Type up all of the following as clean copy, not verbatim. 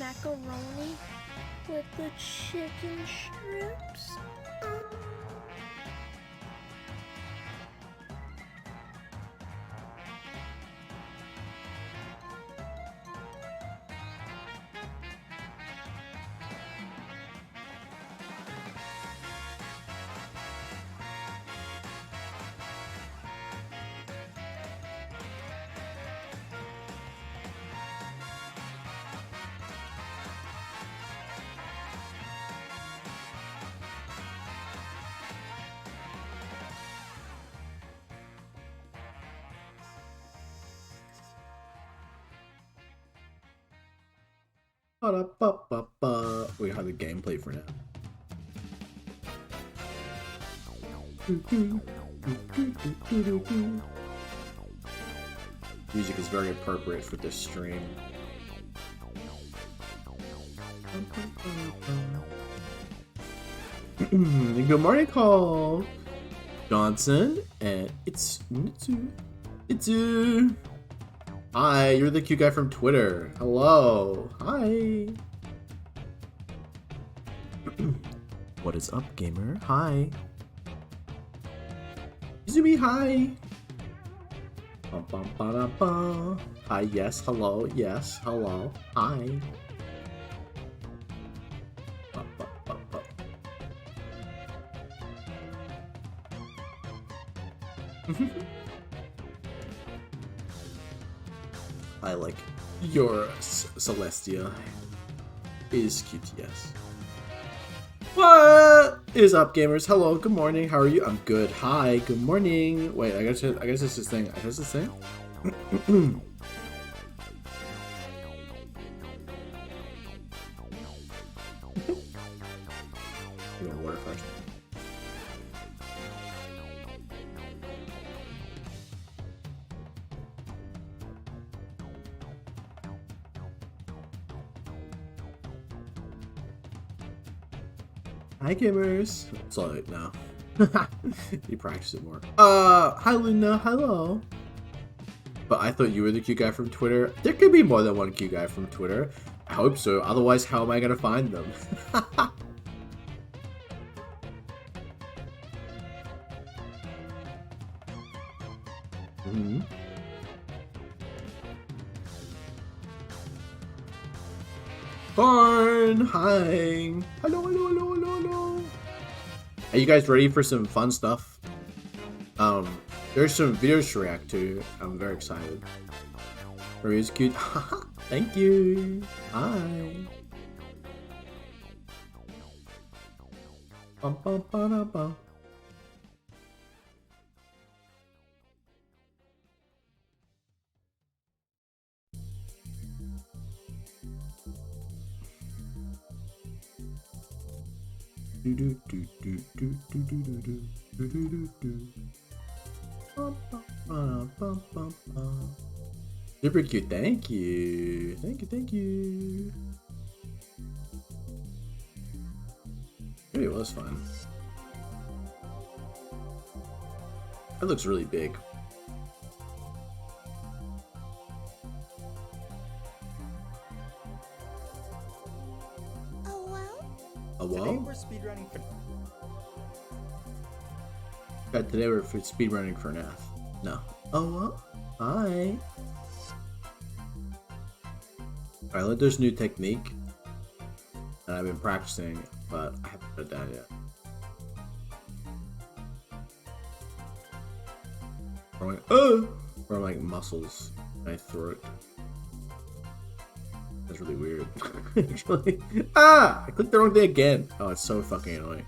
macaroni with the chicken strips. We have the gameplay for now. Music is very appropriate for this stream. Good morning, Cole Johnson, and it's hi, you're the cute guy from Twitter. Hello. Hi. What is up, gamer? Hi. Izumi, hi. Hi, yes, hello, yes, hello, hi. I like your Celestia is cute, yes. What is up, gamers? Hello, good morning. How are you? I'm good. Hi, good morning. Wait, I guess it's this thing. I guess this thing. Give me water first. Hi, gamers. It's all right now. You practice it more. Hi, Luna. Hello. But I thought you were the cute guy from Twitter. There could be more than one cute guy from Twitter. I hope so. Otherwise, how am I gonna find them? Barn! Hi! Hello. Are you guys ready for some fun stuff? There's some videos to react to. I'm very excited. Maria's cute. Thank you. Hi. Bum, bum, ba, bum. Super cute, thank you. Thank you. Maybe it was fun. That looks really big. Today we're speedrunning for... Today we're speedrunning for NAF. No. Oh, well. Hi. Alright, look, there's new technique that I've been practicing, but I haven't put it down yet. Or like muscles in my throat. That's really weird. Actually. Ah! I clicked the wrong thing again. Oh, it's so fucking annoying.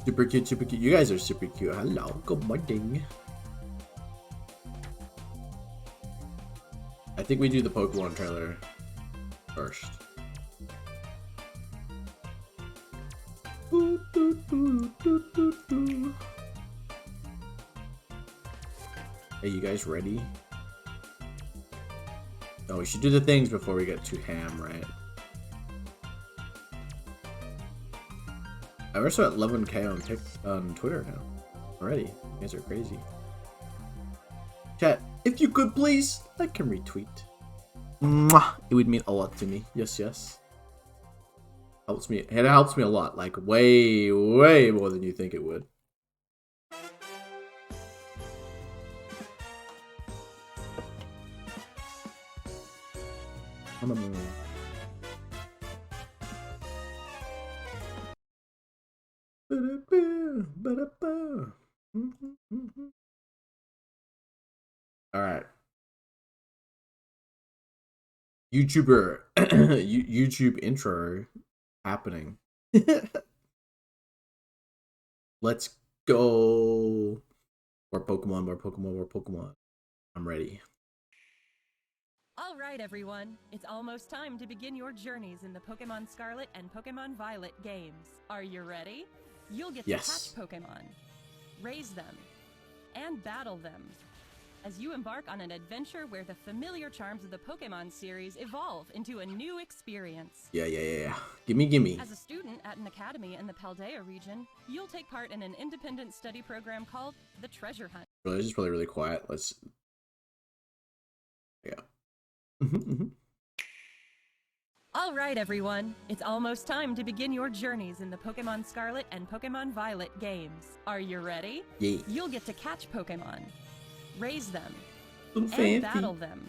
Super cute. You guys are super cute. Hello, good morning. I think we do the Pokemon trailer first. Hey, you guys ready? Oh, we should do the things before we get too ham, right? I'm also at 11K on Twitter now. Already. You guys are crazy. Chat, if you could please, like and retweet. Mwah! It would mean a lot to me. Yes, yes. Helps me. It helps me a lot. Like way, way more than you think it would. Alright. YouTuber YouTube intro happening. Let's go. More Pokemon, more Pokemon, more Pokemon. I'm ready. All right, everyone. It's almost time to begin your journeys in the Pokemon Scarlet and Pokemon Violet games. Are you ready? You'll get to catch Pokemon, raise them, and battle them as you embark on an adventure where the familiar charms of the Pokemon series evolve into a new experience. Yeah. Gimme. As a student at an academy in the Paldea region, you'll take part in an independent study program called the Treasure Hunt. Really, this is probably really quiet. Let's... Yeah. All right, everyone. It's almost time to begin your journeys in the Pokemon Scarlet and Pokemon Violet games. Are you ready? Yeah. You'll get to catch Pokemon, raise them, and battle them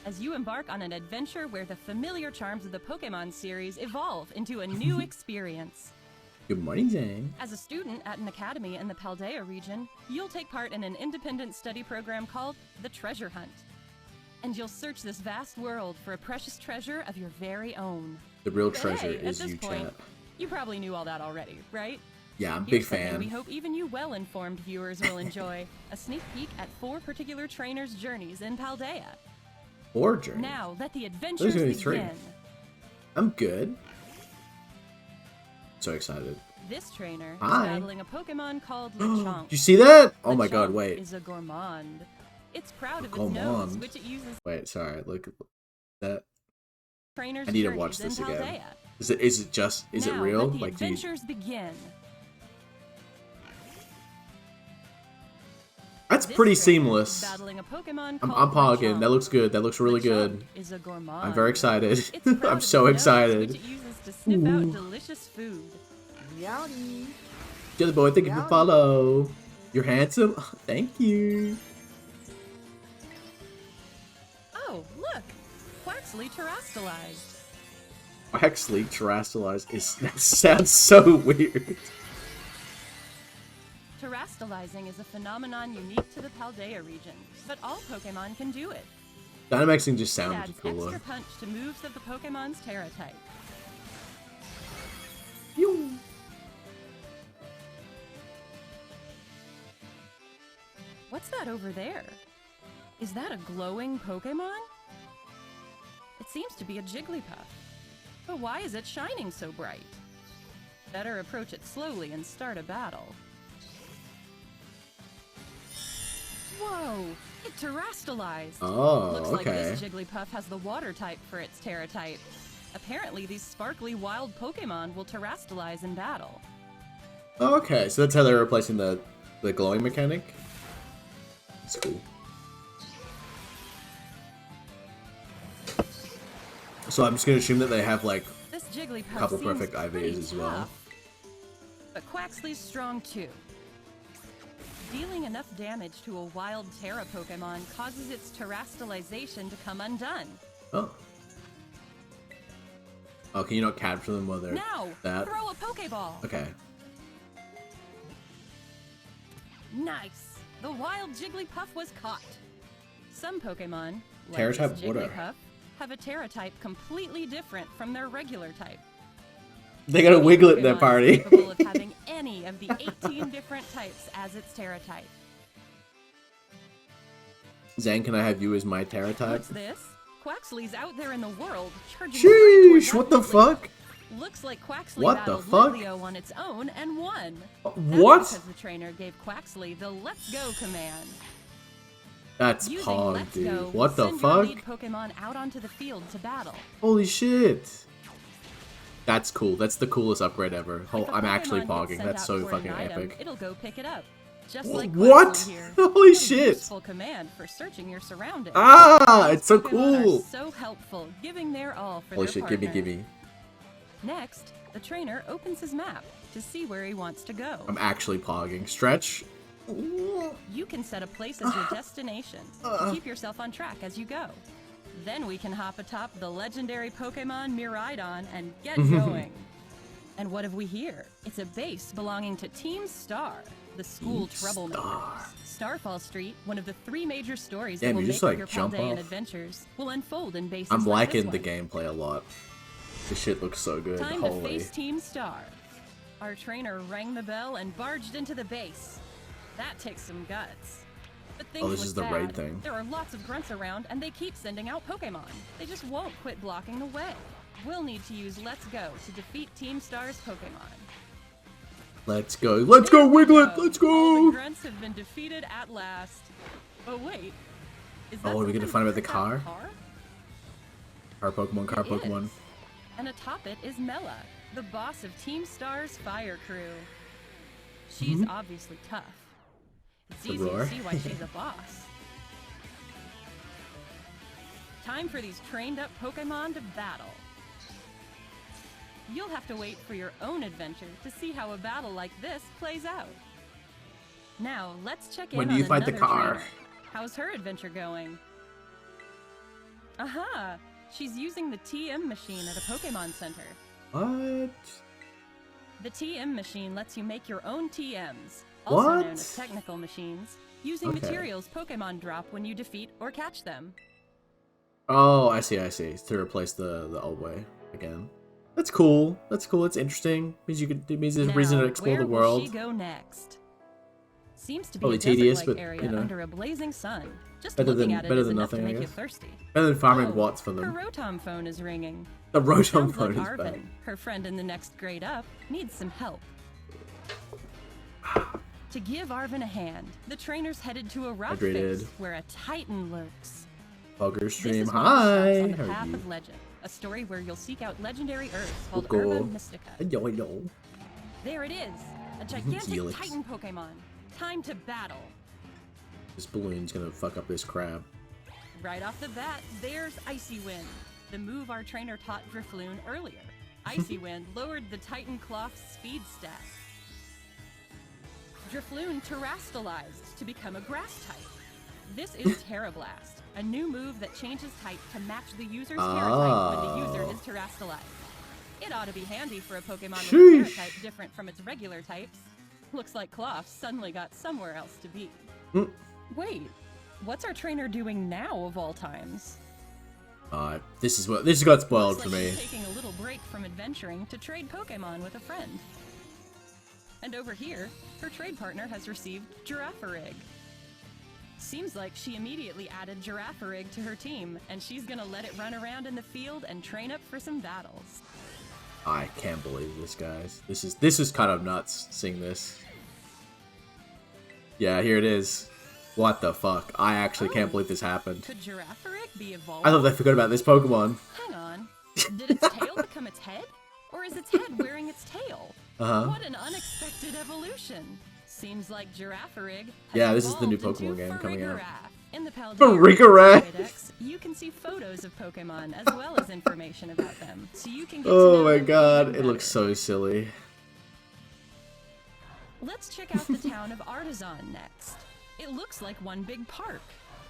as you embark on an adventure where the familiar charms of the Pokemon series evolve into a new experience. Good morning, Zhang. As a student at an academy in the Paldea region, you'll take part in an independent study program called the Treasure Hunt. And you'll search this vast world for a precious treasure of your very own. The real treasure Hey, is at this you, point, chat. You probably knew all that already, right? Yeah, I'm a big Here's something fan. we hope even you well-informed viewers will enjoy. A sneak peek at 4 particular trainers' journeys in Paldea. 4 journeys. Now, let the adventures gonna be begin. 3. I'm good. So excited. This trainer is Hi. battling a Pokemon called Lechonk. You see that? Oh my Lechonk god, wait. is a gourmand. It's proud of its Gourmand. nose, which it uses Wait, sorry. Look at that. trainers' I need to journeys watch in this again. Paldea. Is it Now, real? Let the Like, do you... adventures begin. That's This pretty trainer is seamless. battling a Pokemon I'm called pogging. Lechonk. That looks good. That looks really Lechonk good. is a gourmand. I'm very excited. It's proud I'm of so its nose, excited. which it uses to sniff out delicious food. Meowdy. Jelly boy, thank you for Meowdy. follow. You're handsome. Thank you. Oh, look! Quaxley terastallized. Actually, terastallized is that sounds so weird. Terastallizing is a phenomenon unique to the Paldea region, but all Pokemon can do it. Dynamaxing just It sounds adds cooler. extra punch to moves of the Pokemon's Terra type. Pew. What's that over there? Is that a glowing Pokemon? It seems to be a Jigglypuff. But why is it shining so bright? Better approach it slowly and start a battle. Whoa! It terastallized! Oh, Looks okay. like this Jigglypuff has the water type for its Terra type. Apparently, these sparkly wild Pokemon will terastallize in battle. Oh, okay, so that's how they're replacing the glowing mechanic. That's cool. So I'm just gonna assume that they have like This Jigglypuff couple seems perfect IVs pretty as well. tough. But Quaxly's strong too. Dealing enough damage to a wild Terra Pokemon causes its terastallization to come undone. Oh. Oh, can you not capture them while they're Now, that? throw a Pokeball! Okay. Nice! The wild Jigglypuff was caught. Some Pokemon, like Terra this type water. Jigglypuff, have a Terra type completely different from their regular type. They got a Any Wiglet in their Pokemon party. is capable of having any of the 18 different types as its Terra type. Zane, can I have you as my Terra type? What's this? Quaxly's out there in the world, charging straight towards Sheesh, what that the Wiggly. fuck? Looks like Quaxly What the battled fuck? Litleo on its own and won. That's What? because the trainer gave Quaxly the Let's Go command. That's Using Pog, Let's dude. Go, What the send your lead fuck? Pokemon out onto the field to battle. Holy shit. That's cool. That's the coolest upgrade ever. If Oh, a I'm actually Pokemon gets pogging. sent That's out so for an fucking item, epic. It'll go pick it up. Just like What? Quaxly here. Holy What a shit! Useful command for searching your surroundings. Ah, These it's so Pokemon cool. Are so helpful, giving their all for Holy their shit! partner. Gimme. Next, the trainer opens his map to see where he wants to go. I'm actually pogging. Stretch. You can set a place as your destination to keep yourself on track as you go. Then we can hop atop the legendary Pokemon Miraidon and get going. And what have we here? It's a base belonging to Team Star, the school troublemakers. Starfall Street, one of the 3 major stories that Damn, will you make just, like, your jump Paldea and off. adventures, will unfold in bases I'm like this liking the one. gameplay a lot. This shit looks so good. Time Holy. to face Team Star. Our trainer rang the bell and barged into the base. That takes some guts. But things this look is the bad. raid thing. There are lots of grunts around, and they keep sending out Pokemon. They just won't quit blocking the way. We'll need to use Let's Go to defeat Team Star's Pokemon. Let's go. Let's go, Wiglet. Let's All go. the grunts have been defeated at last. Oh wait, is that Oh, are we gonna something find out about the different car? about Car Pokemon. Car It Pokemon. is. And atop it is Mela, the boss of Team Star's fire crew. She's obviously tough. It's The easy roar. to see why she's a boss. Time for these trained-up Pokemon to battle. You'll have to wait for your own adventure to see how a battle like this plays out. Now, let's check in When do on you fight the another car? trainer. How's her adventure going? Aha! She's using the TM machine at a Pokemon Center. What? The TM machine lets you make your own TMs, also known What? as technical machines, using Okay. materials Pokemon drop when you defeat or catch them. Oh, I see. To replace the old way again. That's cool. That's cool. It's interesting. It means there's a reason to Now, explore the where will she world. go next? Seems to be Probably a tedious, desert-like but, area you know. under a blazing sun. Just Better looking than- at it better is than enough nothing, to I make you guess. thirsty. Better than farming Oh, watts for her them. Rotom phone is ringing. The Rotom Sounds phone like is back. Arvin, her friend in the next grade up, needs some help. To give Arvin a hand, the trainer's headed to a rock Hydrated. face where a Titan lurks. Bugger This stream. is one of the Hi. stops on the How are path you? of legend, a story where you'll seek out legendary Earths called Cool. Urban Mystica. Yo. There it is, a gigantic Helix. Titan Pokemon. Time to battle. This balloon's gonna fuck up this crab. Right off the bat, there's Icy Wind, the move our trainer taught Drifloon earlier. Icy Wind lowered the Titan Cloth's speed stat. Drifloon terrastalized to become a grass type. This is Terra Blast, a new move that changes type to match the user's Terra type when the user is terrastalized. It ought to be handy for a Pokemon with a Terra Sheesh. type different from its regular types. Looks like Cloth suddenly got somewhere else to be. Wait, what's our trainer doing now of all times? This got spoiled Looks for like me. she's taking a little break from adventuring to trade Pokemon with a friend. And over here, her trade partner has received Girafarig. Seems like she immediately added Girafarig to her team, and she's gonna let it run around in the field and train up for some battles. I can't believe this, guys. This is kind of nuts seeing this. Yeah, here it is. What the fuck? I actually can't believe this happened. Could Girafarig be evolved? I thought they forgot about this Pokemon. Hang on. Did its tail become its head? Or is its head wearing its tail? Uh-huh. What an unexpected evolution. Seems like Girafarig has Yeah, this is the new evolved Pokemon into game coming out. Farigiraf. In the Paldea Farigiraf! Pokédex, you can see photos of Pokemon as well as information about them, so you can get to Oh know my them god, even it looks better. so silly. Let's check out the town of Artisan next. It looks like one big park.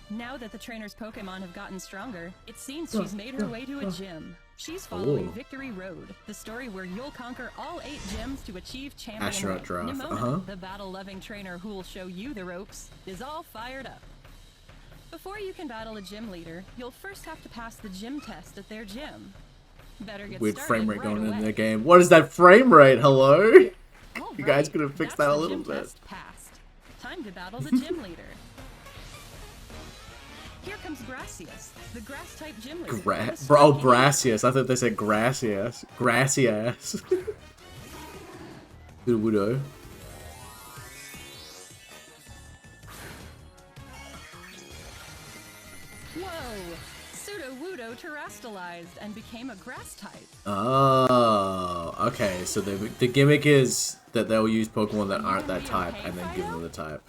Now that the trainer's Pokemon have gotten stronger, it seems she's made her way to a gym. She's following Ooh. Victory Road, the story where you'll conquer all 8 gyms to achieve champion Astronaut rank. Giraffe, Nimona, uh-huh. the battle-loving trainer who'll show you the ropes, is all fired up. Before you can battle a gym leader, you'll first have to pass the gym test at their gym. Better get Weird started frame rate right going away. in the game. What is that frame rate? Hello? All You guys right, could have fixed that's that a the little gym bit. test passed. Time to battle the gym leader. Here comes Gracias, the grass-type gym leader. with a Bro, striking Brassius. I thought they said Gracias. Gracias. Good Wudo. Whoa! Pseudo Sudowoodo terastallized and became a grass type. Oh, okay. So the gimmick is that they'll use Pokemon that aren't that type and then give them the type.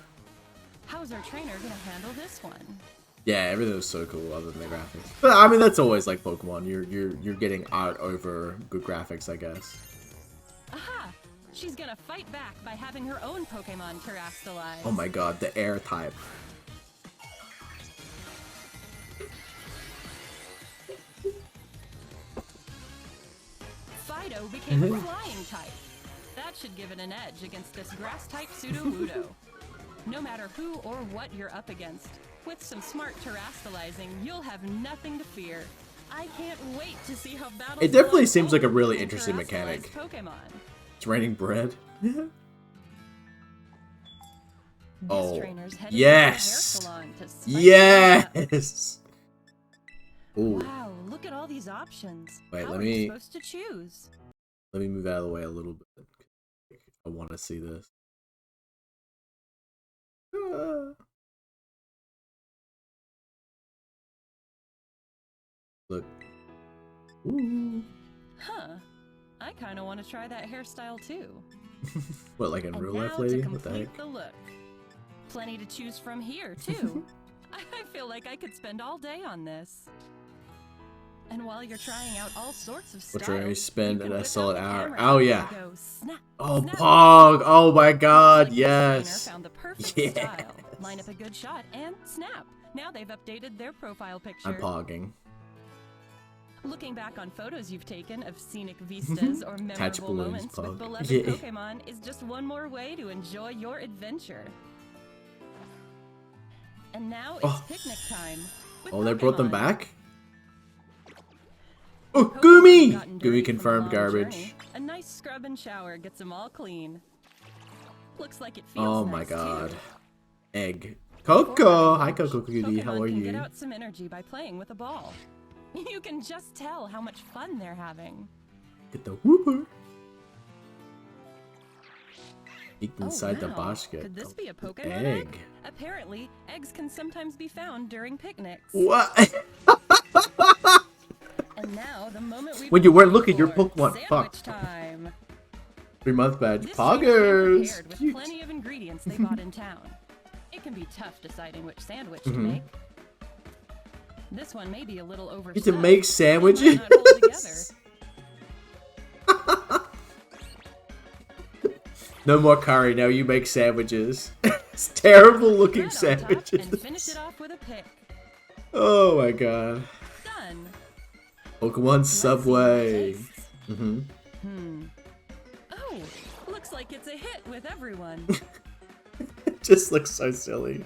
How's our trainer gonna handle this one? Yeah, everything was so cool other than the graphics. But I mean, that's always like Pokemon. You're getting art over good graphics, I guess. Aha! She's gonna fight back by having her own Pokemon terastallize. Oh my god, the air type. Fido became a flying type. That should give it an edge against this grass type Sudowoodo. No matter who or what you're up against, with some smart terastallizing, you'll have nothing to fear. I can't wait to see how battles. It definitely seems like a really interesting mechanic. Pokemon. It's raining bread. Oh, yes! Yes! Ooh. Wow, look at all these options. Wait, how let are me- you supposed to choose? Let me move out of the way a little bit. I want to see this. Look. Ooh. Huh. I kind of want to try that hairstyle too. What, like in And real now life, lady? to What the complete heck? the look. Plenty to choose from here too. I feel like I could spend all day on this. And while you're trying out all sorts of What styles, you spend you in can a whip solid out the hour. camera Oh, and yeah. go snap, Oh, snap. Pog! Oh my god, Looks like this trainer yes! found the perfect Yes. style. Line up a good shot and snap. Now they've updated their profile picture. I'm pogging. Looking back on photos you've taken of scenic vistas or Attach memorable balloons, moments with Pog. beloved Yeah. Pokemon is just one more way to enjoy your adventure. And now it's Oh. picnic time. with Oh, they brought them Pokemon. back? Oh, Pokemon Goomy! have gotten Goomy dirty confirmed from a long garbage. journey. A nice scrub and shower gets them all clean. Looks like it feels Oh my nice god. too. Egg. Before Coco! running Hi, lunch, Coco Cutie. How Pokemon are can get you? out some energy by playing with a ball. You can just tell how much fun they're having. Get the whooper. Peeked Oh, inside the wow. basket. Could this be a Pokemon Egg. Apparently, eggs can sometimes be found during picnics. What? And now, the moment we When you weren't looking, your for Pokemon sandwich fucked. time. 3-month badge. This trainer came Poggers! prepared with Cute. plenty of ingredients they bought in town. It can be tough deciding which sandwich to Mhm. make. This one may be a little You overstuffed. to make They sandwiches? might not hold together. No more curry, now you make sandwiches. It's terrible looking Spread on top sandwiches. and finish it off with a pick. Oh my god. Done. Pokemon Let's see how it Subway. tastes. Mm-hmm. Oh, looks like it's a hit with everyone. It just looks so silly.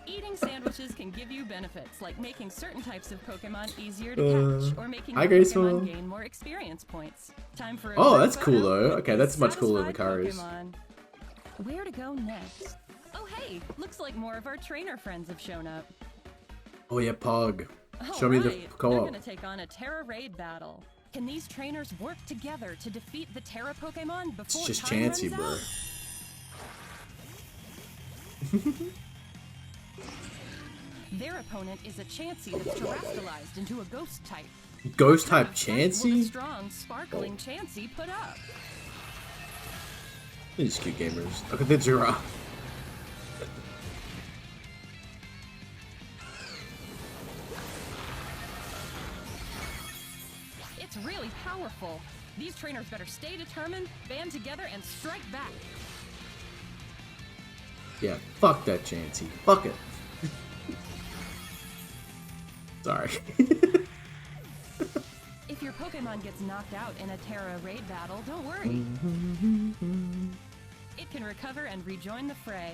Eating sandwiches can give you benefits, like making certain types of Pokemon easier to catch, or making hi, your Graceful. Pokemon gain more experience points. Time for a Oh, group that's cool photo though. with Okay, these that's much cooler than the satisfied cars. Pokemon. Where to go next? Oh hey, looks like more of our trainer friends have shown up. Oh yeah, Pog. Show me the Alright, They're co-op. gonna take on a Terra Raid battle. Can these trainers work together to defeat the Terra Pokemon before It's just time Chansey, runs bro. out? Their opponent is a Chansey that's terastallized into a ghost type. Ghost type What will the Chansey? strong, sparkling Chansey put up? These cute gamers. Look at the giraffe. It's really powerful. These trainers better stay determined, band together, and strike back. Yeah, fuck that Chansey. Fuck it. Sorry. If your Pokemon gets knocked out in a Terra Raid battle, don't worry. It can recover and rejoin the fray.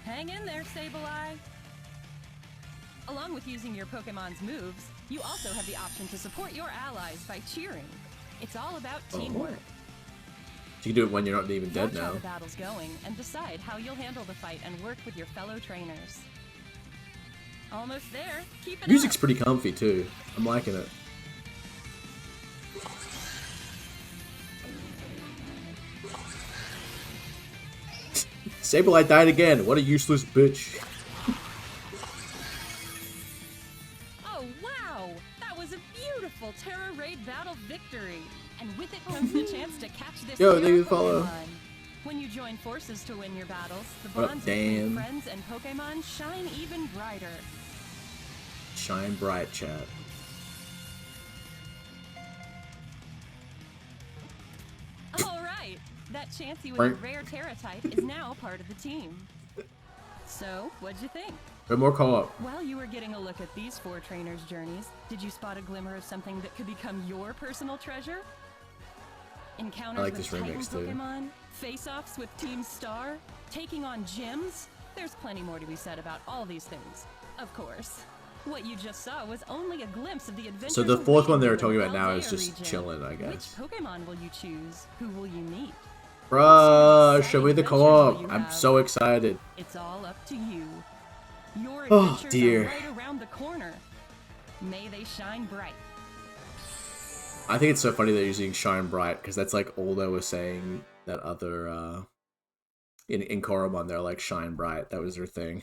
Hang in there, Sableye! Along with using your Pokemon's moves, you also have the option to support your allies by cheering. It's all about teamwork. You can do it when you're not even dead Watch how now. the battle's going and decide how you'll handle the fight and work with your fellow trainers. Almost there. Keep it Music's up. pretty comfy too. I'm liking it. Sableye died again. What a useless bitch. Oh Wow! That was a beautiful Terra Raid battle victory! And with it comes the chance to catch this Yo, rare thank you for follow. Pokemon. When you join forces to win your battles, the bonds between friends and Pokemon shine even brighter. Shine bright, chat. Alright! That Chansey with a rare Terra type is now part of the team. So, what'd you think? But more co-op. While you were getting a look at these 4 trainers' journeys, did you spot a glimmer of something that could become your personal treasure? Encounters with Titan Pokemon, face-offs with Team Star, taking on gyms? There's plenty more to be said about all these things, of course. What you just saw was only a glimpse of the adventure. So the 4th one they were talking about now is just chilling, I guess. Which Pokemon will you choose? Who will you meet? Bruh, show me the co-op. I'm so excited. It's all up to you. Your adventures are right around the corner. May they shine bright. I think it's so funny they're using shine bright because that's like all they were saying that other in Koromon they're like shine bright. That was their thing.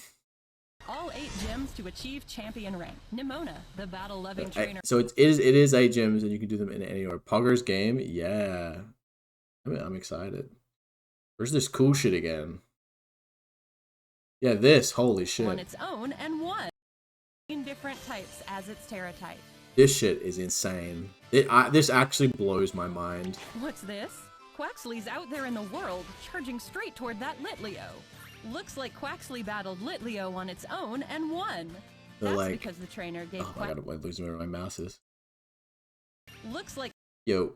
All 8 gyms to achieve champion rank. Nimona, the battle-loving trainer. So it is 8 gyms and you can do them in any order. Pugger's game, yeah. I'm excited. Where's this cool shit again? Yeah, this. Holy shit. On its own and one in different types as its Terra type. This shit is insane. This actually blows my mind. What's this? Quaxly's out there in the world, charging straight toward that Litleo. Looks like Quaxly battled Litleo on its own and won. That's like, because the trainer gave oh my god, I'm losing where my mouse is. Looks like... Yo,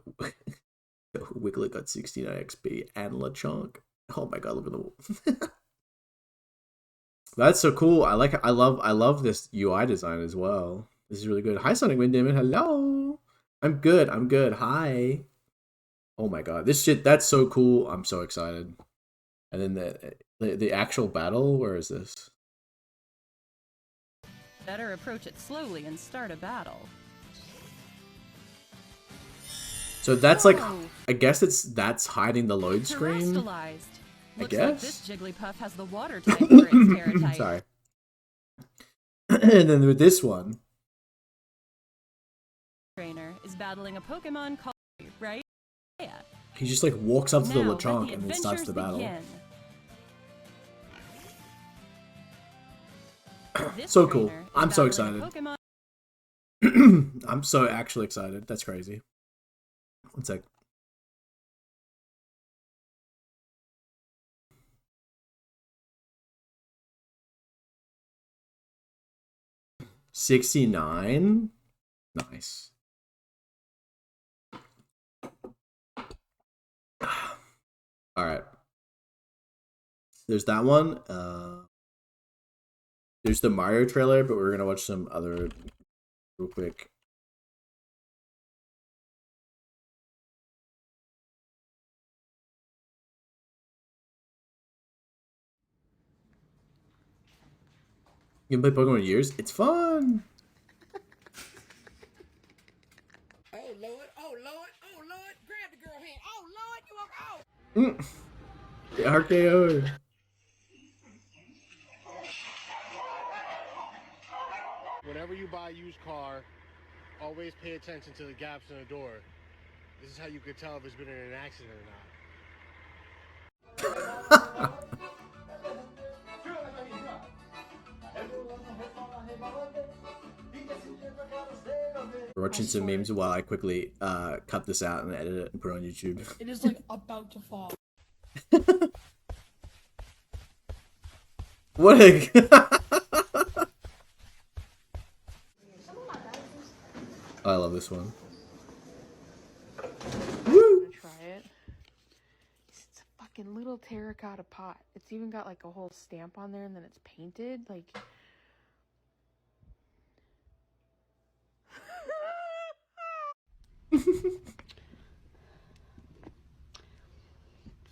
Wigglet got 69 XP and LeChonk. Oh my god, look at the... That's so cool. I love this UI design as well. This is really good. Hi, Sonic Windemon. Hello. I'm good. Hi. Oh my god, this shit. That's so cool. I'm so excited. And then the actual battle. Where is this? Better approach it slowly and start a battle. So that's like, I guess that's hiding the load screen. Looks like this Jigglypuff has the water type for its Terra type. Sorry. And then with this one, trainer is battling a Pokemon called, right? Yeah. He just like walks up to the LeChonk and then starts the battle. So cool. I'm so excited. I'm so actually excited. That's crazy. One sec. $69. Nice. All right. There's that one. There's the Mario trailer, but we're gonna watch some other real quick. You can play Pokemon in years? It's fun! Oh Lord, oh Lord, oh Lord, grab the girl hand. Oh Lord, you walk out! Yeah, RKO. Whenever you buy a used car, always pay attention to the gaps in the door. This is how you could tell if it's been in an accident or not. We're watching some memes while I quickly cut this out and edit it and put it on YouTube. It is like about to fall. What a... I love this one. Woo! Try it. It's a fucking little terracotta pot. It's even got like a whole stamp on there and then it's painted. Like...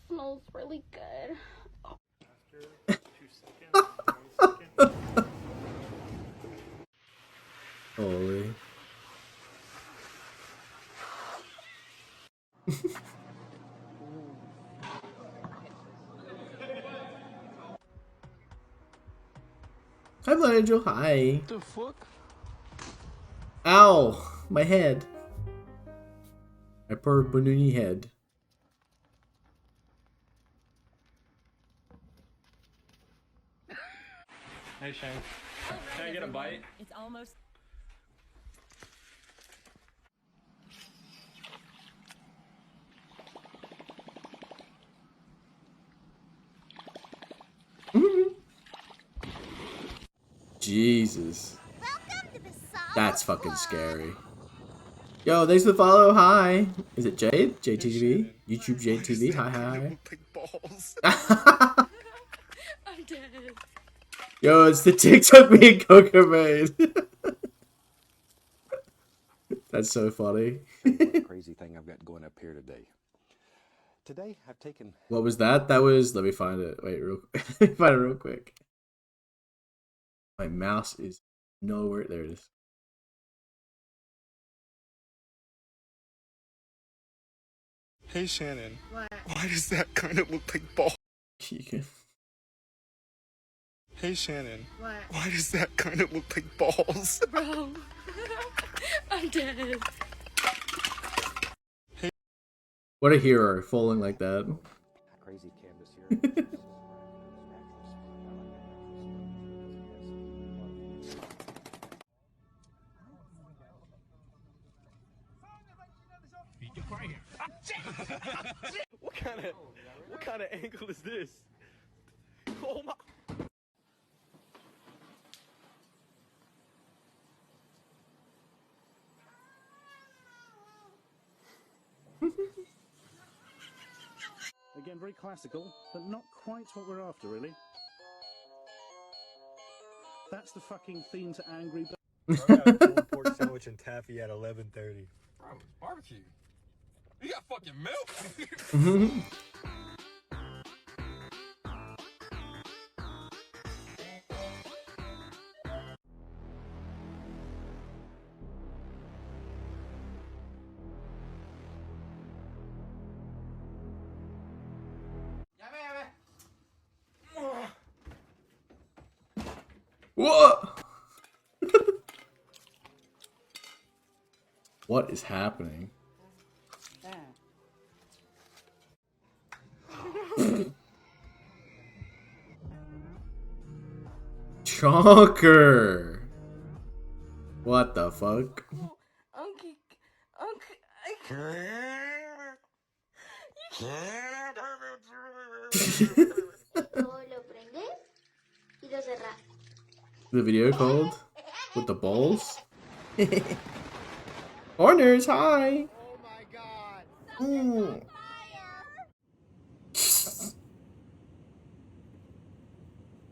Smells really good. After 2 seconds, 1 second. Holy. Hi, Blood Angel. Hi. What the fuck? Ow! My head. My poor Banuni head. Hey Shane, All right, can I get a everyone, bite? It's almost. Jesus. That's fucking scary. Yo, thanks for the follow. Hi. Is it Jade? JTV? YouTube JTV? Hi, hi. I'm dead. Yo, it's the TikTok me and Coco made. That's so funny. What crazy thing I've got going up here today. Today I've taken. What was that? That was. Let me find it. Wait, let me find it real quick. My mouse is nowhere. There it is. Hey Shannon. What? Why does that kind of look like balls? Hey Shannon. What? Why does that kind of look like balls? Bro. I'm dead. What a hero, falling like that. Crazy canvas here. What kind of angle is this? Oh my. Again, very classical, but not quite what we're after, really. That's the fucking theme to Angry Birds. I got a pulled pork sandwich and taffy at 11:30. Barbecue. You got fucking milk? What? What is happening? Chonker. What the fuck? Unky. The video called with the balls. Corners, hi. Oh my god. Mm.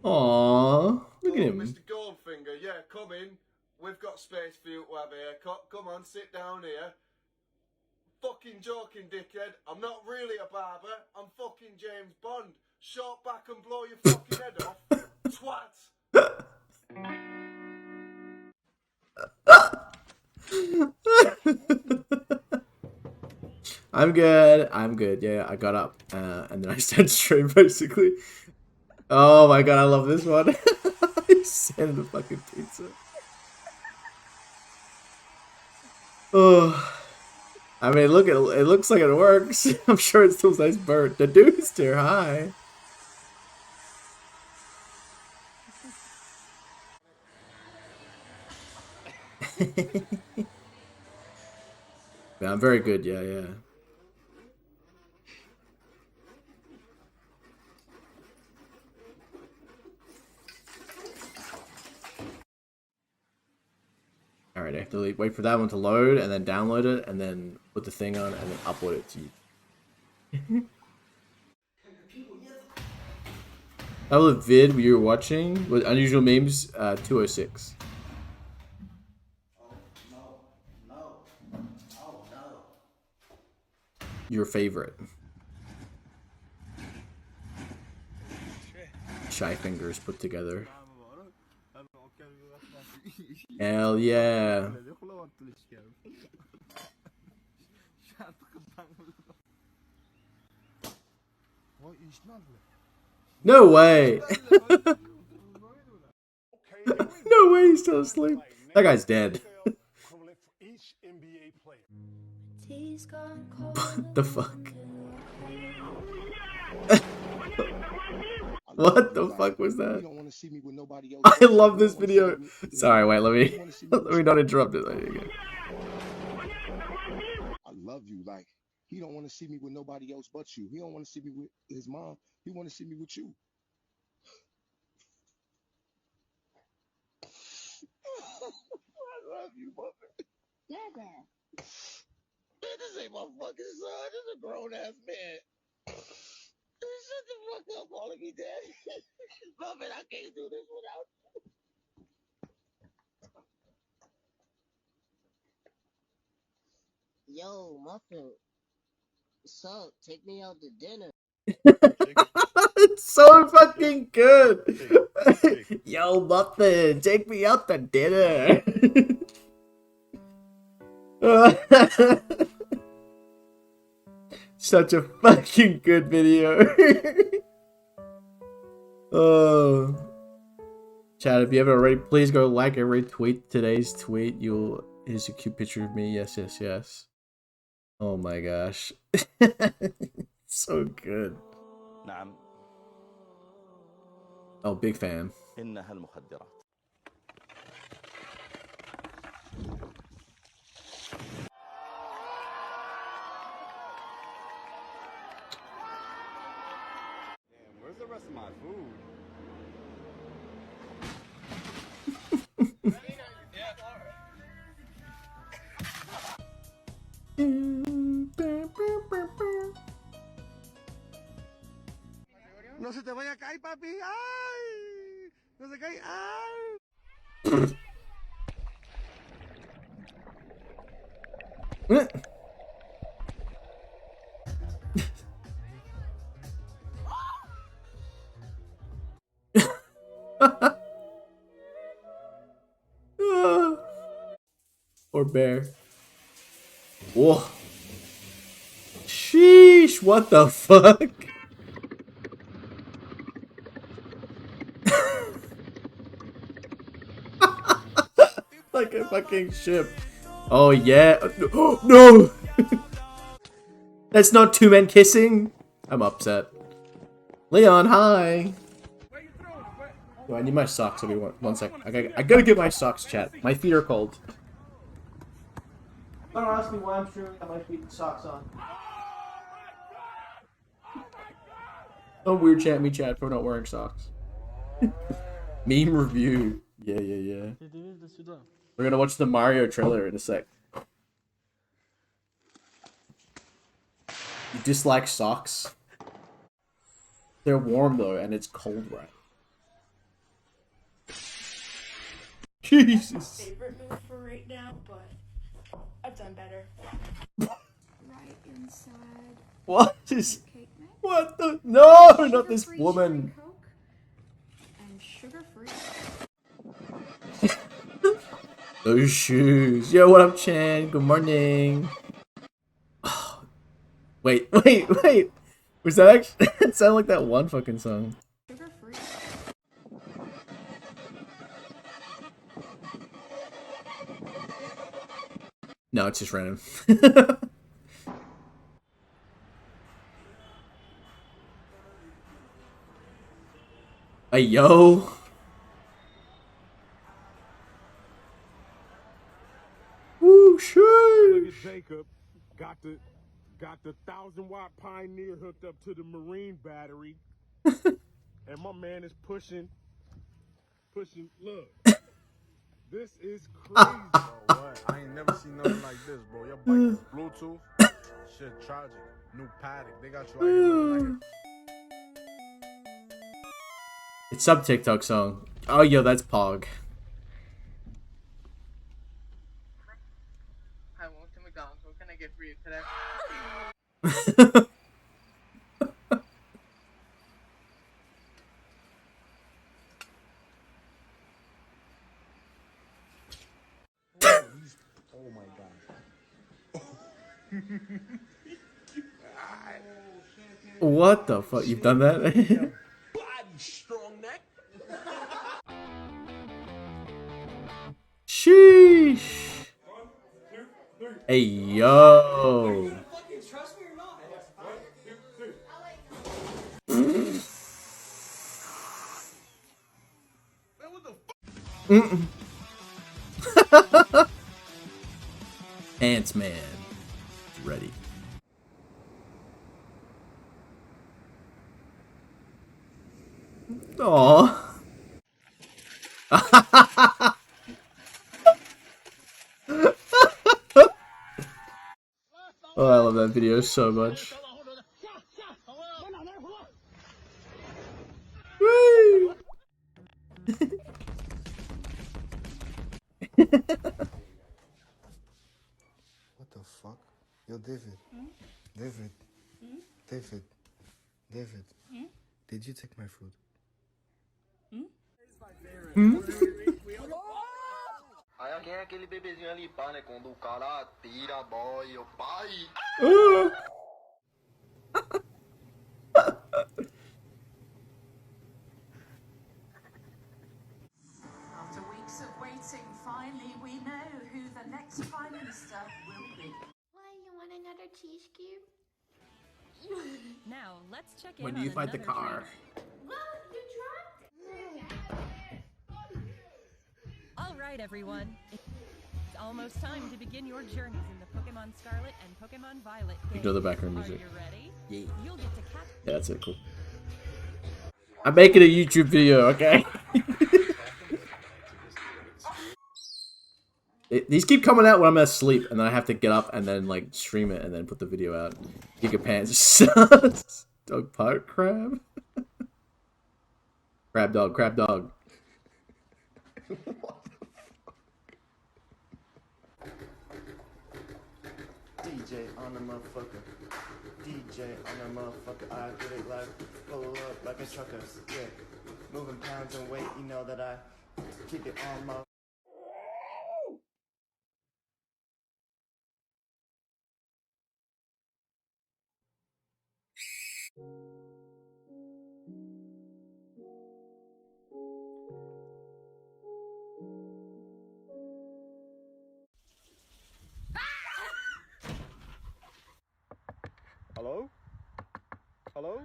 Aww, look at him. Mr. Goldfinger, yeah, come in. We've got space for you to have a haircut. Come on, sit down here. Fucking joking, dickhead. I'm not really a barber. I'm fucking James Bond. Short back and blow your fucking head off. Twat. I'm good. I'm good. Yeah, I got up and then I started stream basically. Oh my god, I love this one. He's sending the fucking pizza. Oh, I mean, look at it. Looks like it works. I'm sure it still says burnt. The dude's here. Hi. Yeah, I'm very good. Yeah, yeah. Alright, I have to wait for that one to load, and then download it, and then put the thing on, and then upload it to you. That was a vid you were watching with unusual memes 206. Your favorite. Shy fingers put together. Hell yeah. No way. No way he's still asleep. That guy's dead. What the fuck? What the fuck was that? I love this video. Sorry, wait, let me not interrupt it. I love you. Like, he don't want to see me with nobody else but you. He don't want to see me with his mom. He want to see me with you. I love you, mother. Dada. This ain't my fucking son. This is a grown ass man. Shut the fuck up, calling me daddy. Mother, I can't do this without you. Yo, Muffin. So, take me out to dinner. It's so fucking good. Yo, Muffin, take me out to dinner. Such a fucking good video. Oh. Chat, if you haven't already, please go like and retweet today's tweet. Here's a cute picture of me. Yes, yes, yes. Oh my gosh. So good. نعم. Oh, big fan. إنها المخدرات. Damn, where's the rest of my food? No se te vaya a caer, papi. Ay, no se cae. Ay. Or bear. Whoa. Sheesh, what the fuck? Like a fucking ship. Oh yeah. Oh, no! That's not two men kissing. I'm upset. Leon, hi. Oh, I need my socks. I'll be one sec. I gotta get my socks, chat. My feet are cold. Don't ask me why I'm streaming. I have my feet and socks on. Don't weird chat me, chat, for not wearing socks. Meme review. Yeah, yeah, yeah. We're gonna watch the Mario trailer in a sec. You dislike socks? They're warm though, and it's cold, right? Jesus. Favorite move for right now, but I've done better. Right inside. What is? What the? No, not this woman. And sugar-free. Those shoes. Yo, what up, Chan? Good morning. Oh, wait. Was that actually? It sounded like that one fucking song. Sugar-free. No, it's just random. Hey, yo. Woo, shoo. Look at Jacob. Got the 1,000-watt Pioneer hooked up to the Marine battery. And my man is pushing. Look. This is crazy. Bro, what? I ain't never seen nothing like this, bro. Your bike is Bluetooth. Shit, tragic. New paddock. They got you out here looking like It's sub TikTok song. Oh, yo, that's Pog. I walked to McDonald's. What can I get for you today? oh my god. What the fuck? You've done that? Body strong neck. Sheesh. Hey, yo. Trust me or not? Ant-Man. Ready. Aww. Oh, I love that video so much. Woo! What the fuck? Yo, David. David. David. David. Did you take my food? Aí quem é aquele bebezinho ali, pá, né? Quando o cara tira a boia, o pai. After weeks of waiting, finally we know who the next Prime Minister will be. Why, you want another cheese cube? Now, let's check in When on do you find the another car? trainer. Well, you dropped All right, everyone. It's almost time to begin your journeys in the Pokemon Scarlet and Pokemon Violet games. Ignore the background music. Are you ready? Yeah. You'll get to catch. Yeah, that's it. Cool. I'm making a YouTube video, okay? These keep coming out when I'm asleep, and then I have to get up and then like stream it and then put the video out. Gigapants. Dog part crab. Crab dog, crab dog. DJ on the motherfucker. DJ on the motherfucker. I get it like pull up like a trucker. Yeah. Moving pounds and weight, you know that I keep it on my. Hello? Hello?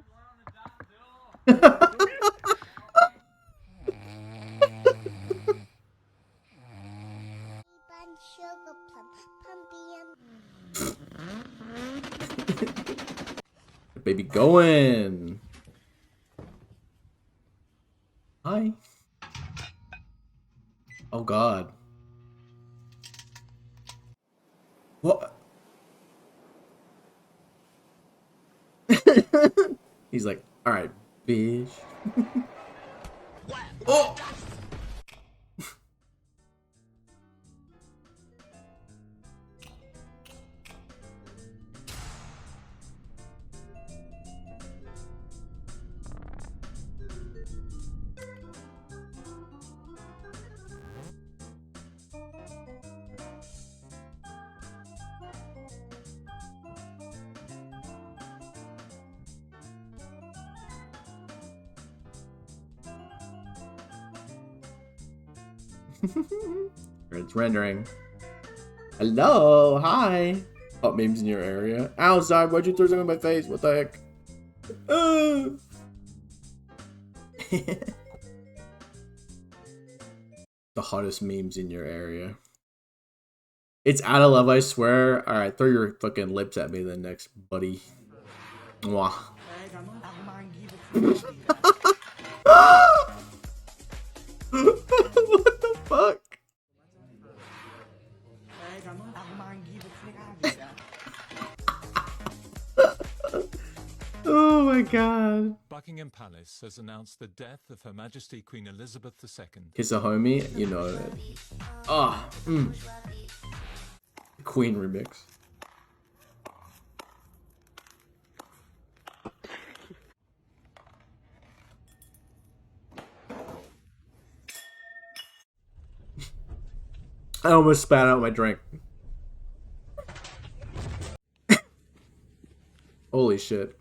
Baby going. Hi. Oh God. What? He's like, all right, bitch. Oh. It's rendering. Hello, hi. Hot memes in your area. Outside, why'd you throw something in my face? What the heck? The hottest memes in your area. It's out of love, I swear. Alright, throw your fucking lips at me then next, buddy. Mwah. What the fuck? Oh my god. Buckingham Palace has announced the death of Her Majesty Queen Elizabeth II. Kiss a homie, you know it. Ah, Queen remix. I almost spat out my drink. Holy shit.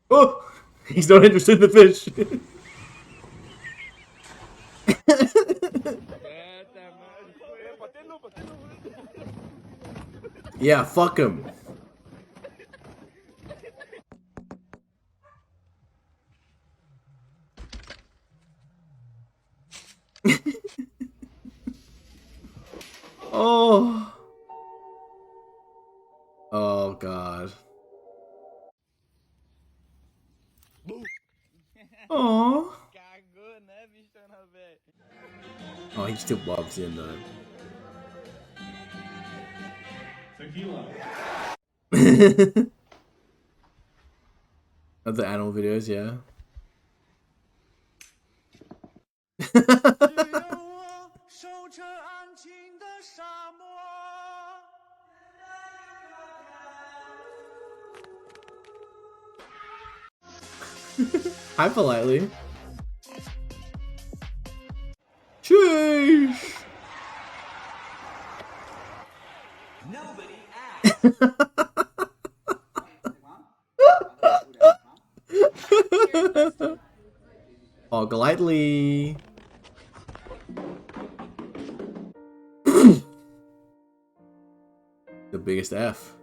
Oh! He's not interested in the fish. Yeah, fuck him. Oh. Oh god. Oh. Oh, he still loves him though. Of the animal videos, yeah. Hi, politely. Sheesh. Nobody Oh, politely. The biggest F.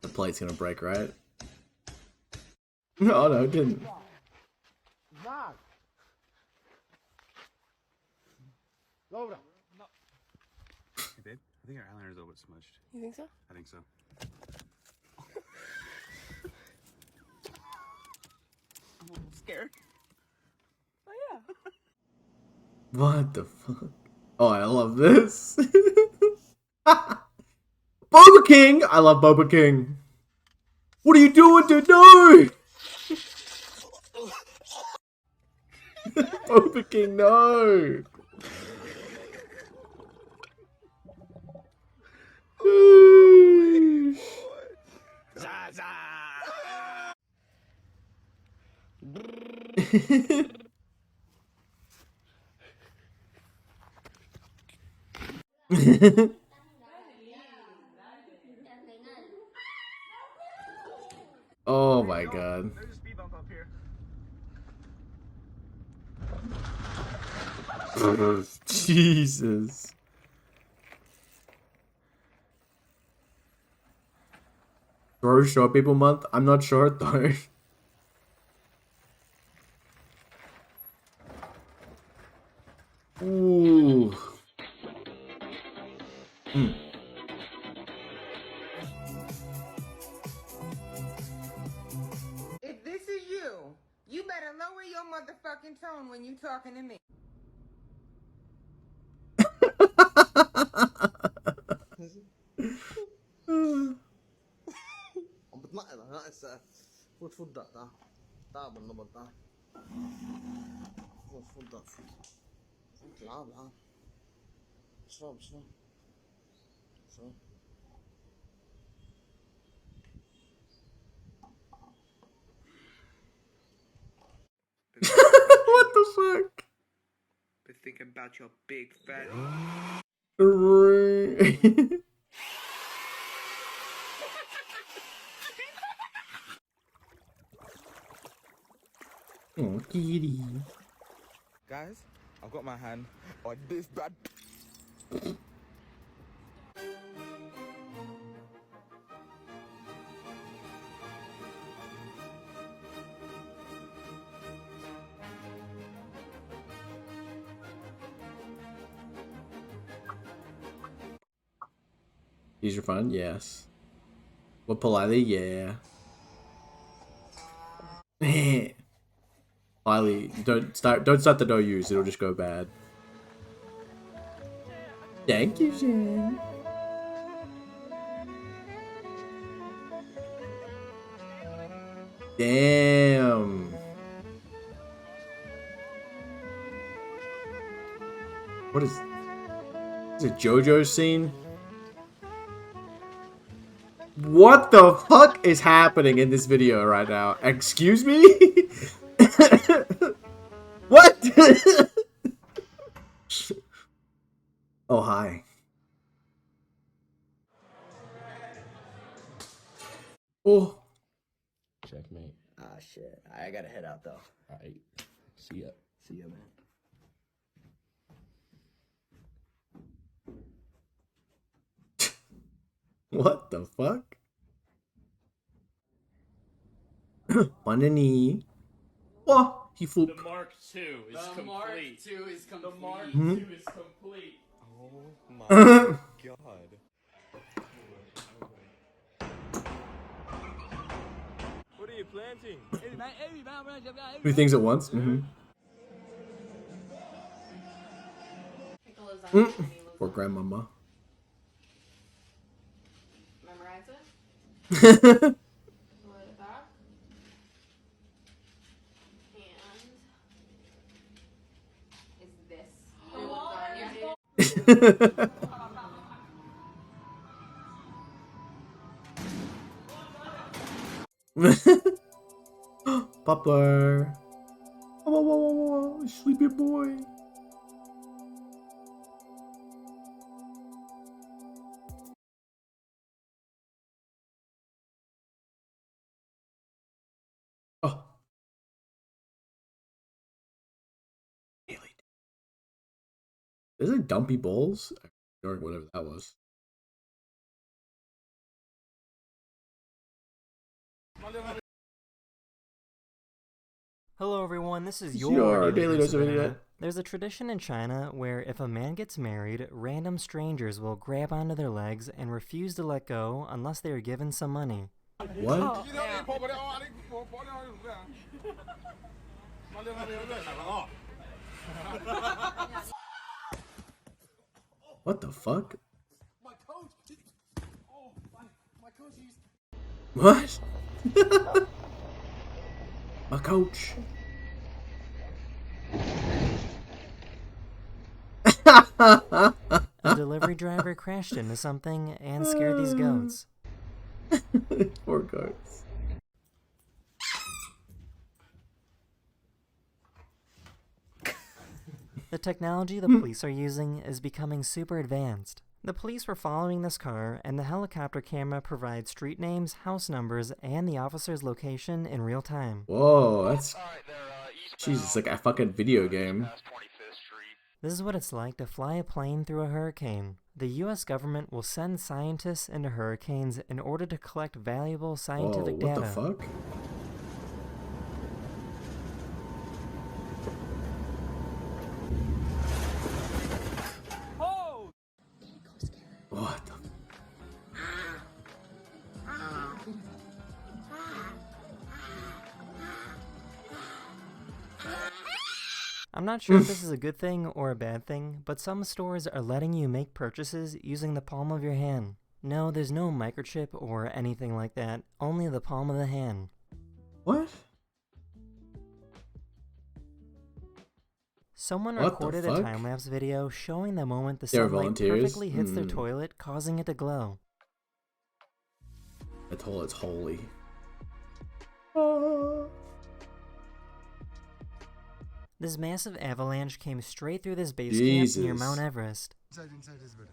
The plate's gonna break, right? Oh no, it didn't. Laura. No. Hey, babe. I think our eyeliner's a little bit smudged. You think so? I think so. I'm a little scared. Oh yeah. What the fuck? Oh, I love this. Boba King! I love Boba King. What are you doing, dude? No! Boba King, no! Oh my god. Jesus. Bro, Short People Month? I'm not short though. Ooh. Mm. If this is you, you better lower your motherfucking tone when you talking to me. بتنقل انا هسه فوت فوت دق تعال تعال بالنبض تعال فوت فوت دق فوت تعال تعال اشرب اشرب اشرب What the fuck? Been thinking about your big fat. Oh, kitty. Guys, I've got my hand on this bad. These are fun, yes. What politely, yeah. Politely, don't start the no use, it'll just go bad. Thank you, Jen. Damn. What is it? JoJo scene? What the fuck is happening in this video right now? Excuse me? What? Oh, hi. Oh. Checkmate. Ah, shit. I gotta head out, though. Alright. See ya. See ya, man. What the fuck? Panini. Oh, he flew. The Mark II is complete. Mark II is complete. The Mark Hmm? II is complete. Oh my god. What are you planting? 3 things at once? Mm-hmm. Poor grandmama. Memorize it. Load it back. And is this Poplar. Oh, whoa, whoa, whoa, whoa. Sleepy boy. Oh. Is it Dumpy Bowls? Or whatever that was. Hello everyone, this is Your your Daily Dose of Internet. There's a tradition in China where if a man gets married, random strangers will grab onto their legs and refuse to let go unless they are given some money. What? Oh, What the fuck? My coach. Oh, my coach used. What? My coach. A delivery driver crashed into something and scared these goats. Poor goats. The technology the police are using is becoming super advanced. The police were following this car, and the helicopter camera provides street names, house numbers, and the officer's location in real time. Whoa, that's... Jesus, like a fucking video game. This is what it's like to fly a plane through a hurricane. The US government will send scientists into hurricanes in order to collect valuable scientific what data. the fuck? What the... I'm not sure if this is a good thing or a bad thing, but some stores are letting you make purchases using the palm of your hand. No, there's no microchip or anything like that, only the palm of the hand. What? Someone What the recorded a fuck? time-lapse video showing the moment the They were sunlight volunteers? perfectly hits their toilet, causing it to glow. The toilet's holy. This massive avalanche came straight through this base Jesus. camp near Mount Everest. Inside is better.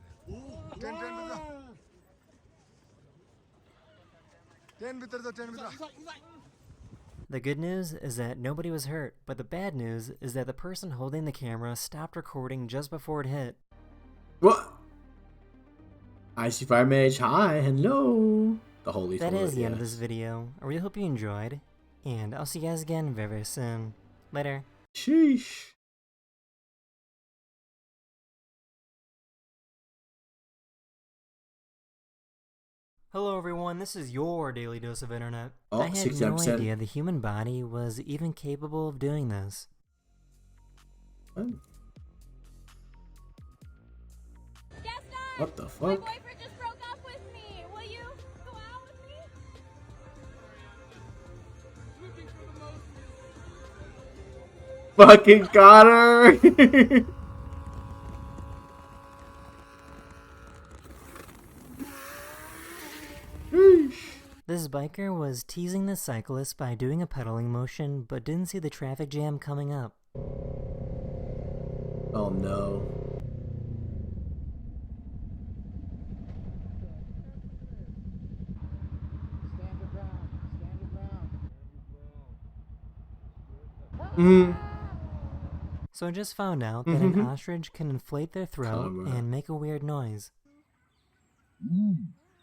10 with 10 with 10 The good news is that nobody was hurt, but the bad news is that the person holding the camera stopped recording just before it hit. What? IC5MH, hi, hello. The holy That toilet, is the end of yes. this video. I really hope you enjoyed, and I'll see you guys again very, very soon. Later. Sheesh. Hello everyone, this is your Daily Dose of Internet. Oh, I had no 69%. idea the human body was even capable of doing this. What the My fuck? boyfriend just broke up with me. Will you go out with me? Fucking got her! This biker was teasing the cyclist by doing a pedaling motion, but didn't see the traffic jam coming up. Oh no. So I just found out that an ostrich can inflate their throat and make a weird noise.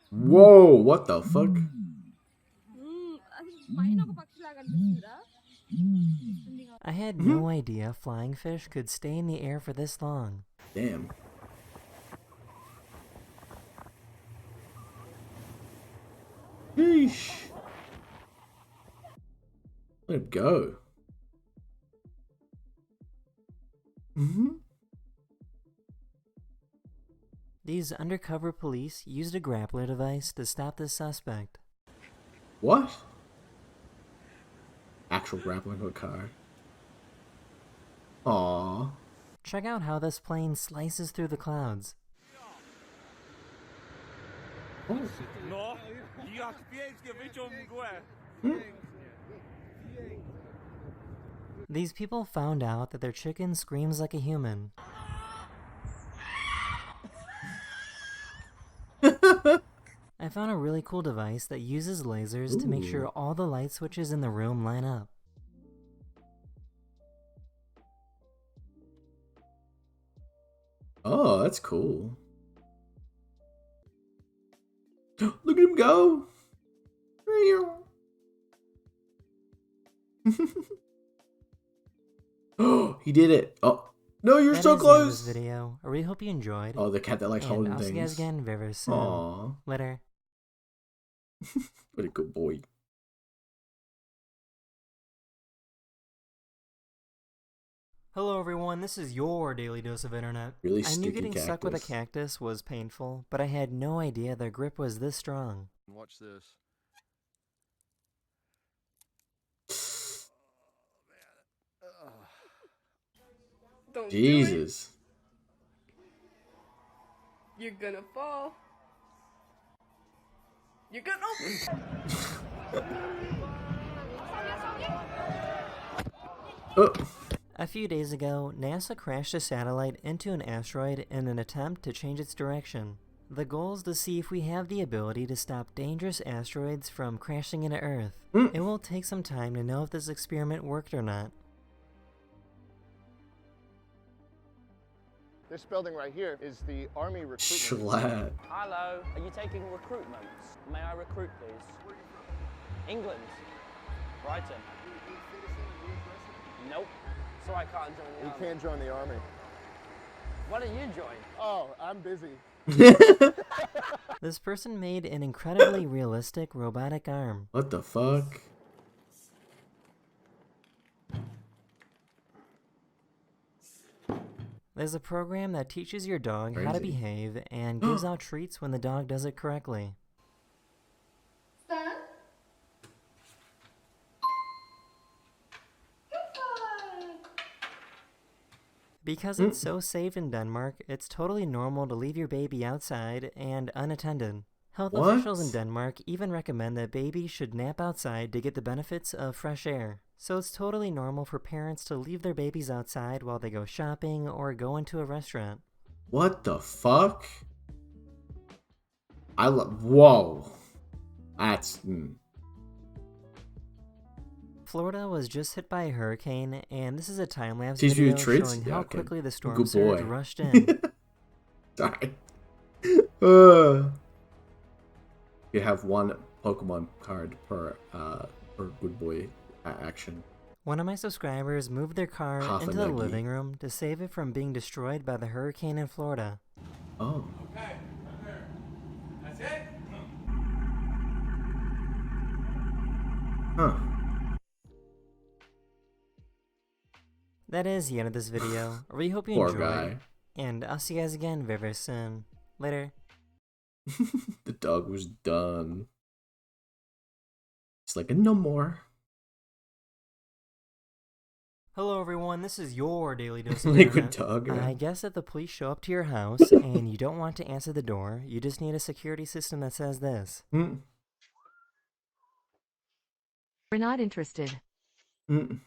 Whoa, what the fuck? I had no idea flying fish could stay in the air for this long. Damn. Yeesh. Let it go. These undercover police used a grappler device to stop the suspect. What? Actual grappling hook car. Aww. Check out how this plane slices through the clouds. No, jak pięknie wyciął mgłę. These people found out that their chicken screams like a human. I found a really cool device that uses lasers to make sure all the light switches in the room line up. Oh, that's cool. Look at him go! Oh, he did it! Oh, no, you're so close! This video. I really hope you enjoyed. Oh, the cat that likes holding I'll things. see you guys again very soon. Aww. Later. What a good boy. Hello everyone, this is your daily dose of internet. Really I knew sticky getting stuck with a cactus. cactus was painful, but I had no idea their grip was this strong. Watch this. Don't Jesus. do it. You're gonna fall. You're gonna. Oh. A few days ago, NASA crashed a satellite into an asteroid in an attempt to change its direction. The goal is to see if we have the ability to stop dangerous asteroids from crashing into Earth. It will take some time to know if this experiment worked or not. This building right here is the Army recruitment. Schlatt. Hello, are you taking recruitment? May I recruit, please? England. Brighton. Nope. So I can't join the You army. can't join the Army. Why don't you join? Oh, I'm busy. This person made an incredibly realistic robotic arm. What the fuck? There's a program that teaches your dog how to Crazy. behave and gives out treats when the dog does it correctly. Son? Because it's so safe in Denmark, it's totally normal to leave your baby outside and unattended. Health What? officials in Denmark even recommend that babies should nap outside to get the benefits of fresh air. So it's totally normal for parents to leave their babies outside while they go shopping or go into a restaurant. What the fuck? Whoa. That's... Florida was just hit by a hurricane, and this is a time-lapse Teach you video treats? showing Yeah, how okay. quickly the storm Good surge boy. rushed in. Sorry. You have one Pokemon card per good boy action. One of my subscribers moved their car Half a into the nuggie. living room to save it from being destroyed by the hurricane in Florida. Oh. Okay, that's it? Huh. That is the end of this video. I really hope you Poor enjoyed. guy. And I'll see you guys again very, very soon. Later. The dog was done. It's like a no more. Hello everyone, this is your daily dose of Liquid internet. dog, yeah. I guess if the police show up to your house and you don't want to answer the door, you just need a security system that says this. We're not interested. Mm.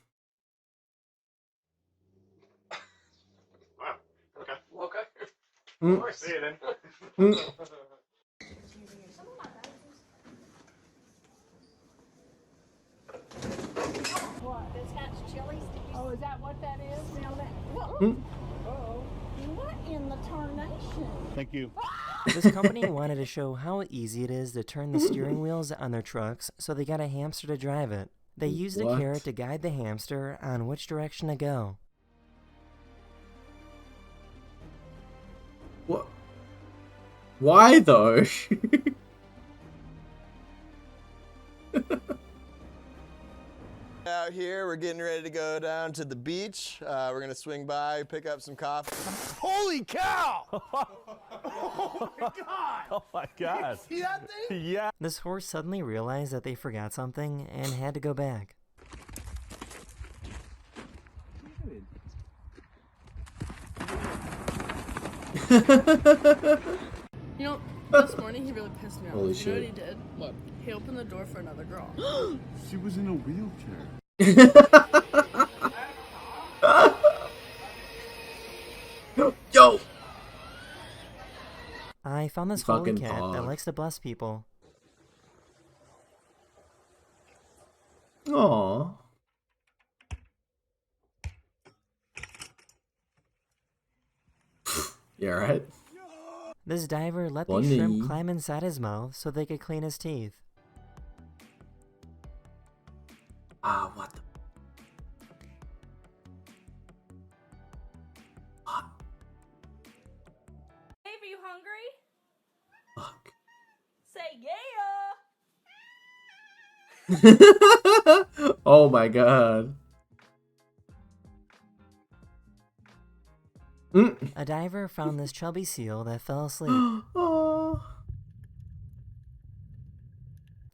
Okay. Mm. See you then. What? This hatch chilies? Did you is that what that is? Now that, Hmm? what in the tarnation? Thank you. This company wanted to show how easy it is to turn the steering wheels on their trucks, so they got a hamster to drive it. They used a What? carrot to guide the hamster on which direction to go. What? Why though? Out here, we're getting ready to go down to the beach. We're gonna swing by, pick up some coffee. Holy cow! Oh my god! Oh my god. You see that thing? Yeah. This horse suddenly realized that they forgot something and had to go back. You know, this morning he really pissed me off. Holy You know what he shit. did? What? He opened the door for another girl. She was in a wheelchair. Yo! I found this holy Fucking cat that dog. likes to bless people. Aww. You alright? This diver let the Funny. shrimp climb inside his mouth so they could clean his teeth. Ah, what the? Dave, are you hungry? Fuck. Say yeah. Oh my god. A diver found this chubby seal that fell asleep. Aww.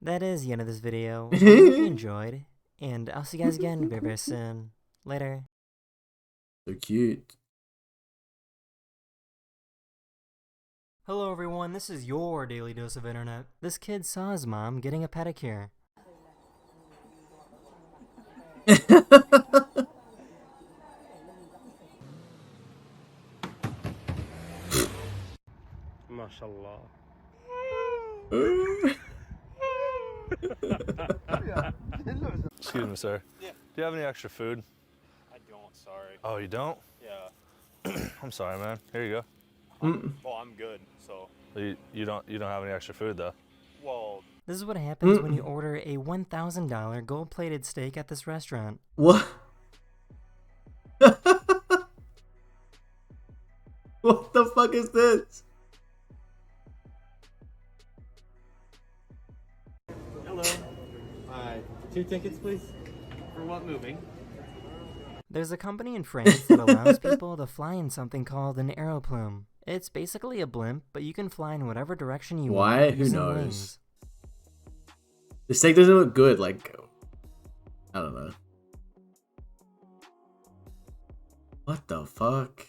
That is the end of this video. I hope you enjoyed, and I'll see you guys again very, very soon. Later. So cute. Hello everyone, this is your daily dose of internet. This kid saw his mom getting a pedicure. MashaAllah. Excuse me, sir. Yeah. Do you have any extra food? I don't, sorry. Oh, you don't? Yeah. I'm sorry, man. Here you go. Well, I'm good, so. You don't have any extra food though. Well, This is what happens when you order a $1,000 gold-plated steak at this restaurant. What? What the fuck is this? Hello. Hi. 2 tickets, please. For what movie? There's a company in France that allows people to fly in something called an aeroplume. It's basically a blimp, but you can fly in whatever direction you Why? want Who using knows? wings. The steak doesn't look good, like, I don't know. What the fuck?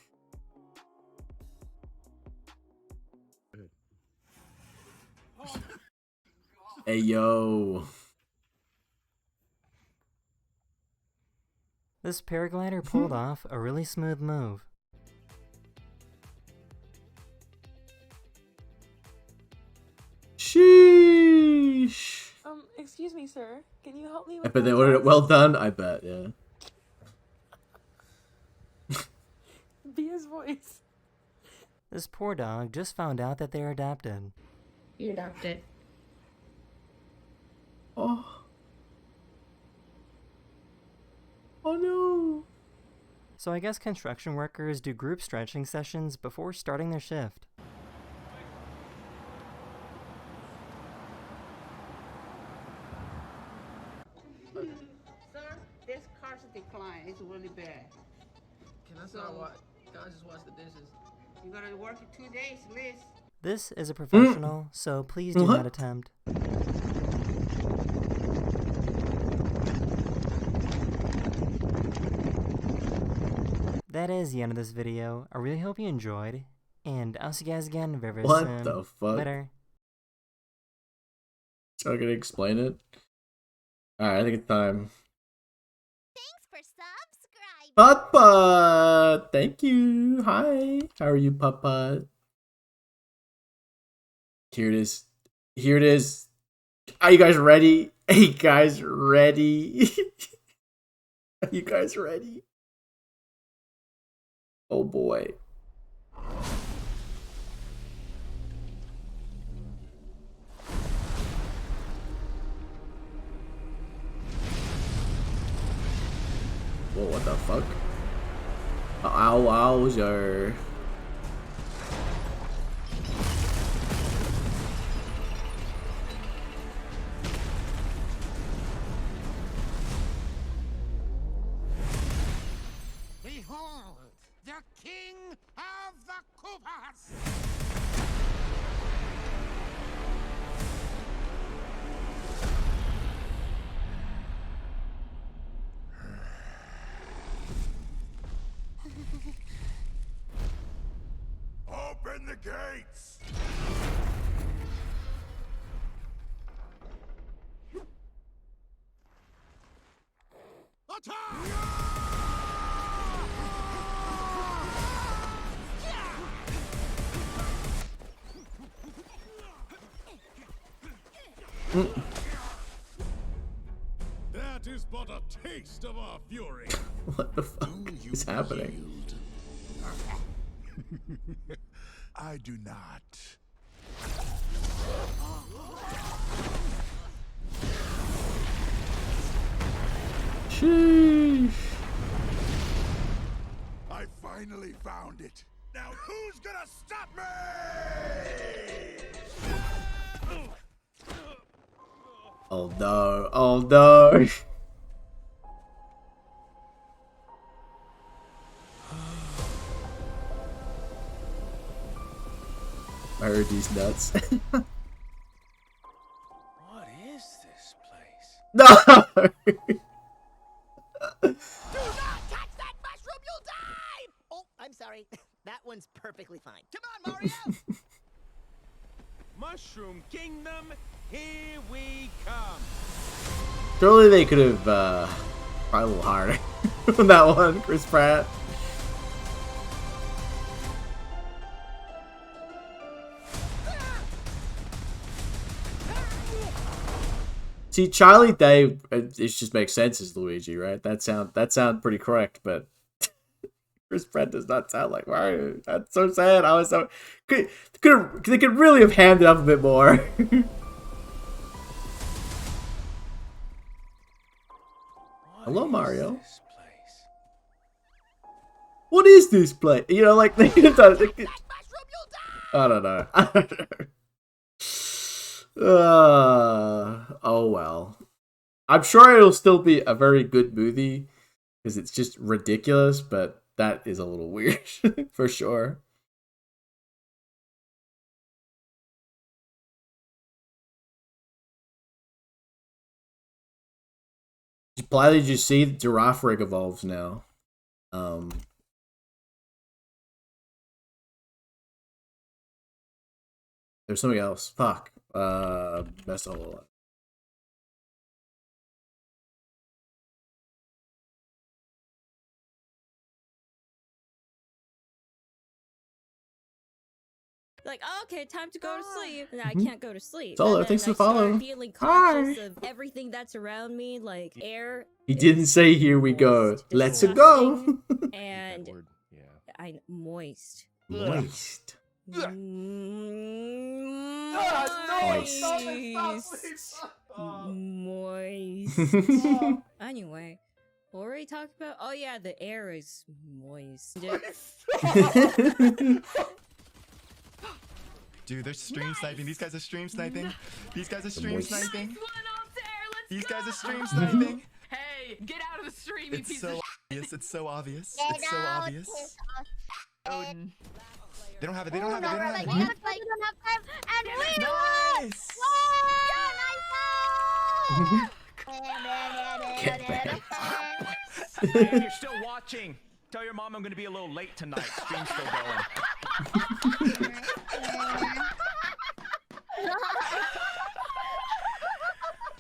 Hey, yo. This paraglider pulled off a really smooth move. Sheesh. Excuse me, sir. Can you help me I with bet they my ordered it taxes? well done. I bet, yeah. Be his voice. This poor dog just found out that they're adopted. You're adopted. Oh. Oh no. So I guess construction workers do group stretching sessions before starting their shift. Sir, this car's a decline. It's really bad. Can I start what? Can I just wash the dishes? You gotta work in 2 days, Liz. This is a professional, so please do What? not attempt. That is the end of this video. I really hope you enjoyed, and I'll see you guys again very, very What soon. the fuck? Later. So I'm gonna explain it. Alright, I think it's time. Thanks for subscribing. Papa! Thank you. Hi. How are you, Papa? Here it is. Here it is. Are you guys ready? Are you guys ready? Are you guys ready? Oh boy. Whoa, what the fuck? Wowzer. Behold, the king of the Koopas! Open the gates! That is but a taste of our fury. What the fuck is happening? I do not. Sheesh. I finally found it. Now who's gonna stop me? Oh no. Oh no. I heard these nuts. What is this place? No! Do not touch that mushroom, you'll die! Oh, I'm sorry. That one's perfectly fine. Come on, Mario! Mushroom Kingdom, here we come. Surely they could have tried a little harder on that one, Chris Pratt. See, Charlie Day, it just makes sense as Luigi, right? That sound pretty correct, but Chris Pratt does not sound like Mario. That's so sad. I was so they could really have hammed it up a bit more. Hello, Mario. What is this place? You know, like they could have done it. I don't know. I don't know. Oh well. I'm sure it'll still be a very good movie because it's just ridiculous, but that is a little weird for sure. Blythe, did you see the giraffe rig evolves now? There's something else. Fuck. Messed a whole lot. Like, oh, okay, time to go to sleep. And I can't go to sleep. Solo, And then thanks I for following. start feeling conscious of everything that's around me, like air. He didn't say here we go. Let's go. And I moist. Moist. Moist. Anyway, what were we talking about? Oh yeah, the air is moist. Dude, they're stream sniping. These guys are stream sniping. These guys are stream sniping. These guys are stream sniping. Hey, get out of the stream, you It's piece so of obvious. It's so obvious. It's so obvious. Odin. They don't have it. They don't have it. They don't have it. We don't have time, and we won! Hey, if you're still watching, tell your mom I'm gonna be a little late tonight. Stream's still going.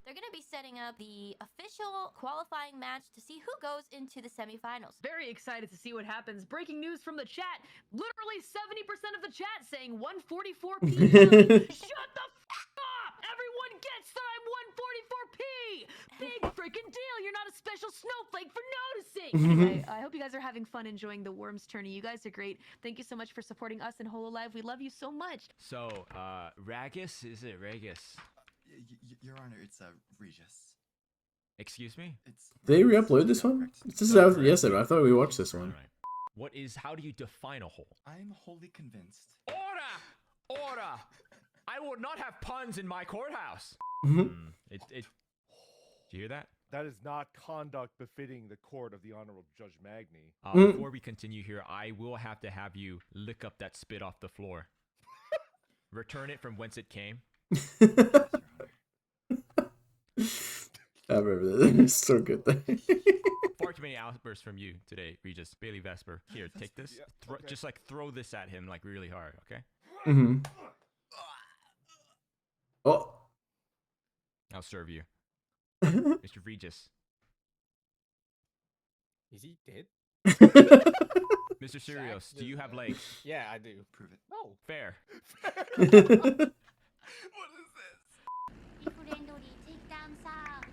They're going to be setting up the official qualifying match to see who goes into the semifinals. Very excited to see what happens. Breaking news from the chat. Literally 70% of the chat saying 144 p.m. Shut the f*** up! Everyone gets time 144p! big freaking deal. You're not a special snowflake for noticing. Anyway, I hope you guys are having fun enjoying the Worms tourney. You guys are great. Thank you so much for supporting us in Hololive. We love you so much. So, Ragus? Is it Ragus? Your Honor, it's Regis. Excuse me? Did they re-upload this one? This is out yesterday. I thought we watched this one. How do you define a hole? I'm wholly convinced. Order! Order! I will not have puns in my courthouse. Mm-hmm. Do you hear that? That is not conduct befitting the court of the Honorable Judge Magni. Before we continue here, I will have you lick up that spit off the floor. Return it from whence it came. I remember that. It's so good. Far too many outbursts from you today, Regis. Bailey Vesper. Here, take this. Okay. Just like throw this at him like really hard, okay? Mm-hmm. Oh. I'll serve you. Mr. Regis. Is he dead? Mr. Sirius, do you have legs? Yeah, I do. Prove it. No. Fair. What is this? takedown sound.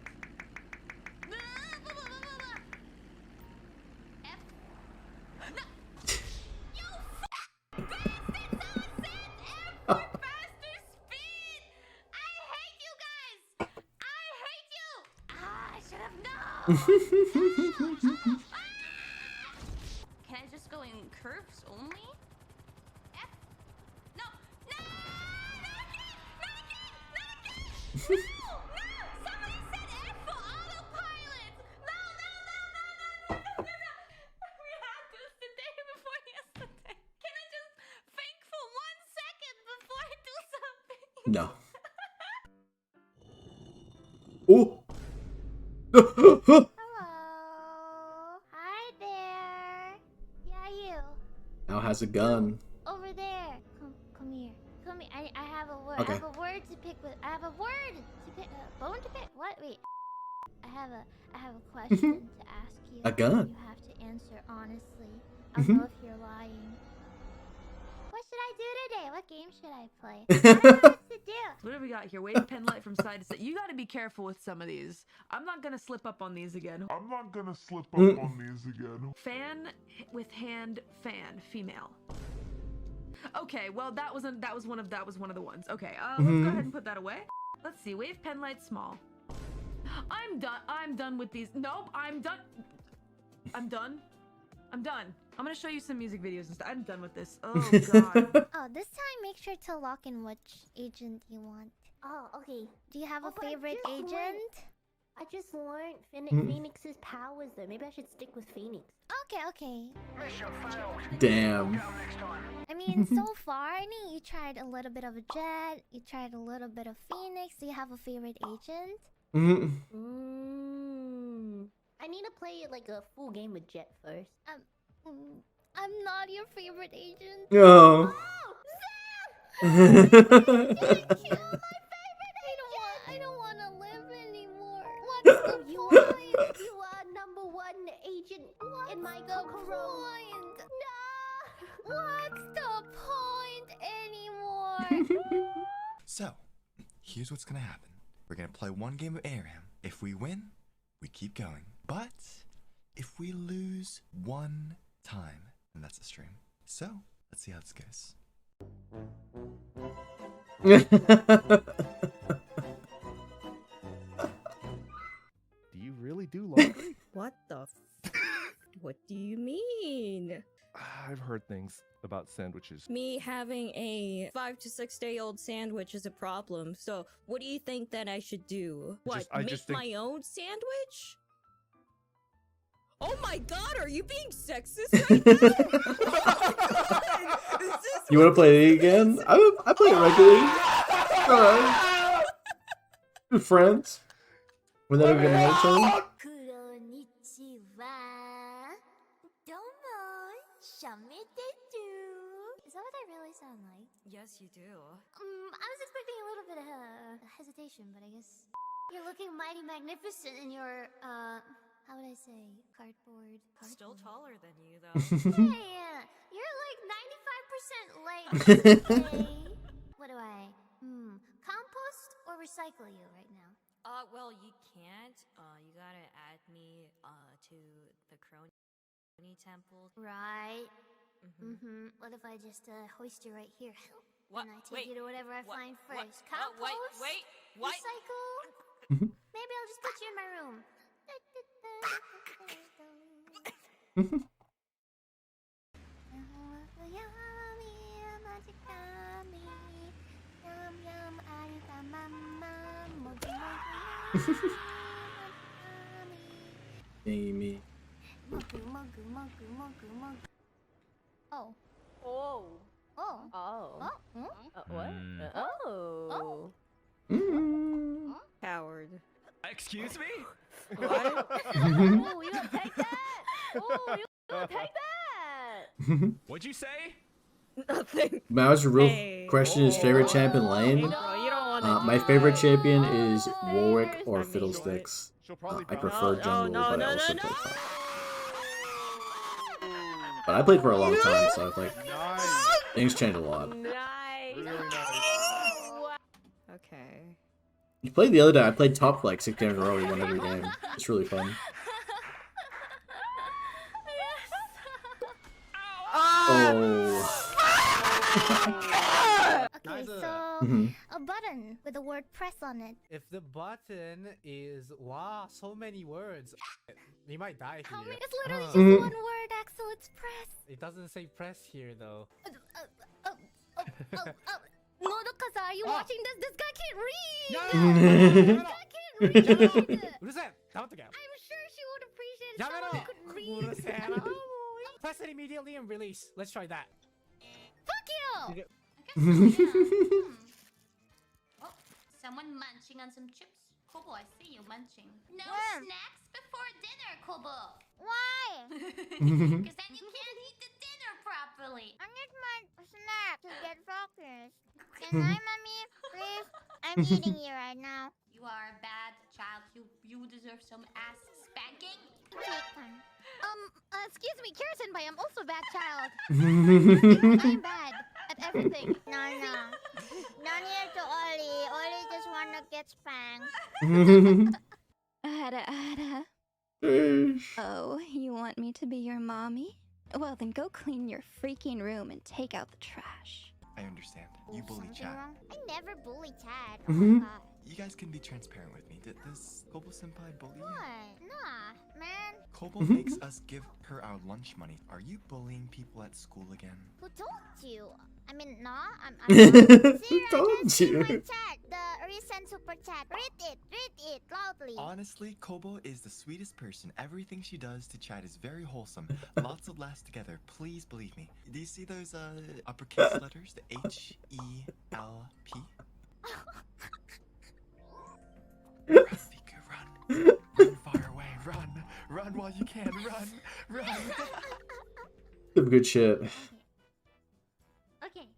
Can I just go in curves only? F? No! No! No! Somebody said F for autopilot! No! We had this the day before yesterday. Can I just think for 1 second before I do something? No. Oh. Hello. Hi there. Yeah, you. Now has a gun. Over there. Come here. Come here. I have a word. Okay. I have a word to pick with. I have a word to pick. Bone to pick. What? Wait. I have a question to ask you. A gun. You have to answer honestly. I don't know if you're lying. What should I do today? What game should I play? I don't know what to do. What have we got here? Wave pen light from side to side. You got to be careful with some of these. I'm not gonna slip up on these again. Fan with hand, fan, female. Okay, well that was one of the ones. Okay, let's go ahead and put that away. Let's see. Wave pen light small. I'm done with these. Nope, I'm done. I'm gonna show you some music videos and stuff. I'm done with this. Oh god. Oh, this time make sure to lock in which agent you want. Oh, okay. Do you have a favorite agent? I just learned Phoenix's powers though. Maybe I should stick with Phoenix. Okay. Damn. I mean, so far, I mean, you tried a little bit of a Jet, you tried a little bit of Phoenix. Do you have a favorite agent? I need to play like a full game with Jet first. I'm not your favorite agent. No. I don't want to live anymore. What's the point? You are #1 agent in my point? No. What's the point anymore? So, here's what's gonna happen. We're gonna play one game of ARAM. If we win, we keep going. But if we lose one time, then that's a stream. So, let's see how this goes. Do you really do laundry? What the What do you mean? I've heard things about sandwiches. Me having a 5 to 6 day old sandwich is a problem. So, what do you think that I should do? I Make just think- my own sandwich? Oh my god, are you being sexist right now? You want to play it again? I play it regularly. Alright. We're friends. We're never gonna know each other. Is that what I really sound like? Yes, you do. I was expecting a little bit of hesitation, but I guess you're looking mighty magnificent in your, how would I say, cardboard. Still taller than you, though. Hey, you're like 95% light. Okay. What do I, compost or recycle you right now? Well, you can't. What if I just hoist you right here? What? And I take you to whatever I find first. Compost? Wait, what? Recycle? Maybe I'll just put you in my room. Amy. Oh. Oh. Oh. Oh. What? Oh. Coward. Excuse me? What? Oh, you gonna take that? Oh, you gonna take that? What'd you say? Nothing. Mau's real Hey. question is favorite champion lane. Bro, you don't want My favorite champion is Warwick or Fiddlesticks. I prefer jungle, but I also play top. But I played for a long time, so I think things change a lot. Nice. Okay. You played the other day. I played top for like 6 games in a row. We won every game. It's really fun. Oh. Okay, so a button with the word press on it. If the button is so many words, you might die here. It's literally just one word, Axel. It's press. It doesn't say press here though. Nodoka-san, are you watching this? This guy can't read. This guy can't read. What is that? I'm sure she would appreciate it. Someone who could read. Press it immediately and release. Let's try that. Fuck you. Oh, someone munching on some chips. Kobo, I see you munching. No Where? snacks before dinner, Kobo. Why? Because then you can't eat the dinner properly. I need my snack to get focused. Can I, mommy? Please? I'm eating you right now. You are a bad child. You deserve some ass spanking. Excuse me, Kira-senpai, I'm also a bad child. I'm bad at everything. No. Not here to Oli. Oli just wanna get spanked. Ada. Oh, you want me to be your mommy? Well, then go clean your freaking room and take out the trash. I understand. You bully Chad. I never bully Chad. Oh my god. You guys can be transparent with me. Does Kobo-senpai bully you? What? Nah, man. Kobo makes us give her our lunch money. Are you bullying people at school again? Who told you? I mean, nah, I'm not. Who told you? My chat, the recent super chat. Read it loudly. Honestly, Kobo is the sweetest person. Everything she does to Chad is very wholesome. Lots of laughs together. Please believe me. Do you see those uppercase letters? The H-E-L-P? Run, Viku, run. Run far away. Run. Run while you can. Run. Some good shit. Okay.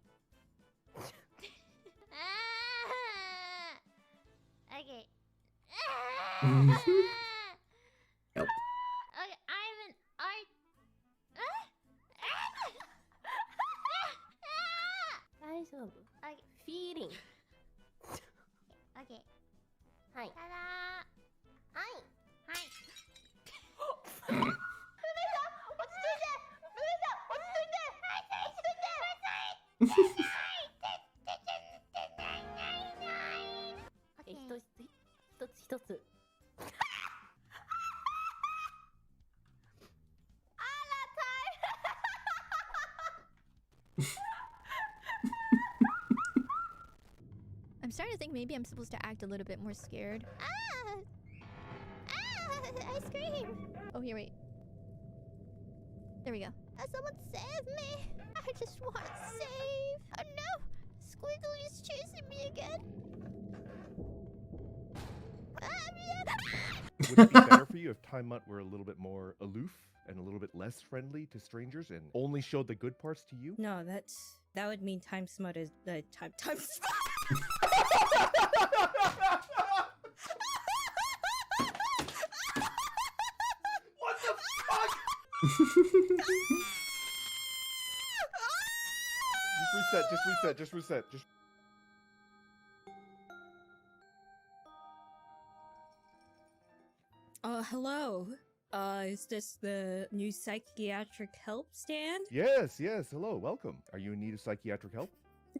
Okay. Help. Okay, Ivan, okay, feeding. Okay. Hi. Ta-da! Hi. I'm starting to think maybe I'm supposed to act a little bit more scared. I scream. Oh, here, wait. There we go. Someone save me. I just want to save. Oh no! Squiggly is chasing me again. Would it be better for you if Time Mutt were a little bit more aloof and a little bit less friendly to strangers and only showed the good parts to you? No, that would mean Time Smut is the time Smut. What the fuck? Just reset. Hello. Is this the new psychiatric help stand? Yes, yes. Hello, welcome. Are you in need of psychiatric help?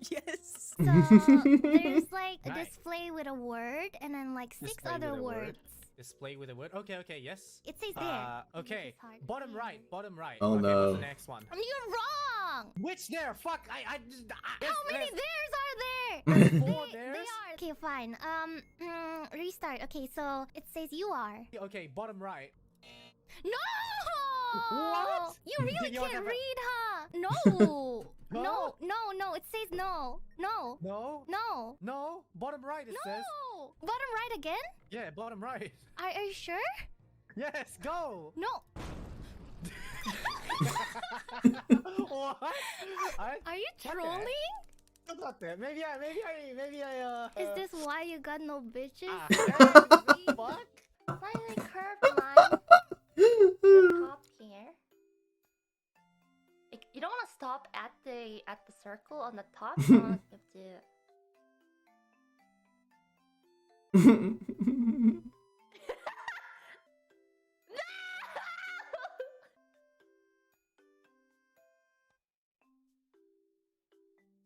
Yes. So there's like a Nice. display with a word and then like six Display other with a word. words. Display with a word. Okay, yes. It says there. Okay, bottom right. Oh, okay, no. what's the next one? You're wrong. Which there? Fuck, How many theirs are there? Four They theirs? are. Okay, fine. Restart. Okay, so it says you are. Okay, bottom right. No! What? You really Did you can't have a- read, huh? No. No? No. It says no. No. No? No. No? Bottom right it says. No. Bottom right again? Yeah, bottom right. Are you sure? Yes, go! No. What? Are you trolling? I'm not there. Maybe I Is this why you got no bitches? Fuck? Slightly curved line. Top here. Like, you don't want to stop at the circle on the top. You have to.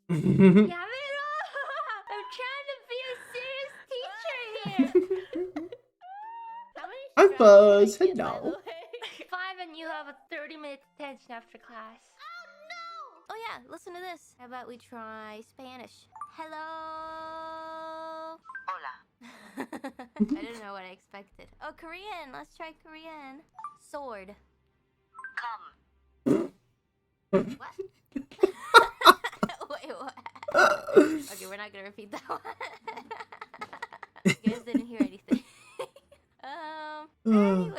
Yeah, I'm trying to be a serious teacher here. How many I strands fuzz. did I get, by the Hello. way? 5 and you have a 30-minute detention after class. Oh yeah, listen to this. How about we try Spanish? Hello. Hola. I didn't know what I expected. Oh, Korean. Let's try Korean. Sword. Come. What? Wait, what? Okay, we're not gonna repeat that one. You guys didn't hear anything. Anyways.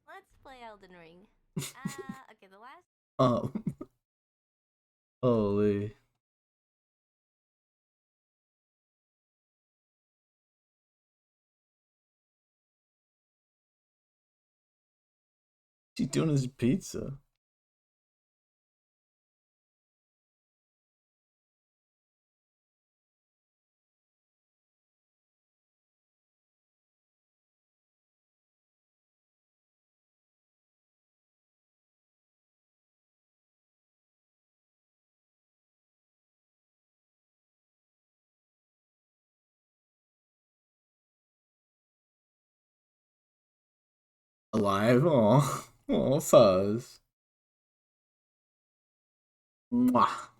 Let's play Elden Ring. Okay, the last. Oh. Holy. What's he doing his pizza? Alive? Oh, oh, fuzz. Mwah.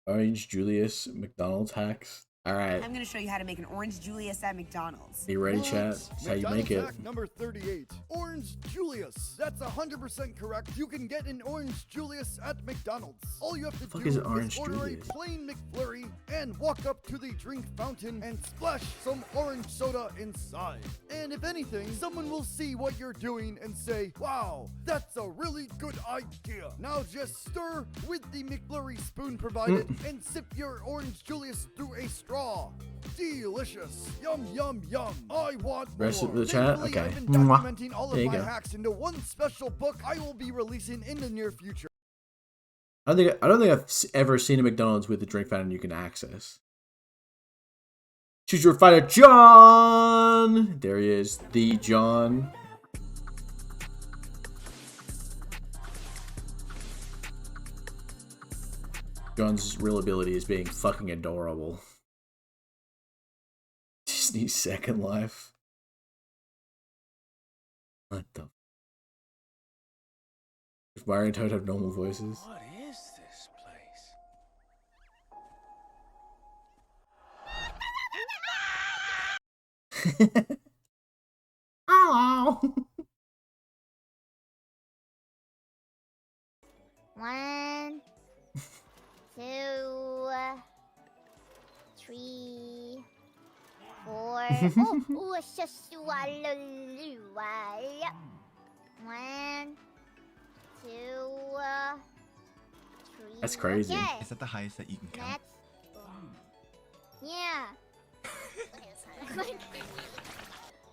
Orange Julius McDonald's hacks. All right. I'm gonna show you how to make an orange Julius at McDonald's. Be ready, chat. That's how you make it. Fact number 38. Orange Julius. That's 100% correct. You can get an Orange Julius at McDonald's. All you have to Fuck do is is Orange order Julius? a plain McFlurry and walk up to the drink fountain and splash some orange soda inside. And if anything, someone will see what you're doing and say, wow, that's a really good idea. Now just stir with the McFlurry spoon provided and sip your Orange Julius through a straw. Delicious. Yum, yum, yum. I want Rest more. of the chat? Thankfully, Okay. I've been Mwah. documenting all There of you my go. hacks into one special book I will be releasing in the near future. I don't think I've ever seen a McDonald's with a drink fountain you can access. Choose your fighter, John. There he is, the John. John's real ability is being fucking adorable. Disney's Second Life. What the? Does Mario and Toad have normal voices? What is this place? Oh. 1, 2, 3, 4. Oh, just swallow. 1, 2, 3. That's crazy. Okay. Is that the highest that you can count? Next. Yeah.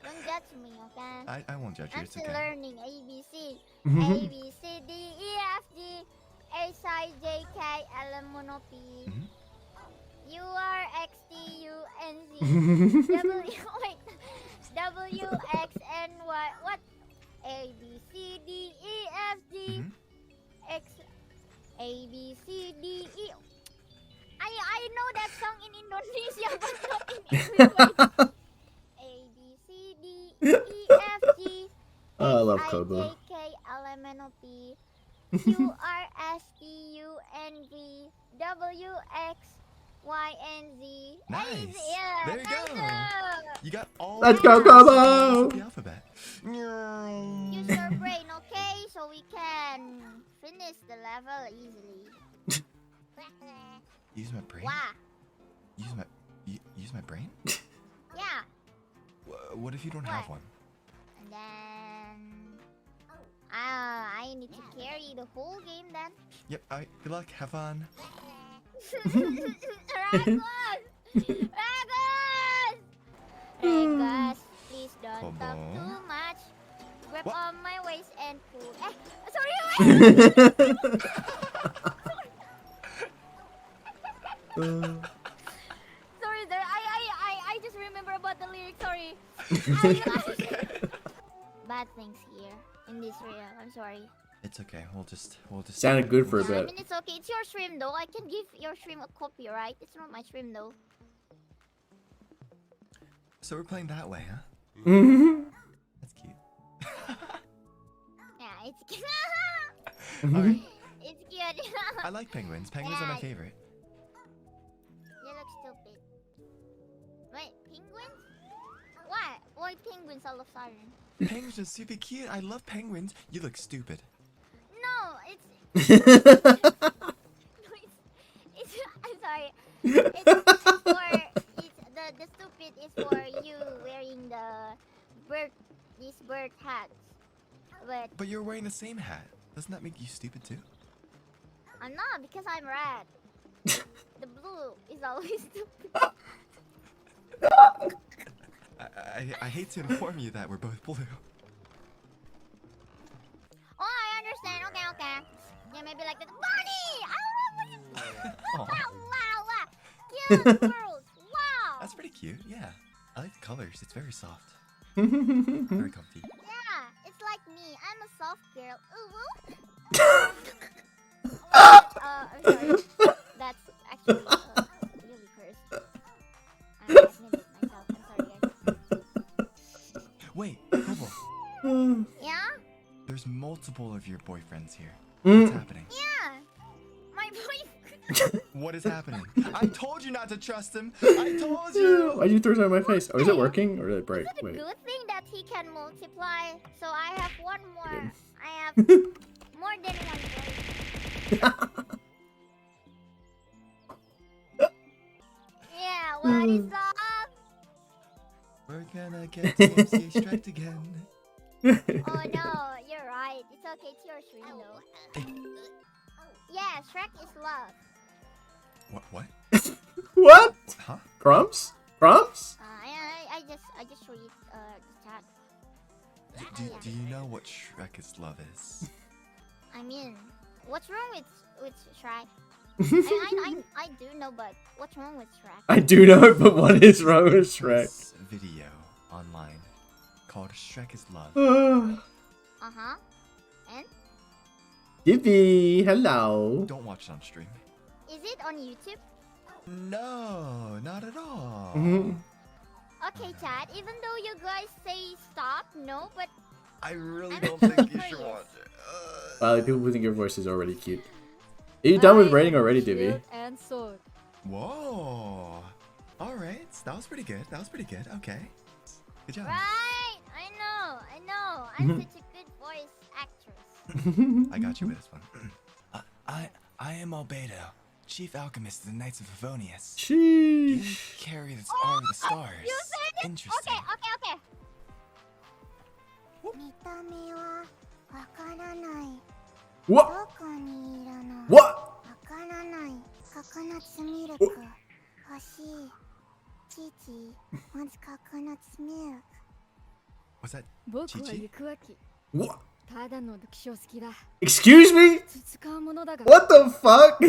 Don't judge me, okay? I won't judge you. I'm It's still okay. learning ABC. A, B, C, D, E, F, G, URSIJK URXTUNZ wait WXNY what ABCDEFG X ABCDE I know that song in Indonesia but not in English. ABCDEFG Oh, I love Kobo. IJKLMNOP QRSTUNVWXYNZ. Nice. Yeah, There you go. You got all Let's go, the letters Kobo! of the alphabet. Use your brain, okay? So we can finish the level easily. Use my brain. Wow. Use my brain. Yeah. What if you don't have one? And then I need to carry the whole game then. Yep. All right. Good luck. Have fun. Regus, please don't Bobo. talk too much. Grab What? on my waist and pull. Sorry. Sorry, there. I just remember about the lyrics. Sorry. Bad things here in this reel. I'm sorry. It's okay. We'll just. Sounded good for a I bit. mean, it's okay. It's your stream though. I can give your stream a copy, right? It's not my stream though. So we're playing that way, huh? That's cute. Yeah, it's cute. Alright. It's cute. I like penguins. Penguins are my Yeah. favorite. You look stupid. Wait, penguins? What? Why penguins all of a sudden? Penguins are super cute. I love penguins. You look stupid. No, it's I'm sorry. It's for the stupid is for you wearing these bird hats. But you're wearing the same hat. Doesn't that make you stupid too? I'm not because I'm red. The blue is always stupid. I hate to inform you that we're both blue. Oh, I understand. Okay. Yeah, maybe like the bunny. Aw. Wow. Cute girls. Wow. That's pretty cute. Yeah. I like the colors. It's very soft. Very comfy. Yeah, it's like me. I'm a soft girl. Ooh. I'm sorry. That's actually really cursed. I admitted it myself. I'm sorry, guys. Wait, Kobo. Yeah? There's multiple of your boyfriends here. Mm. What's happening? Yeah. My boyfriend. What is happening? I told you not to trust him. I told you. Why'd you throw it on my face? Oh, is it working or did it break? Is it a Wait. good thing that he can multiply? So I have one more. I have more than one boyfriend. Yeah, what is up? We're gonna get TMCA striked again. Oh no, you're right. It's okay, it's your stream though. Yeah, Shrek is love. What? What? Huh? Crumbs? Crumbs? I just showed you the chat. Do you know what Shrek is love is? I mean, what's wrong with Shrek? I do know, but what's wrong with Shrek? I do know, but what is wrong with Shrek? This video online called Shrek is Love. Uh-huh. And? Yippee! Hello! Don't watch it on stream. Is it on YouTube? No, not at all. Okay, chat. Even though you guys say stop, no, but I really I'm don't think you should curious. watch it. Wow, people who think your voice is already cute. Are you done with rating already, Divi? And sword. Whoa. Alright, that was pretty good. Okay. Good job. Right? I know. I'm such a good voice actress. I got you with this one. I am Albedo, Chief Alchemist of the Knights of Favonius. You Sheesh. carry this all over the stars. You said it? Interesting. Okay. 見た目はわからない。 What? どこにいるの What? わからない。ココナッツミルク欲しい。父、まずココナッツミルク。 Was that 僕は Chi-Chi? 行くわけ。 What? Excuse me? What the fuck? What the fuck?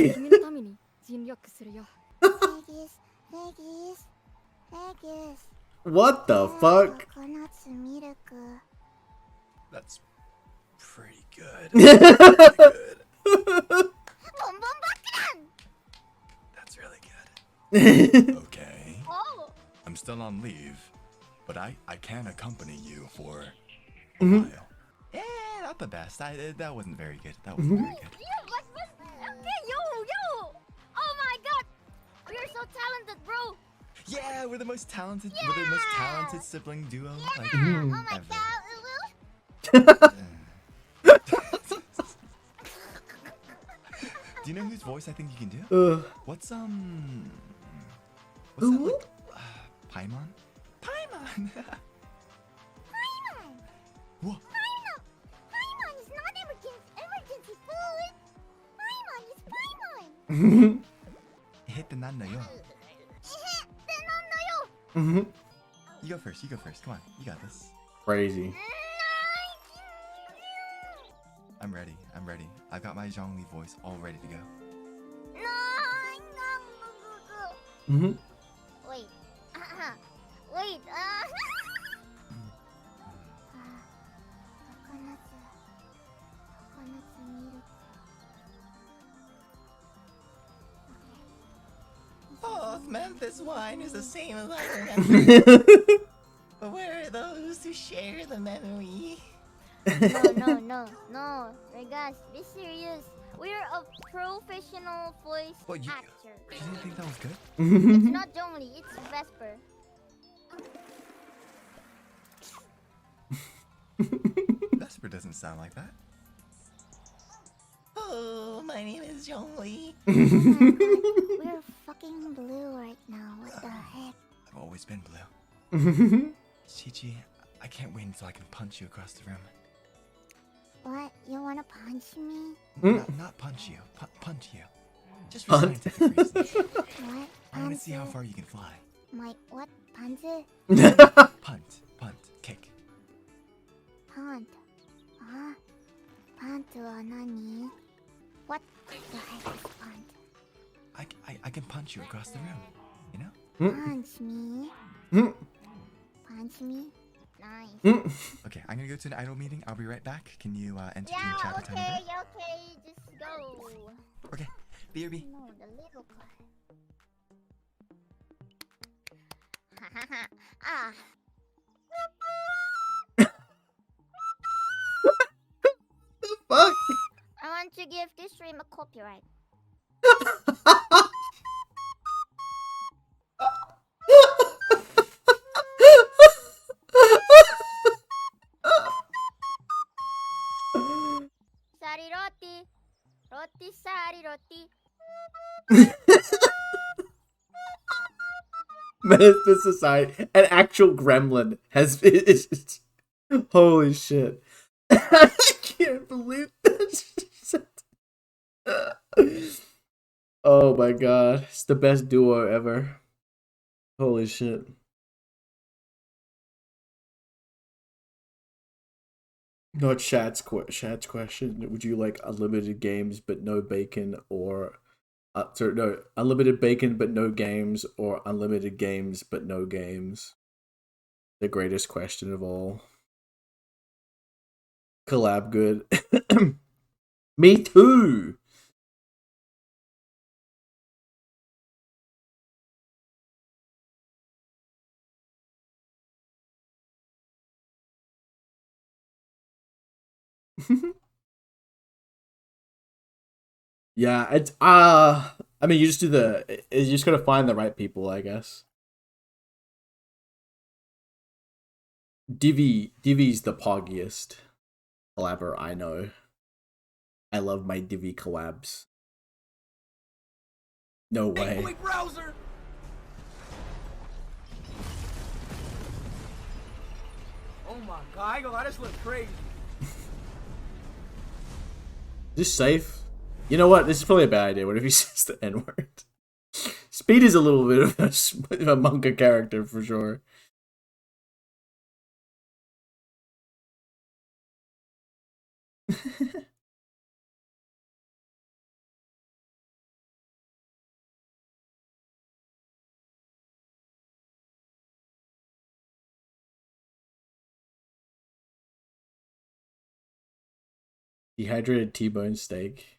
That's pretty good. Pretty good. That's really good. Okay. I'm still on leave, but I can accompany you for a while. Yeah, not the best. That wasn't very good. That wasn't very good. Okay, yo! Oh my god! We are so talented, bro! Yeah, we're the most talented. We're the most talented sibling duo. Like, Oh my ever. god! Do you know whose voice I think you can do? What's that like? Paimon? Paimon! What? Paimon is not emergency food! Paimon is Paimon! Hit nannayo. You go first. Come on, you got this. Crazy. I'm ready. I've got my Zhongli voice all ready to go. Wait. Wait. Oh, Memphis wine is the same as I remember. But where are those who share the memory? No. Guys, be serious. We're a professional voice actor. You didn't think that was good? It's not Zhongli, it's Vesper. Vesper doesn't sound like that. Oh, my name is Zhongli. We're fucking blue right now. What the heck? I've always been blue. Chichi, I can't wait until I can punch you across the room. What? You wanna punch me? Not punch you. Punch you. Just for Punt. scientific reasons. What? I want to see how far you can fly. My what? Punt? Punt. Kick. Punt. Punt wa nani? What the heck is punt? I can punch you across the room. You know? Punch me? Punch me? Nice. Okay, I'm gonna go to an idol meeting. I'll be right back. Can you entertain Yeah, chat for time a bit? okay, just go. Okay, BRB. No, the little part. Ah. The fuck? I want to give this stream a copyright. Sari roti. Roti sari roti. Menace to society. An actual gremlin has it's holy shit. I can't believe that shit. Oh my god. It's the best duo ever. Holy shit. No, chat's question. Would you like unlimited games but no bacon, or sorry, no, unlimited bacon but no games, or unlimited games but no games? The greatest question of all. Collab good. Me too. Yeah, it's I mean, you just do you just gotta find the right people, I guess. Divi's the poggiest collabor I know. I love my Divi collabs. No way. Boy browser. Oh my god, I ain't gonna lie, this looks crazy. Is this safe? You know what? This is probably a bad idea. What if he says the N-word? Speed is a little bit of a Monka character for sure. Dehydrated T-bone steak.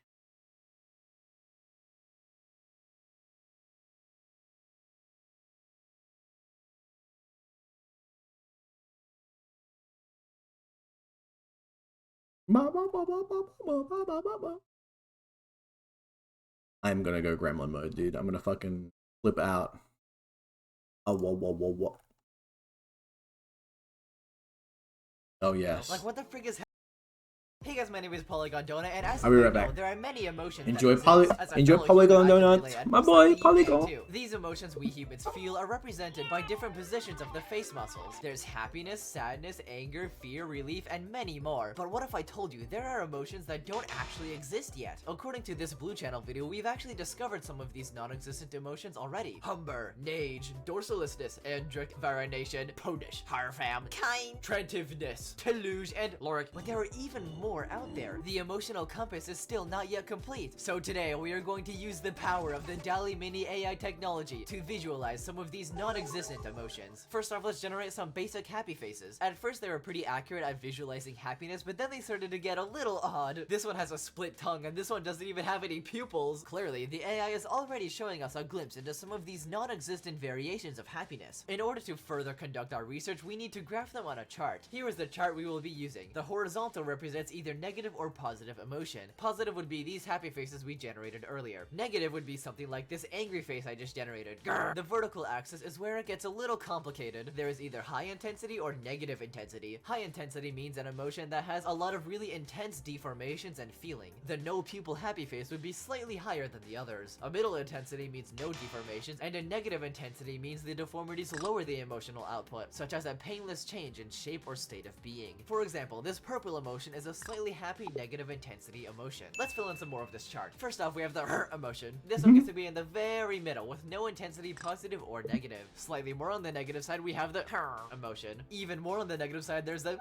I'm gonna go gremlin mode, dude. I'm gonna fucking flip out. Oh, whoa, whoa, whoa, whoa. Oh, yes. Like, what the frig is Hey guys, my name is Polygon Donut, and as I'll be you right know, back. there are many emotions. Enjoy that exist. As a enjoy fellow Polygon human, I can Donut. relate, and My most boy, likely you can Polygon. too. These emotions we humans feel are represented by different positions of the face muscles. There's happiness, sadness, anger, fear, relief, and many more. But what if I told you there are emotions that don't actually exist yet? According to this Blue Channel video, we've actually discovered some of these non-existent emotions already. Humber, Nage, Dorsalistness, Andric, Varanation, Podish, Harfam, Kind, Trentiveness, Teluge, and Loric. But there are even more out there. The emotional compass is still not yet complete. So today we are going to use the power of the DALL-E Mini AI technology to visualize some of these non-existent emotions. First off, let's generate some basic happy faces. At first they were pretty accurate at visualizing happiness, but then they started to get a little odd. This one has a split tongue and this one doesn't even have any pupils. Clearly, the AI is already showing us a glimpse into some of these non-existent variations of happiness. In order to further conduct our research, we need to graph them on a chart. Here is the chart we will be using. The horizontal represents either negative or positive emotion. Positive would be these happy faces we generated earlier. Negative would be something like this angry face I just generated. Grr. The vertical axis is where it gets a little complicated. There is either high intensity or negative intensity. High intensity means an emotion that has a lot of really intense deformations and feeling. The no pupil happy face would be slightly higher than the others. A middle intensity means no deformations, and a negative intensity means the deformities lower the emotional output, such as a painless change in shape or state of being. For example, this purple emotion is a slightly happy negative intensity emotion. Let's fill in some more of this chart. First off, we have the emotion. This one gets to be in the very middle with no intensity, positive or negative. Slightly more on the negative side, we have the emotion. Even more on the negative side, there's the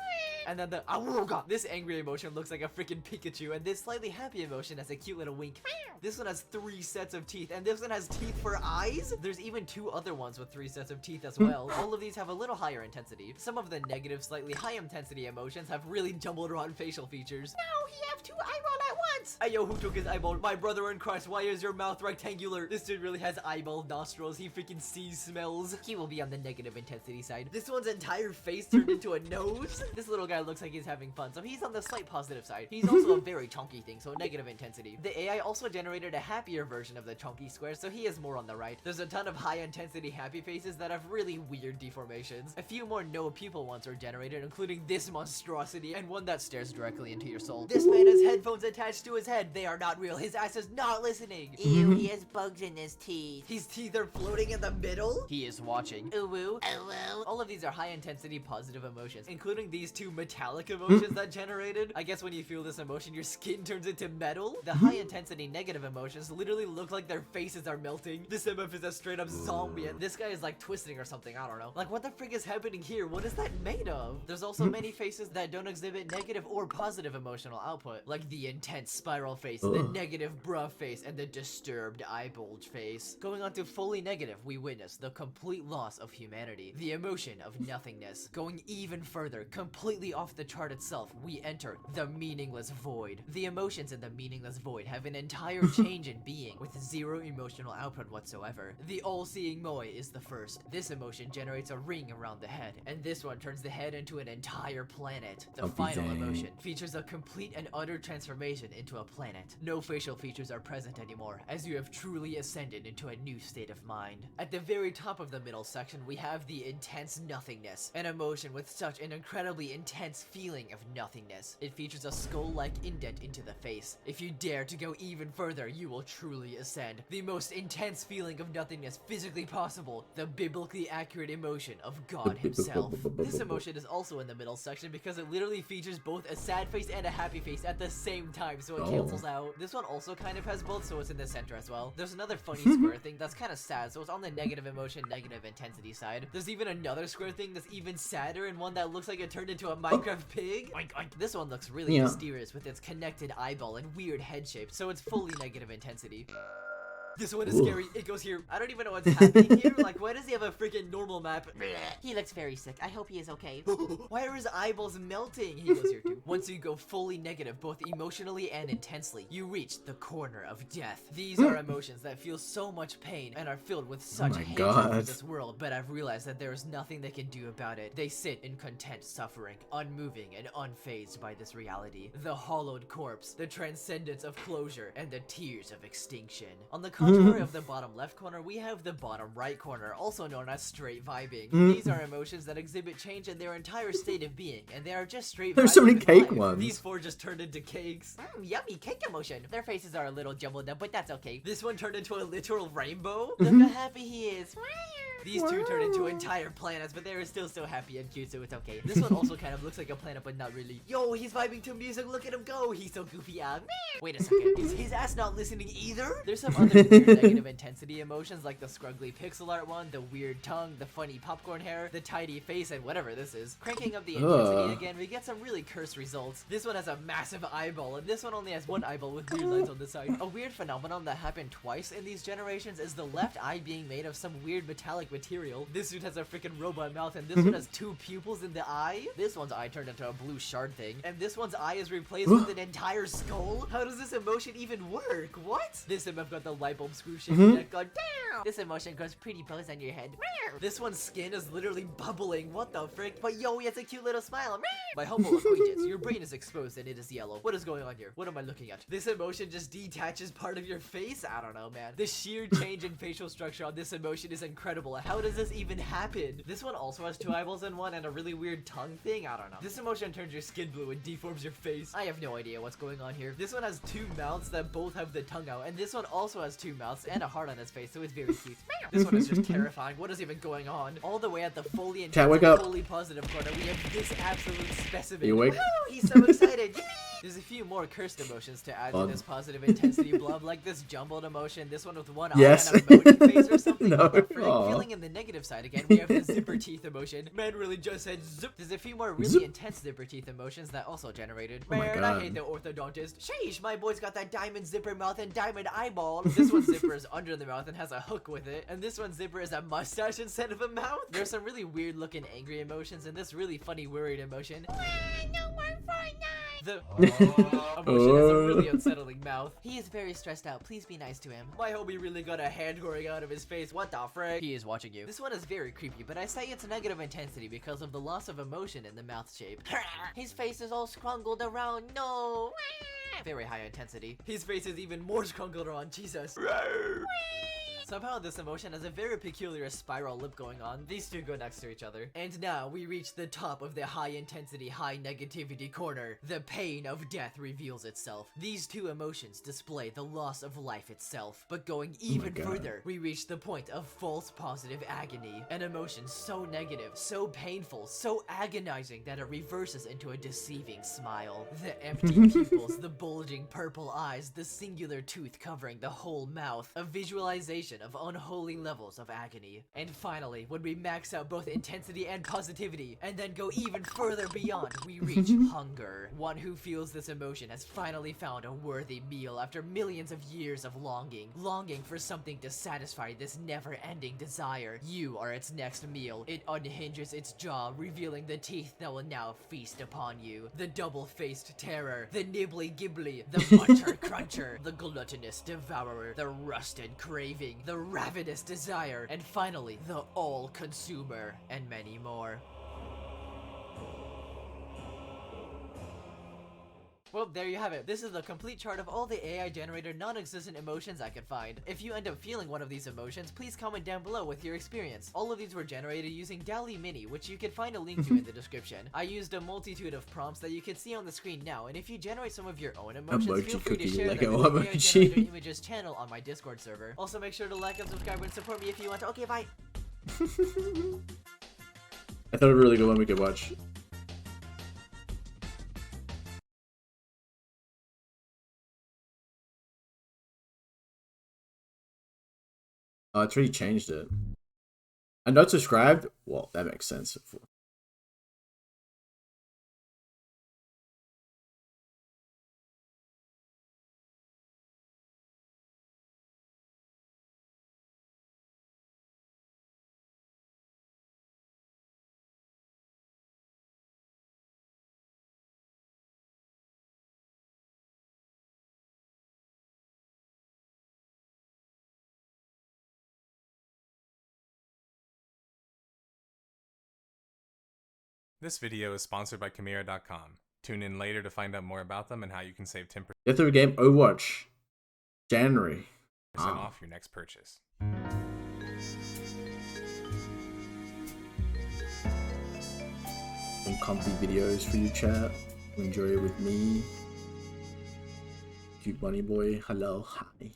and then the God. This angry emotion looks like a freaking Pikachu, and this slightly happy emotion has a cute little wink. This one has 3 sets of teeth, and this one has teeth for eyes. There's even 2 other ones with 3 sets of teeth as well. All of these have a little higher intensity. Some of the negative, slightly high intensity emotions have really jumbled around facial features. No, he have 2 eyeballs at once. Hey yo, who took his eyeball? My brother in Christ, why is your mouth rectangular? This dude really has eyeball nostrils. He freaking sees smells. He will be on the negative intensity side. This one's entire face turned into a nose. This little guy looks like he's having fun, so he's on the slight positive side. He's also a very chunky thing, so negative intensity. The AI also generated a happier version of the chunky square, so he is more on the right. There's a ton of high intensity happy faces that have really weird deformations. A few more no pupil ones are generated, including this monstrosity and one that stares directly into your soul. This man has headphones attached to his head. They are not real. His ass is not listening. Ew, he has bugs in his teeth. His teeth are floating in the middle. He is watching. Ooh, ooh, ooh. All of these are high intensity positive emotions, including these 2 metallic emotions that generated. I guess when you feel this emotion, your skin turns into metal. The high intensity negative emotions literally look like their faces are melting. This MF is a straight up zombie, and this guy is like twisting or something. I don't know. Like, what the frig is happening here? What is that made of? There's also many faces that don't exhibit negative or positive emotional output, like the intense spiral face, the negative bruh face, and the disturbed eye bulge face. Going on to fully negative, we witness the complete loss of humanity, the emotion of nothingness. Going even further, completely off the chart itself, we enter the meaningless void. The emotions in the meaningless void have an entire change in being, with 0 emotional output whatsoever. The all-seeing moe is the first. This emotion generates a ring around the head, and this one turns the head into an entire planet. The final emotion features a complete and utter transformation into a planet. No facial features are present anymore, as you have truly ascended into a new state of mind. At the very top of the middle section, we have the intense nothingness, an emotion with such an incredibly intense feeling of nothingness. It features a skull-like indent into the face. If you dare to go even further, you will truly ascend. The most intense feeling of nothingness physically possible, the biblically accurate emotion of God himself. This emotion is also in the middle section because it literally features both a sad face and a happy face at the same time, so it cancels out. This one also kind of has both, so it's in the center as well. There's another funny square thing that's kind of sad, so it's on the negative emotion, negative intensity side. There's even another square thing that's even sadder, and one that looks like it turned into a Minecraft pig. Oink, oink. This one looks really mysterious with its connected eyeball and weird head shape, so it's fully negative intensity. This one is scary. It goes here. I don't even know what's happening here. Like, why does he have a freaking normal map? He looks very sick. I hope he is okay. Why are his eyeballs melting? He goes here too. Once you go fully negative, both emotionally and intensely, you reach the corner of death. These are emotions that feel so much pain and are filled with such hatred for this world, but I've realized that there is nothing they can do about it. They sit in content suffering, unmoving and unfazed by this reality. The hollowed corpse, the transcendence of closure, and the tears of extinction. On the contrary of the bottom left corner, we have the bottom right corner, also known as straight vibing. These are emotions that exhibit change in their entire state of being, and they are just straight There's vibing so many with cake life. ones. These four just turned into cakes. Yummy cake emotion. Their faces are a little jumbled up, but that's okay. This one turned into a literal rainbow. Look how happy he is. These two turned into entire planets, but they were still so happy and cute, so it's okay. This one also kind of looks like a planet, but not really. Yo, he's vibing to music. Look at him go. He's so goofy. Wait a second. Is his ass not listening either? There's some other weird negative intensity emotions, like the scruggly pixel art one, the weird tongue, the funny popcorn hair, the tidy face, and whatever this is. Cranking up the intensity again, we get some really cursed results. This one has a massive eyeball, and this one only has one eyeball with weird lines on the side. A weird phenomenon that happened twice in these generations is the left eye being made of some weird metallic material. This dude has a freaking robot mouth, and this one has two pupils in the eye. This one's eye turned into a blue shard thing, and this one's eye is replaced with an entire skull. How does this emotion even work? What? This MF got the light bulb screw shape neck. God damn! This emotion goes pretty pose on your head. This one's skin is literally bubbling. What the frick? But yo, he has a cute little smile. My humble acquaintance, your brain is exposed and it is yellow. What is going on here? What am I looking at? This emotion just detaches part of your face? I don't know, man. The sheer change in facial structure on this emotion is incredible. How does this even happen? This one also has two eyeballs in one and a really weird tongue thing. I don't know. This emotion turns your skin blue and deforms your face. I have no idea what's going on here. This one has two mouths that both have the tongue out, and this one also has two mouths and a heart on his face, so it's very cute. This one is just terrifying. What is even going on? All the way at the fully Cat, wake up. fully positive corner, we have this absolute specimen. You awake? Woo! He's so excited. There's a few more cursed emotions to add to this positive intensity blob, like this jumbled emotion, this one with one eye and a emoji face or something. No. Feeling in the negative side again, we have the zipper teeth emotion. Man really just said zip. There's a few more really intense zipper teeth emotions that also generated. Oh my Man, God. I hate the orthodontist. Sheesh, my boy's got that diamond zipper mouth and diamond eyeball. This one's zipper is under the mouth and has a hook with it, and this one's zipper is a mustache instead of a mouth. There's some really weird looking angry emotions and this really funny worried emotion. No more Fortnite. The emotion has a really unsettling mouth. He is very stressed out. Please be nice to him. My homie really got a hand growing out of his face. What the frick? He is watching you. This one is very creepy, but I say it's negative intensity because of the loss of emotion in the mouth shape. His face is all scrungled around. No. Very high intensity. His face is even more scrungled around. Jesus. Somehow this emotion has a very peculiar spiral lip going on. These two go next to each other. And now we reach the top of the high intensity, high negativity corner. The pain of death reveals itself. These two emotions display the loss of life itself. But going even further, we reach the point of false positive agony. An emotion so negative, so painful, so agonizing that it reverses into a deceiving smile. The empty pupils, the bulging purple eyes, the singular tooth covering the whole mouth. A visualization of unholy levels of agony. And finally, when we max out both intensity and positivity, and then go even further beyond, we reach hunger. One who feels this emotion has finally found a worthy meal after millions of years of longing. Longing for something to satisfy this never-ending desire. You are its next meal. It unhinges its jaw, revealing the teeth that will now feast upon you. The double-faced terror, the nibbly-gibbly, the muncher-cruncher, the gluttonous devourer, the rusted craving, the ravenous desire, and finally, the all-consumer, and many more. Well, there you have it. This is the complete chart of all the AI-generated non-existent emotions I could find. If you end up feeling one of these emotions, please comment down below with your experience. All of these were generated using DALL-E Mini, which you can find a link to in the description. I used a multitude of prompts that you can see on the screen now, and if you generate some of your own emotions, feel free to share them with the AI-generated images channel on my Discord server. Also, make sure to like and subscribe and support me if you want to. Okay, bye! I thought it was a really good one we could watch. Oh, it's already changed it. And not subscribed? Well, that makes sense. This video is sponsored by Chimera.com. Tune in later to find out more about them and how you can save 10% Death of a Game Overwatch. January. off your next purchase. Some comfy videos for you, chat. Enjoy it with me. Cute bunny boy. Hello. Hi.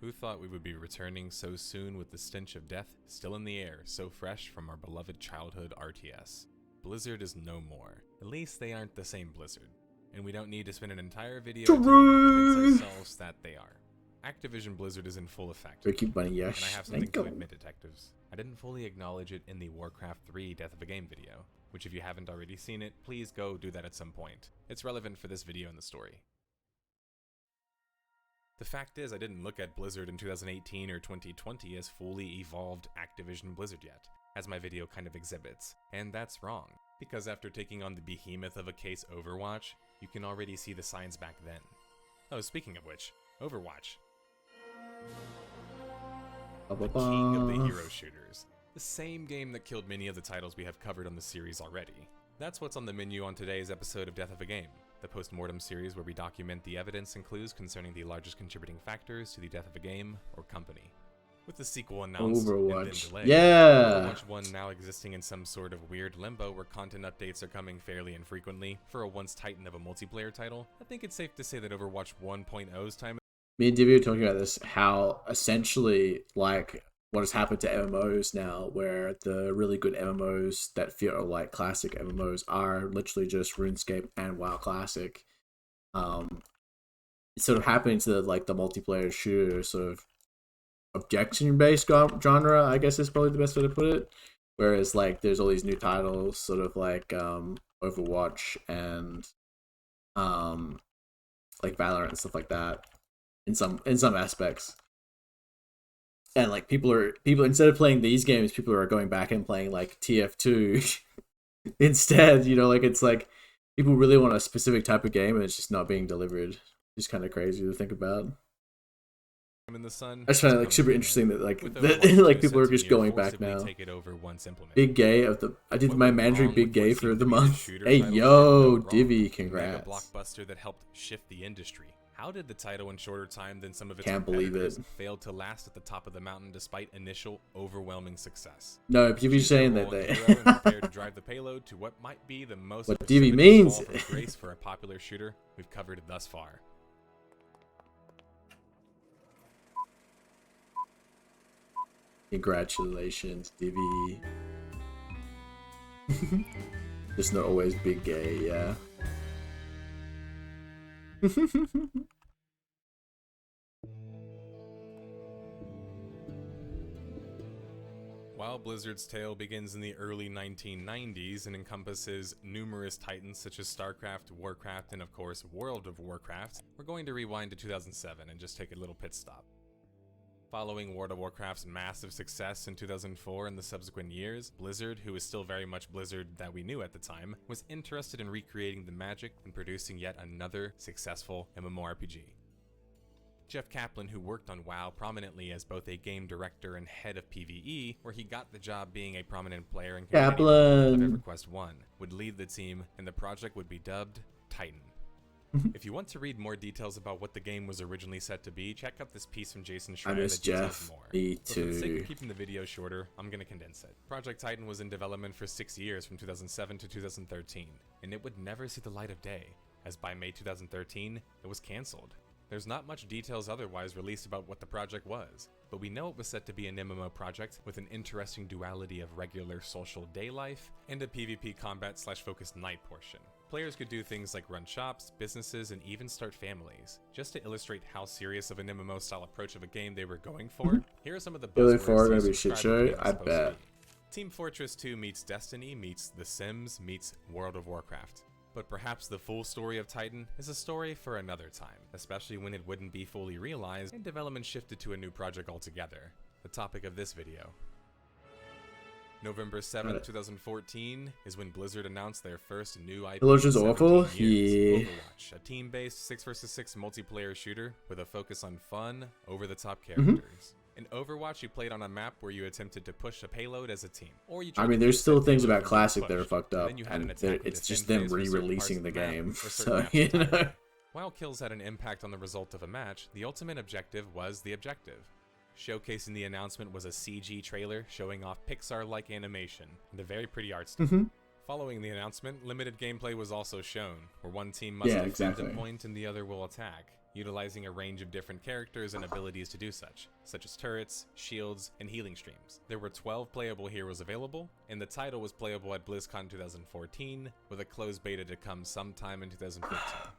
Who thought we would be returning so soon with the stench of death still in the air, so fresh from our beloved childhood RTS? Blizzard is no more. At least they aren't the same Blizzard. And we don't need to spend an entire video to convince ourselves that they are. Activision Blizzard is in full effect. Very cute bunny, yes. And I have something to admit, detectives. I didn't fully acknowledge it in the Warcraft 3 Death of a Game video, which if you haven't already seen it, please go do that at some point. It's relevant for this video and the story. The fact is, I didn't look at Blizzard in 2018 or 2020 as fully evolved Activision Blizzard yet, as my video kind of exhibits. And that's wrong, because after taking on the behemoth of a case Overwatch, you can already see the signs back then. Oh, speaking of which, Overwatch. The king of the hero shooters. The same game that killed many of the titles we have covered on the series already. That's what's on the menu on today's episode of Death of a Game, the post-mortem series where we document the evidence and clues concerning the largest contributing factors to the death of a game or company. With the sequel announced and then delayed, Overwatch 1 now existing in some sort of weird limbo where content updates are coming fairly infrequently, for a once titan of a multiplayer title, I think it's safe to say that Overwatch 1.0's time... Me and Divvy were talking about this, how essentially, like, what has happened to MMOs now, where the really good MMOs that feel like classic MMOs are literally just RuneScape and WoW Classic. It's sort of happening to the multiplayer shooter sort of objection-based genre, I guess is probably the best way to put it. Whereas like there's all these new titles, sort of like Overwatch and like Valorant and stuff like that. In some aspects. And like people instead of playing these games, people are going back and playing like TF2 instead, you know, like it's like people really want a specific type of game and it's just not being delivered. It's kind of crazy to think about. In the sun, I just find it like super interesting that like people are just going back now. Big gay of the I did my Mandarin big gay for the month. Hey yo, Divvy, congrats. Blockbuster that helped shift the industry. How did the title in shorter time than some of its Can't believe it. fail to last at the top of the mountain despite initial overwhelming success? No, Divvy's saying that they prepare to drive the payload to what might be the most what Divvy means fall from grace for a popular shooter we've covered thus far. Congratulations, Divvy. Just not always big gay, yeah. While Blizzard's tale begins in the early 1990s and encompasses numerous titans such as StarCraft, Warcraft, and of course World of Warcraft, we're going to rewind to 2007 and just take a little pit stop. Following World of Warcraft's massive success in 2004 and the subsequent years, Blizzard, who was still very much Blizzard that we knew at the time, was interested in recreating the magic and producing yet another successful MMORPG. Jeff Kaplan, who worked on WoW prominently as both a game director and head of PvE, where he got the job being a prominent player in Kaplan of EverQuest 1, would lead the team and the project would be dubbed Titan. If you want to read more details about what the game was originally set to be, check out this piece from Jason Schreier that details more. Me But for the sake too. of keeping the video shorter, I'm going to condense it. Project Titan was in development for 6 years from 2007 to 2013, and it would never see the light of day, as by May 2013, it was cancelled. There's not much details otherwise released about what the project was, but we know it was set to be an MMO project with an interesting duality of regular social day life and a PvP combat/focused night portion. Players could do things like run shops, businesses, and even start families. Just to illustrate how serious of an MMO style approach of a game they were going for, here are some of the Really buzzwords far to gonna be describe shit what the show? game is I supposed to bet. be. Team Fortress 2 meets Destiny meets The Sims meets World of Warcraft. But perhaps the full story of Titan is a story for another time, especially when it wouldn't be fully realized and development shifted to a new project altogether. The topic of this video. November 7th, 2014 is when Blizzard announced their first new IP It looks just in 17 awful? years, Yeah. Overwatch, a team-based 6 vs 6 multiplayer shooter with a focus on fun, over-the-top Mm-hmm. characters. In Overwatch, you played on a map where you attempted to push a payload as a team, or you I tried mean, to there's keep still that things payload about from Classic being that are pushed, fucked and up, then you had and an attack and it's just defend them phase for certain re-releasing parts the of map game. or certain So, maps you of Titan. know. While kills had an impact on the result of a match, the ultimate objective was the objective. Showcasing the announcement was a CG trailer showing off Pixar-like animation and a very pretty art style. Mhm. Following the announcement, limited gameplay was also shown, where one team must Yeah, defend exactly. a point and the other will attack, utilizing a range of different characters and abilities to do such as turrets, shields, and healing streams. There were 12 playable heroes available, and the title was playable at BlizzCon 2014, with a closed beta to come sometime in 2015.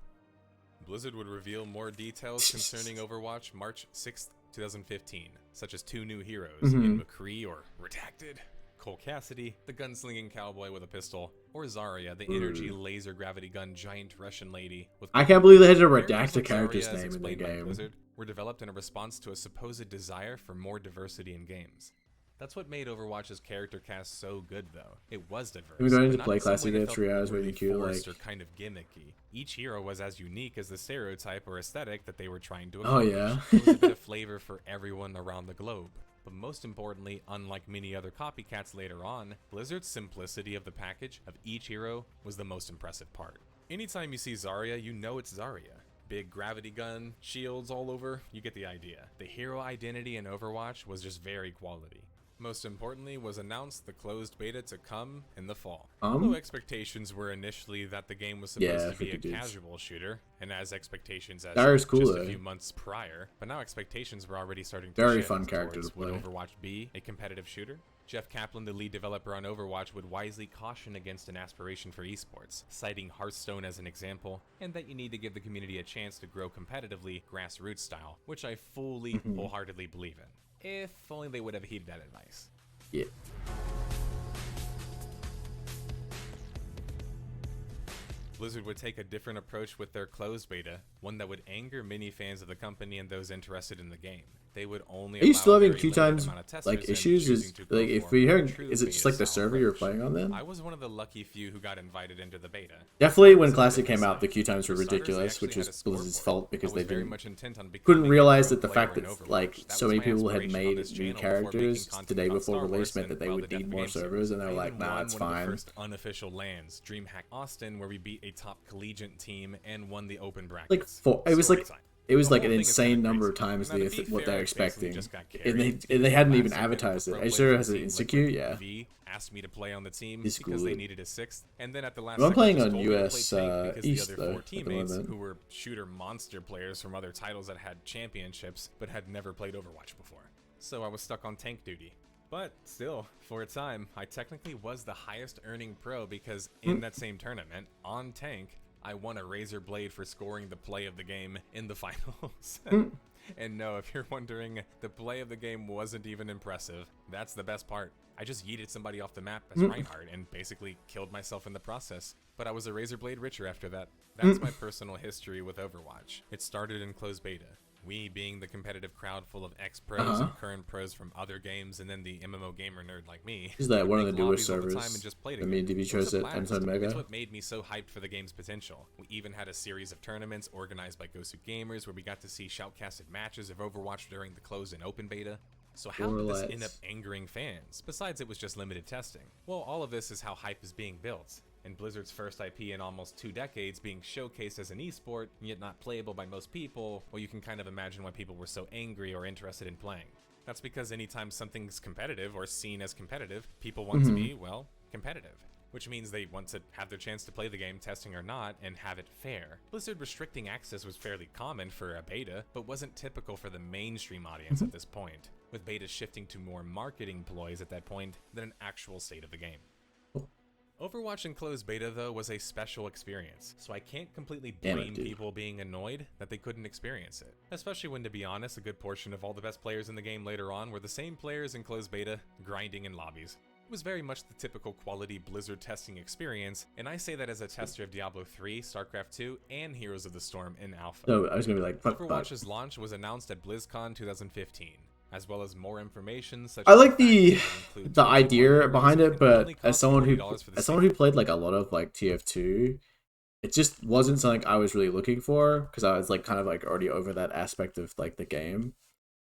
Blizzard would reveal more details concerning Overwatch March 6th, 2015, such as 2 new heroes in McCree or Redacted, Cole Cassidy, the gunslinging cowboy with a pistol, or Zarya, the energy laser gravity gun giant Russian lady with. I can't believe they had to Characters redact a like character's Zarya, as name in the explained by game. Blizzard, were developed in a response to a supposed desire for more diversity in games. That's what made Overwatch's character cast so good, though. It was diverse. We don't need but to not play in some Classic way that at 3 felt hours overly waiting queue, forced like- or kind of gimmicky. Each hero was as unique as the stereotype or aesthetic that they were trying to Oh, accomplish. yeah. There was a bit of flavor for everyone around the globe. But most importantly, unlike many other copycats later on, Blizzard's simplicity of the package of each hero was the most impressive part. Anytime you see Zarya, you know it's Zarya. Big gravity gun, shields all over, you get the idea. The hero identity in Overwatch was just very quality. Most importantly was announced the closed beta to come in the fall. Although expectations were initially that the game was supposed to be a 50 dudes. casual shooter, and as expectations as That is cool, just though. a few months prior, but now expectations were already starting to Very shift fun character towards to play. Would Overwatch be a competitive shooter? Jeff Kaplan, the lead developer on Overwatch, would wisely caution against an aspiration for esports, citing Hearthstone as an example, and that you need to give the community a chance to grow competitively, grassroots style, which I fully, wholeheartedly believe in. If only they would have heeded that advice. Yeah. Blizzard would take a different approach with their closed beta, one that would anger many fans of the company and those interested in the game. They would only Are you allow still a having very queue limited times amount of testers like and issues? choosing Is to go like if for we a heard, true is it just beta like the style server you're approach. playing on then? I was one of the lucky few who got invited into the beta. Definitely when Some Classic of it came out, was, the queue times were for starters, they ridiculous, actually which had was a Blizzard's scoreboard. fault because I they was very didn't much intent on couldn't becoming a realize pro that the player fact in that Overwatch. like That so was many my people had inspiration on made this new channel before characters making the day content before about release Star meant that Wars they and would the need Death more Game servers, and they I were like, even nah, won it's one of the fine. first unofficial lands, DreamHack Austin, where we beat a top collegiate team and won the open brackets. Like it was Story like time. it was The like whole an thing is insane kinda number of crazy. times Now, to be what fair, they're I basically expecting, just got and carried. they hadn't even Classic went advertised for it. pro Azure players has and an teams insecure, like yeah. V asked me to play on the team He's because cool. they needed a sixth, and then at the last I'm second playing just on told me to play US tank because East the though other 4 at the teammates moment. who were shooter monster players from other titles that had championships but had never played Overwatch before. So I was stuck on tank duty. But still, for a time, I technically was the highest earning pro because in that same tournament, on tank, I won a razor blade for scoring the play of the game in the finals. And no, if you're wondering, the play of the game wasn't even impressive. That's the best part. I just yeeted somebody off the map as Reinhardt and basically killed myself in the process. But I was a razor blade richer after that. That's my personal history with Overwatch. It started in closed beta. We being the competitive crowd full of ex-pros and current pros from other games, and then the MMO gamer nerd like me. Is that would one of make the newest lobbies all the servers? time and just play I together. mean, DB It was chose a it blast. Amazon Mega. It's what made me so hyped for the game's potential. We even had a series of tournaments organized by Gosu Gamers where we got to see shoutcasted matches of Overwatch during the closed and open beta. So how did this end up angering fans? Besides it was just limited testing. Well, all of this is how hype is being built. And Blizzard's first IP in almost 2 decades being showcased as an esport, yet not playable by most people, well, you can kind of imagine why people were so angry or interested in playing. That's because anytime something's competitive or seen as competitive, people want to be, well, competitive. which means they want to have their chance to play the game, testing or not, and have it fair. Blizzard restricting access was fairly common for a beta, but wasn't typical for the mainstream audience at this point, with betas shifting to more marketing ploys at that point than an actual state of the game. Overwatch in closed beta, though, was a special experience, so I can't completely blame people being annoyed that they couldn't experience it. Especially when, to be honest, a good portion of all the best players in the game later on were the same players in closed beta, grinding in lobbies. It was very much the typical quality Blizzard testing experience, and I say that as a tester of Diablo 3, StarCraft 2, and Heroes of the Storm in alpha. No, I was gonna be like, Overwatch's launch was announced at BlizzCon 2015. As well as more information such I like the idea behind it, but as someone who played like a lot of like TF2, it just wasn't something I was really looking for because I was like kind of like already over that aspect of like the game.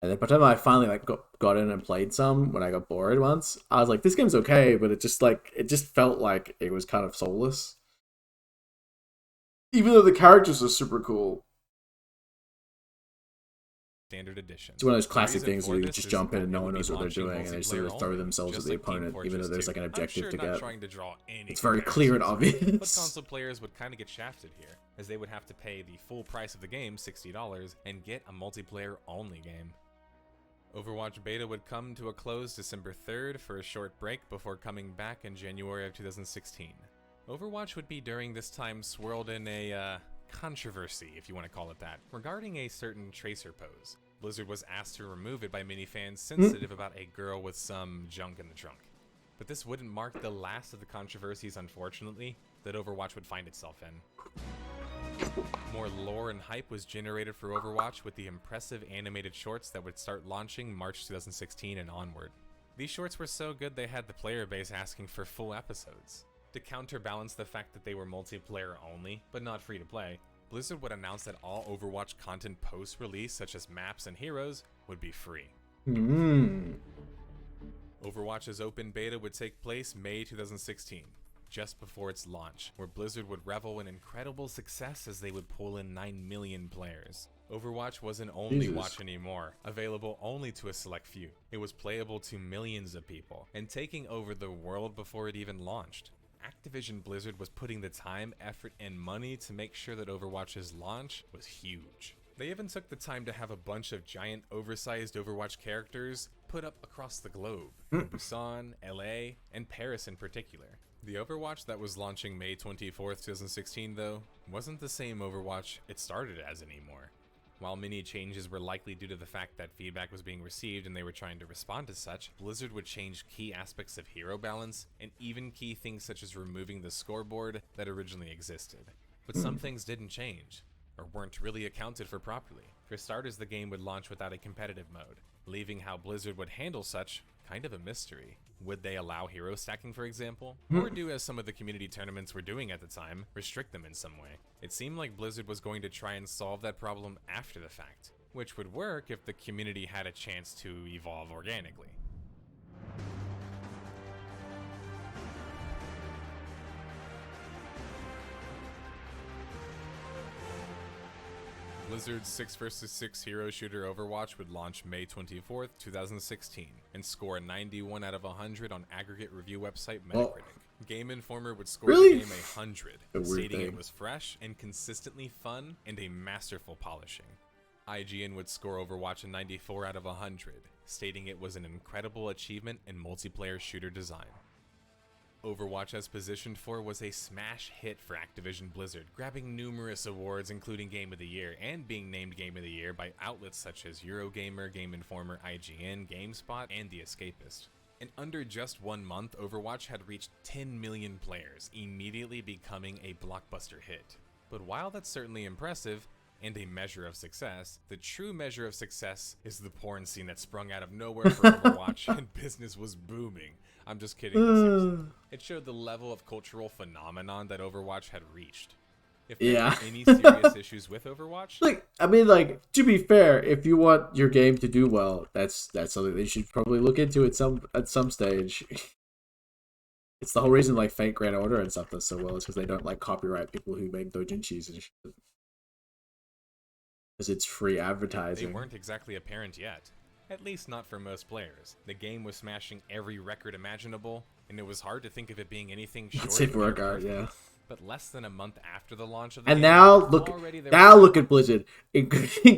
And then by the time I finally like got in and played some when I got bored once, I was like, this game's okay, but it just felt like it was kind of soulless. Even though the characters are super cool. Standard edition. It's one of those classic things where you just jump in and no one knows what they're doing and they just sort of throw themselves at the opponent even though there's like an objective to get. It's very clear and obvious. But console players would kind of get shafted here, as they would have to pay the full price of the game, $60, and get a multiplayer only game. Overwatch beta would come to a close December 3rd for a short break before coming back in January of 2016. Overwatch would be during this time swirled in a controversy, if you want to call it that, regarding a certain Tracer pose. Blizzard was asked to remove it by many fans sensitive about a girl with some junk in the trunk. But this wouldn't mark the last of the controversies, unfortunately, that Overwatch would find itself in. More lore and hype was generated for Overwatch with the impressive animated shorts that would start launching March 2016 and onward. These shorts were so good they had the player base asking for full episodes. To counterbalance the fact that they were multiplayer only, but not free to play, Blizzard would announce that all Overwatch content post-release, such as maps and heroes, would be free. Overwatch's open beta would take place May 2016, just before its launch, where Blizzard would revel in incredible success as they would pull in 9 million players. Overwatch wasn't only watch anymore, available only to a select few. It was playable to millions of people, and taking over the world before it even launched. Activision Blizzard was putting the time, effort, and money to make sure that Overwatch's launch was huge. They even took the time to have a bunch of giant, oversized Overwatch characters put up across the globe, in Busan, LA, and Paris in particular. The Overwatch that was launching May 24th, 2016, though, wasn't the same Overwatch it started as anymore. While many changes were likely due to the fact that feedback was being received and they were trying to respond to such, Blizzard would change key aspects of hero balance, and even key things such as removing the scoreboard that originally existed. But some things didn't change, or weren't really accounted for properly. For starters, the game would launch without a competitive mode, leaving how Blizzard would handle such kind of a mystery. Would they allow hero stacking, for example? Or do, as some of the community tournaments were doing at the time, restrict them in some way? It seemed like Blizzard was going to try and solve that problem after the fact, which would work if the community had a chance to evolve organically. Blizzard's 6 vs 6 hero shooter Overwatch would launch May 24th, 2016, and score a 91 out of 100 on aggregate review website Metacritic. Game Informer would score the game 100, stating it was fresh and consistently fun and a masterful polishing. IGN would score Overwatch a 94 out of 100, stating it was an incredible achievement in multiplayer shooter design. Overwatch, as positioned for, was a smash hit for Activision Blizzard, grabbing numerous awards including Game of the Year and being named Game of the Year by outlets such as Eurogamer, Game Informer, IGN, GameSpot, and The Escapist. In under just 1 month, Overwatch had reached 10 million players, immediately becoming a blockbuster hit. But while that's certainly impressive, and a measure of success, the true measure of success is the porn scene that sprung out of nowhere for Overwatch and business was booming. I'm just kidding. Seriously. It showed the level of cultural phenomenon that Overwatch had reached. If there were any serious issues with Overwatch, to be fair, if you want your game to do well, that's something they should probably look into at some stage. It's the whole reason like Fate Grand Order and stuff does so well is because they don't like copyright people who make doujinshis and shit. Because it's free advertising. They weren't exactly apparent yet. At least not for most players. The game was smashing every record imaginable, and it was hard to think of it being anything short It's a of near workout, perfect. yeah. But less than a month after the launch of the And game, now look, already there now were look at Blizzard increasing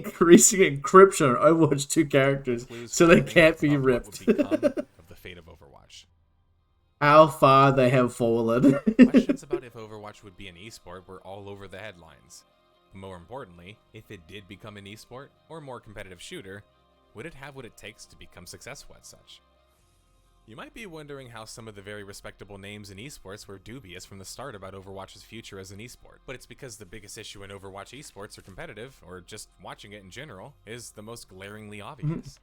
encryption on Overwatch 2 characters clues so they forming can't be about what would ripped. become of the fate of Overwatch. How far they have fallen. Questions about if Overwatch would be an esport were all over the headlines. More importantly, if it did become an esport, or more competitive shooter, would it have what it takes to become successful at such? You might be wondering how some of the very respectable names in esports were dubious from the start about Overwatch's future as an esport, but it's because the biggest issue in Overwatch esports or competitive, or just watching it in general, is the most glaringly obvious.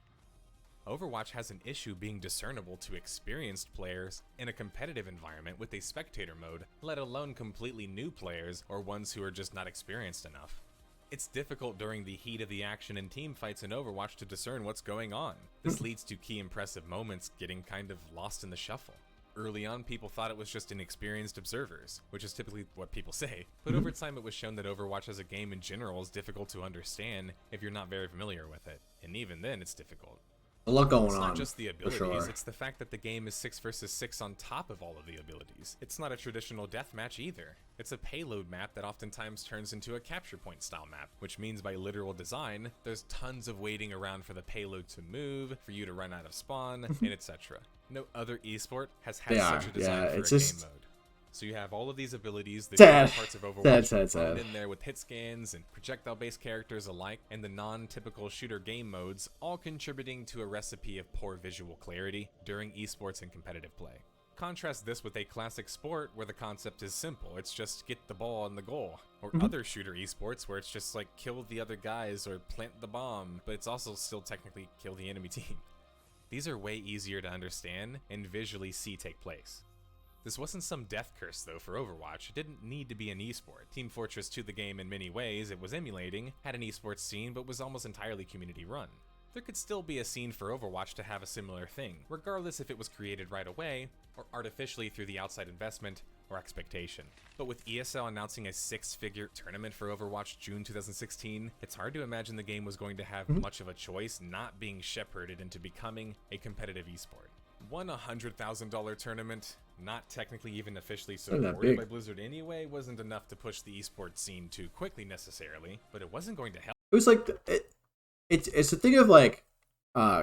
Overwatch has an issue being discernible to experienced players in a competitive environment with a spectator mode, let alone completely new players or ones who are just not experienced enough. It's difficult during the heat of the action and team fights in Overwatch to discern what's going on. This leads to key impressive moments getting kind of lost in the shuffle. Early on, people thought it was just inexperienced observers, which is typically what people say, but over time it was shown that Overwatch as a game in general is difficult to understand if you're not very familiar with it, and even then it's difficult. A lot going It's on. not just the for abilities, sure. it's the fact that the game is 6 versus 6 on top of all of the abilities. It's not a traditional deathmatch either. It's a payload map that oftentimes turns into a capture point style map, which means by literal design, there's tons of waiting around for the payload to move, for you to run out of spawn, and etc. No other esport has had such a design for it's a just game mode. So you have all of these abilities, the Sad. different parts of Overwatch Sad. thrown in there with hit scans and projectile-based characters alike, and the non-typical shooter game modes, all contributing to a recipe of poor visual clarity during esports and competitive play. Contrast this with a classic sport where the concept is simple, it's just get the ball and the goal. Or other shooter esports where it's just like kill the other guys or plant the bomb, but it's also still technically kill the enemy team. These are way easier to understand and visually see take place. This wasn't some death curse though for Overwatch. It didn't need to be an esport. Team Fortress 2, the game in many ways it was emulating, had an esports scene but was almost entirely community run. There could still be a scene for Overwatch to have a similar thing, regardless if it was created right away, or artificially through the outside investment or expectation. But with ESL announcing a 6-figure tournament for Overwatch June 2016, it's hard to imagine the game was going to have much of a choice not being shepherded into becoming a competitive esport. One $100,000 tournament, not technically even officially Not that supported big. by Blizzard anyway, wasn't enough to push the esports scene too quickly necessarily, but it wasn't going to help. It was like it's a thing of like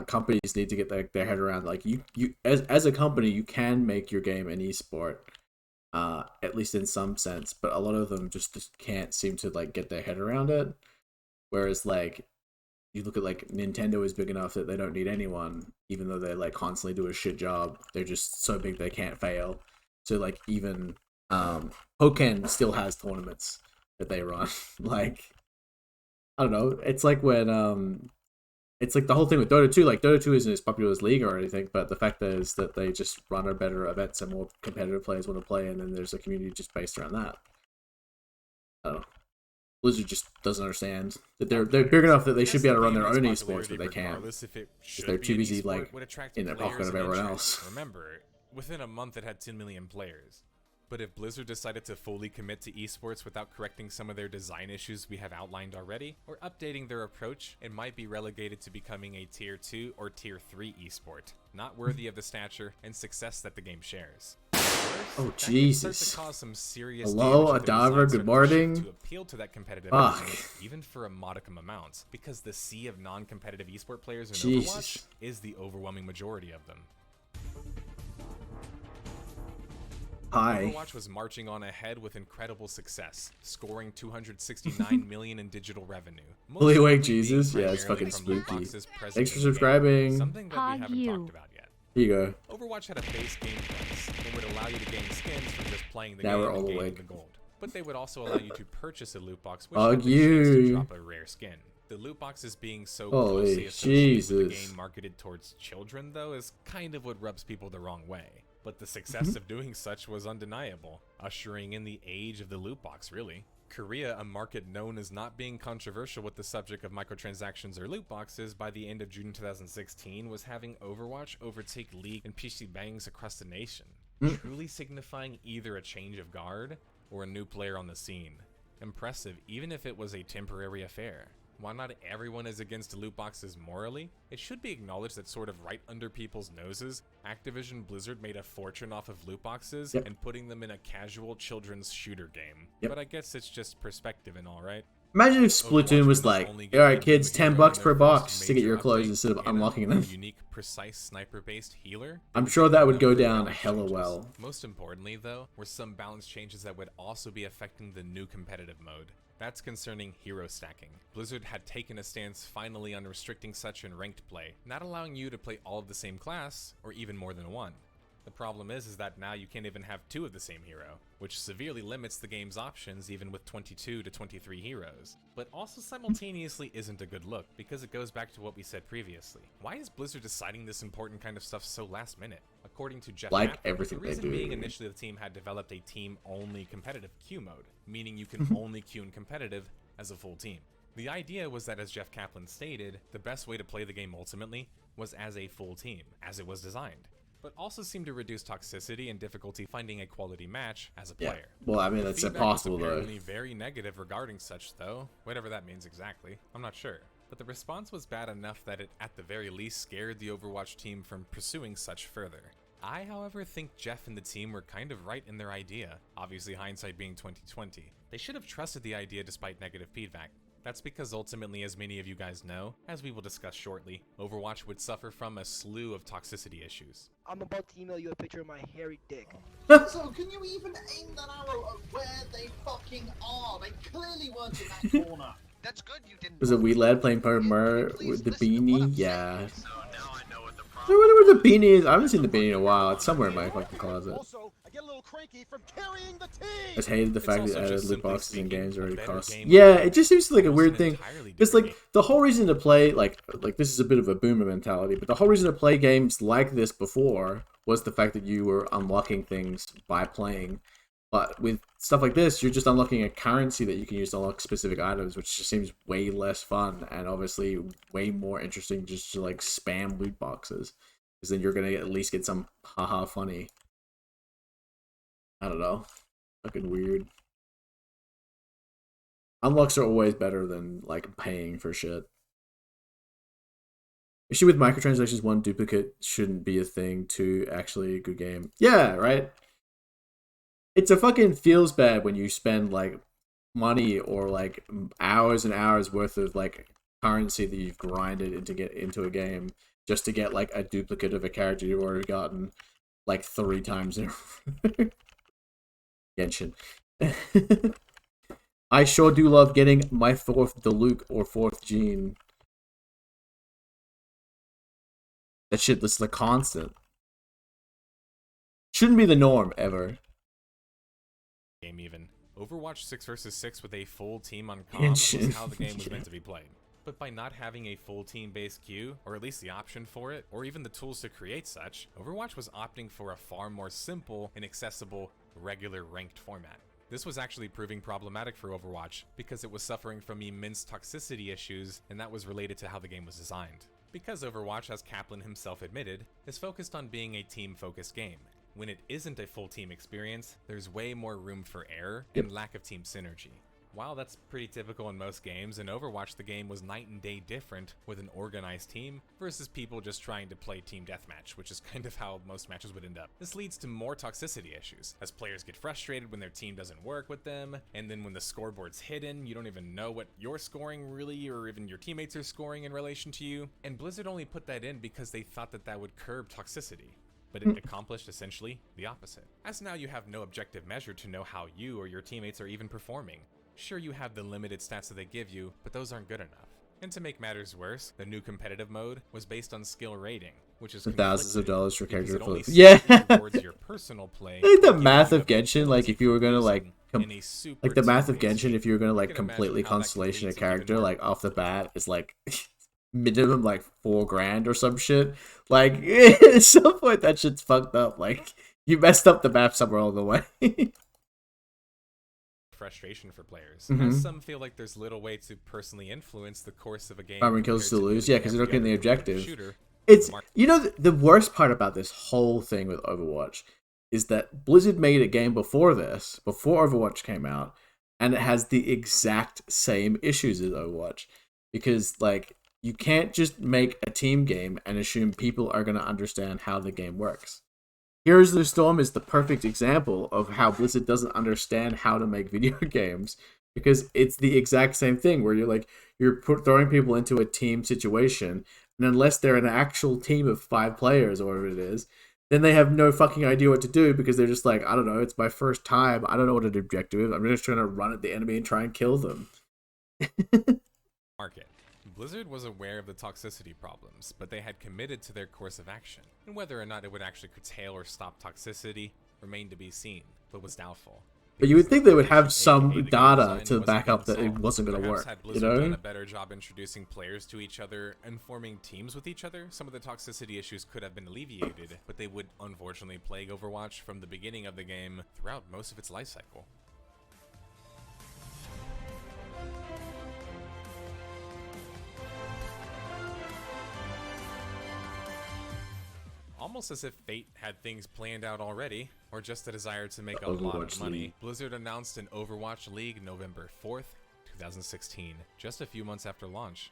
companies need to get their head around like you as a company you can make your game an esport, at least in some sense, but a lot of them just can't seem to like get their head around it. Whereas like you look at like Nintendo is big enough that they don't need anyone, even though they like constantly do a shit job. They're just so big they can't fail. So like even Pokken still has tournaments that they run. Like I don't know. It's like when it's like the whole thing with Dota 2. Like Dota 2 isn't as popular as League or anything, but the fact is that they just run a better events and more competitive players want to play, and then there's a community just based around that. I don't know. Blizzard just doesn't understand that they're big enough that they should be able to run their own esports, but they can't. Regardless if it Because should they're be too an busy esport, like would attract in their players pocket of and everyone interest. else. Remember, within a month it had 10 million players. But if Blizzard decided to fully commit to esports without correcting some of their design issues we have outlined already, or updating their approach, it might be relegated to becoming a tier 2 or tier 3 esport, not worthy of the stature and success that the game shares. Oh That can Jesus! start to cause some serious Hello, damage if the Adava. design Good started to morning. shift to appeal to that competitive Fuck. element, even for a modicum amount, because the sea of non-competitive esport players in Jesus. Overwatch is the overwhelming majority of them. Hi. Overwatch was marching on ahead with incredible success, scoring $269 million in digital revenue. most Holy wait, likely being Jesus. Yeah, it's primarily fucking from loot spooky. boxes present Thanks for in the game, subscribing. something that we haven't talked about yet. Here you go. Overwatch had a base game price and would allow you to gain skins from just playing the Now game we're and all gaining awake. the gold. But they would also allow you to purchase a loot box, which Fuck had the chance to you. drop a rare skin. The loot boxes being so Holy closely associated with the Jesus. game marketed towards children, though, is kind of what rubs people the wrong way. But the success of doing such was undeniable, ushering in the age of the loot box, really. Korea, a market known as not being controversial with the subject of microtransactions or loot boxes, by the end of June 2016 was having Overwatch overtake League and PC bangs across the nation, truly signifying either a change of guard or a new player on the scene. Impressive, even if it was a temporary affair. While not everyone is against loot boxes morally, it should be acknowledged that sort of right under people's noses, Activision Blizzard made a fortune off of loot boxes and putting them in a casual children's shooter game. But I guess it's just perspective and all, right? Imagine if Splatoon was like, alright kids, $10 per box to get your clothes instead of unlocking them. Unique, precise sniper-based healer. I'm sure that would go down hella well. Most importantly, though, were some balance changes that would also be affecting the new competitive mode. That's concerning hero stacking. Blizzard had taken a stance finally on restricting such in ranked play, not allowing you to play all of the same class, or even more than one. The problem is that now you can't even have two of the same hero, which severely limits the game's options even with 22 to 23 heroes. But also simultaneously isn't a good look, because it goes back to what we said previously. Why is Blizzard deciding this important kind of stuff so last minute? According to Jeff Like Kaplan, everything the they reason do. being initially the team had developed a team-only competitive queue mode, meaning you can only queue in competitive as a full team. The idea was that, as Jeff Kaplan stated, the best way to play the game ultimately was as a full team, as it was designed, but also seemed to reduce toxicity and difficulty finding a quality match as a player. Well, I mean, The that's feedback impossible, was though. apparently very negative regarding such, though, whatever that means exactly. I'm not sure. But the response was bad enough that it, at the very least, scared the Overwatch team from pursuing such further. I, however, think Jeff and the team were kind of right in their idea, obviously hindsight being 2020. They should have trusted the idea despite negative feedback. That's because ultimately, as many of you guys know, as we will discuss shortly, Overwatch would suffer from a slew of toxicity issues. I'm about to email you a picture of my hairy dick. So, can you even aim that arrow at where they fucking are? They clearly weren't in that corner. That's good you didn't. Was a wee lad playing Mer with the beanie? Yeah. I wonder where the beanie is. I haven't seen the beanie in a while. It's somewhere in my fucking closet. Also, I get a little cranky from carrying the team. I just hated the fact also that added just loot simply boxes in speaking, games a already better cost. game Yeah, mode. it just seems like a Almost weird an thing. entirely It's like the whole reason to play, like this is a bit of a boomer mentality, but the whole reason to play games like this before was the fact that you were unlocking things by playing. But with stuff like this, you're just unlocking a currency that you can use to unlock specific items, which just seems way less fun and obviously way more interesting just to like spam loot boxes. Because then you're gonna at least get some haha funny. I don't know. Fucking weird. Unlocks are always better than like paying for shit. Issue with microtransactions: one, duplicate shouldn't be a thing. Two, actually a good game. Yeah, right. It's a fucking feels bad when you spend like money or like hours and hours worth of like currency that you've grinded into get into a game just to get like a duplicate of a character you've already gotten like 3 times in Genshin. I sure do love getting my 4th Diluc or 4th Gene. That shit is like constant. Shouldn't be the norm ever. Game even. Overwatch 6 vs 6 with a full team on comp was how the game was meant to be played. But by not having a full team-based queue, or at least the option for it, or even the tools to create such, Overwatch was opting for a far more simple and accessible, regular ranked format. This was actually proving problematic for Overwatch, because it was suffering from immense toxicity issues, and that was related to how the game was designed. Because Overwatch, as Kaplan himself admitted, is focused on being a team-focused game. When it isn't a full team experience, there's way more room for error and lack of team synergy. While that's pretty typical in most games, in Overwatch the game was night and day different with an organized team versus people just trying to play team deathmatch, which is kind of how most matches would end up. This leads to more toxicity issues, as players get frustrated when their team doesn't work with them, and then when the scoreboard's hidden, you don't even know what you're scoring really, or even your teammates are scoring in relation to you. And Blizzard only put that in because they thought that that would curb toxicity. But it accomplished essentially the opposite, as now you have no objective measure to know how you or your teammates are even performing. Sure, you have the limited stats that they give you, but those aren't good enough. And to make matters worse, the new competitive mode was based on skill rating, which is thousands of dollars for character clothes. Yeah, Your personal play. like the math of Genshin, like if you were gonna like the math of Genshin, if you were gonna like completely constellation a character like off the bat is like minimum like $4,000 or some shit. Like at some point that shit's fucked up. Like you messed up the map somewhere along the way. Frustration for players, Mhm. as some feel like there's little way to personally influence the course of a game. Farming kills to lose, yeah, because they're not getting the objective. Shooter. It's, you know, the worst part about this whole thing with Overwatch is that Blizzard made a game before this, before Overwatch came out, and it has the exact same issues as Overwatch. because like you can't just make a team game and assume people are going to understand how the game works. Heroes of the Storm is the perfect example of how Blizzard doesn't understand how to make video games, because it's the exact same thing where you're throwing people into a team situation, and unless they're an actual team of 5 players or whatever it is, then they have no fucking idea what to do, because they're just like, I don't know, it's my first time, I don't know what an objective is, I'm just trying to run at the enemy and try and kill them. Market. Blizzard was aware of the toxicity problems, but they had committed to their course of action, and whether or not it would actually curtail or stop toxicity remained to be seen, but was doubtful. But you would think they would have some data to back up that it wasn't going to work, Had you Blizzard done know? a better job introducing players to each other and forming teams with each other, some of the toxicity issues could have been alleviated, but they would unfortunately plague Overwatch from the beginning of the game throughout most of its life cycle. Almost as if fate had things planned out already, or just a desire to make a lot of money, Blizzard announced an Overwatch League November 4th, 2016, just a few months after launch.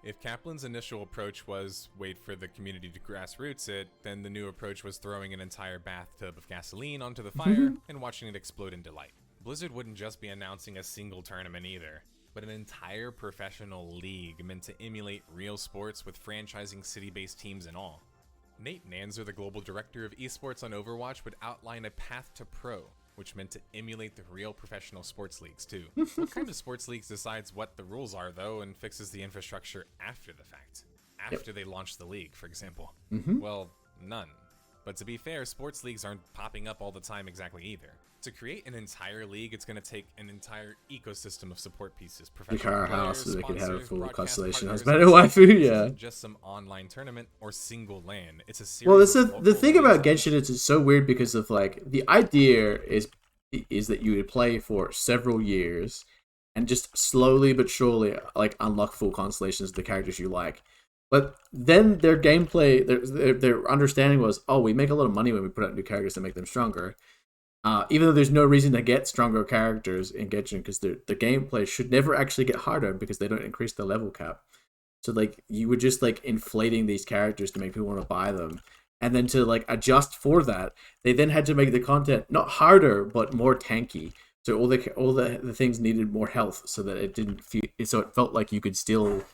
If Kaplan's initial approach was wait for the community to grassroots it, then the new approach was throwing an entire bathtub of gasoline onto the fire and watching it explode in delight. Blizzard wouldn't just be announcing a single tournament either, but an entire professional league meant to emulate real sports with franchising city-based teams and all. Nate Nanzer, the global director of esports on Overwatch, would outline a path to pro, which meant to emulate the real professional sports leagues too. What kind of sports leagues decides what the rules are though and fixes the infrastructure after the fact? After they launch the league, for example? Well, none. But to be fair, sports leagues aren't popping up all the time exactly either. To create an entire league, it's going to take an entire ecosystem of support pieces. Professional house so they can have a full constellation partners, husband and waifu, This yeah. isn't just some online tournament or single LAN. It's a series Well, that's of the local thing about leagues. Genshin is it's so weird because of like the idea is that you would play for several years and just slowly but surely like unlock full constellations of the characters you like. But then their gameplay, their understanding was, oh, we make a lot of money when we put out new characters to make them stronger. Even though there's no reason to get stronger characters in Genshin, because the gameplay should never actually get harder because they don't increase the level cap. So like you were just like inflating these characters to make people want to buy them, and then to like adjust for that, they then had to make the content not harder but more tanky. So all the things needed more health, so that it didn't feel, so it felt like you could still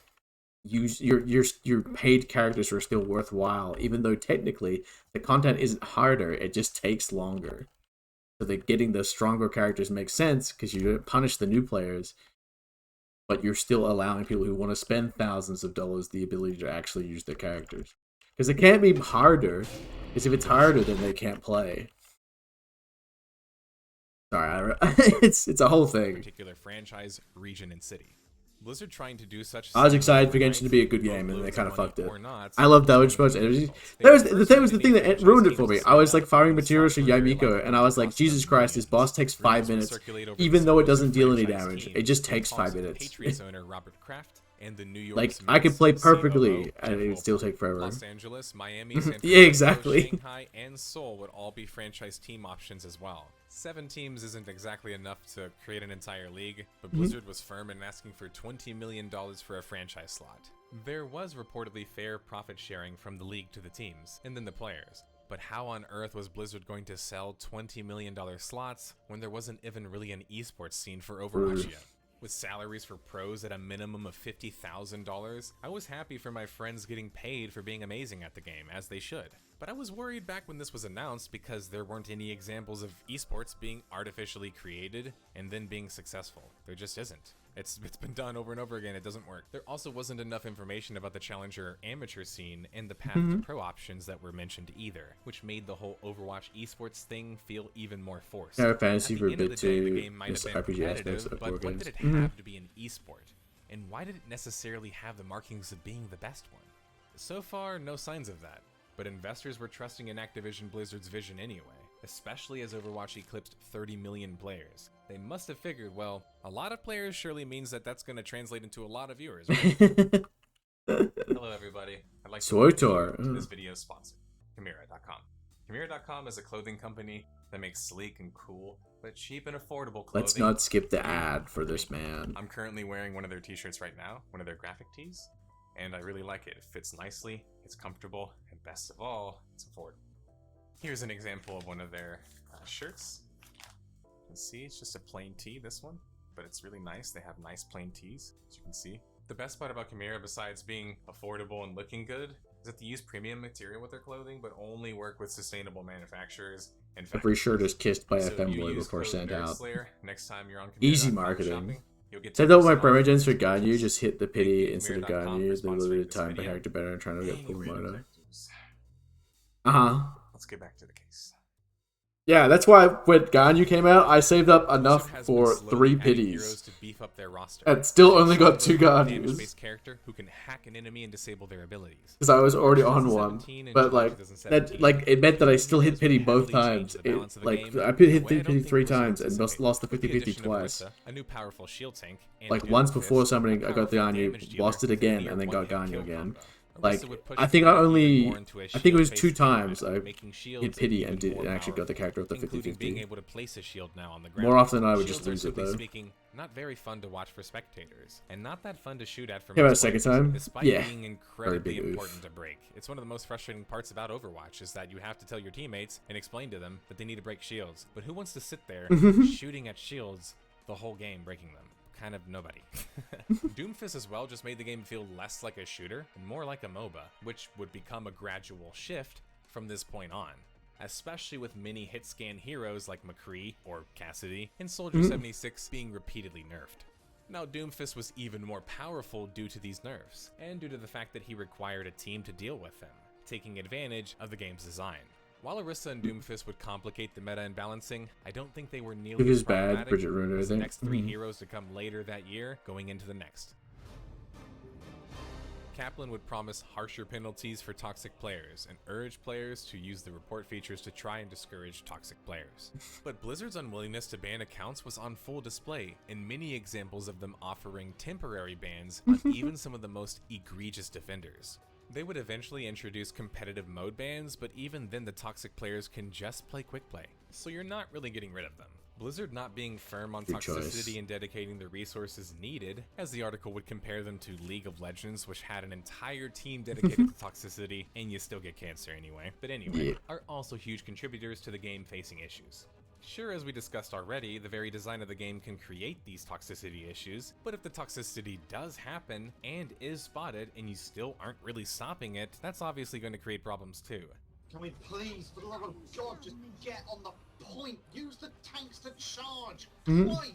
use your paid characters were still worthwhile, even though technically the content isn't harder, it just takes longer. So that getting the stronger characters makes sense because you don't punish the new players, but you're still allowing people who want to spend thousands of dollars the ability to actually use their characters. Because it can't be harder, because if it's harder, then they can't play. Sorry, it's a whole thing. Particular franchise, region, and city. Blizzard trying to do such. I was excited for Genshin to be a good game, and they kind of fucked it. I love Doge Post energy. That was the thing that ruined it for me. I was like farming materials for Yamiko, and I was like, Jesus Christ, this boss takes 5 minutes, even though it doesn't deal any damage. It just takes 5 minutes. Patriots owner Robert Kraft and the New York Like I could play perfectly, and it would still take forever. Los Angeles, Miami, San Francisco, Yeah, exactly. Shanghai, and Seoul would all be franchise team options as well. 7 teams isn't exactly enough to create an entire league, but Blizzard was firm in asking for $20 million for a franchise slot. There was reportedly fair profit sharing from the league to the teams, and then the players. But how on earth was Blizzard going to sell $20 million slots when there wasn't even really an esports scene for Overwatch yet? With salaries for pros at a minimum of $50,000, I was happy for my friends getting paid for being amazing at the game, as they should. But I was worried back when this was announced because there weren't any examples of esports being artificially created and then being successful. There just isn't. It's been done over and over again, it doesn't work. There also wasn't enough information about the challenger amateur scene and the path to pro options that were mentioned either, which made the whole Overwatch esports thing feel even more forced. Yeah, fantasy At for the a end of bit the day, the too. game might have Just been RPG aspects competitive, of but war what games. did it have to be an esport? And why did it necessarily have the markings of being the best one? So far, no signs of that, but investors were trusting in Activision Blizzard's vision anyway, especially as Overwatch eclipsed 30 million players. They must have figured, well, a lot of players surely means that that's going to translate into a lot of viewers, right? Hello everybody, I'd like to Swotor. welcome you to this video's sponsor, Chimera.com. Chimera.com is a clothing company that makes sleek and cool, but cheap and affordable clothing. Let's not skip the ad for this man. I'm currently wearing one of their t-shirts right now, one of their graphic tees, and I really like it. It fits nicely, it's comfortable, and best of all, it's affordable. Here's an example of one of their shirts. You can see it's just a plain tee, this one, but it's really nice. They have nice plain tees, as you can see. The best part about Chimera, besides being affordable and looking good, is that they use premium material with their clothing, but only work with sustainable manufacturers. And Every shirt is kissed by a femboy before sent out. Easy marketing. Send out my permissions for Ganyu, just hit the pity instead of Ganyu. They limited time by character better and trying to get full moto. Let's get back to the case. Yeah, that's why when Ganyu came out, I saved up enough for 3 pities. To beef up their roster. And still only got 2 Ganyus. Character who can hack an enemy and disable their abilities. Because I was already on one, but it meant that I still hit pity both times. I hit pity 3 times and lost the 50-50 twice. A new powerful shield tank. Like once before summoning, I got the Ganyu, lost it again, and then got Ganyu again. Like, I think it was 2 times I hit pity and actually got the character with the 50-50. More often than I would just lose it though. Not very fun to watch for spectators, and not that fun to shoot at for about a second time? Despite Yeah. being incredibly important to break. It's one of the most frustrating parts about Overwatch is that you have to tell your teammates and explain to them that they need to break shields. But who wants to sit there shooting at shields the whole game, breaking them? Kind of nobody. Doomfist as well just made the game feel less like a shooter and more like a MOBA, which would become a gradual shift from this point on, especially with many hit scan heroes like McCree or Cassidy and Soldier 76 being repeatedly nerfed. Now Doomfist was even more powerful due to these nerfs, and due to the fact that he required a team to deal with them, taking advantage of the game's design. While Orisa and Doomfist would complicate the meta and balancing, I don't think they were nearly as problematic as the next 3 heroes to come later that year going into the next. Kaplan would promise harsher penalties for toxic players and urge players to use the report features to try and discourage toxic players. But Blizzard's unwillingness to ban accounts was on full display, in many examples of them offering temporary bans on even some of the most egregious defenders. They would eventually introduce competitive mode bans, but even then the toxic players can just play quick play, so you're not really getting rid of them. Blizzard not being firm on toxicity and dedicating the resources needed, as the article would compare them to League of Legends, which had an entire team dedicated to toxicity, and you still get cancer anyway, but anyway, are also huge contributors to the game facing issues. Sure, as we discussed already, the very design of the game can create these toxicity issues, but if the toxicity does happen and is spotted and you still aren't really stopping it, that's obviously going to create problems too. Can we please, for the love of God, just get on the point? Use the tanks to charge. Twice.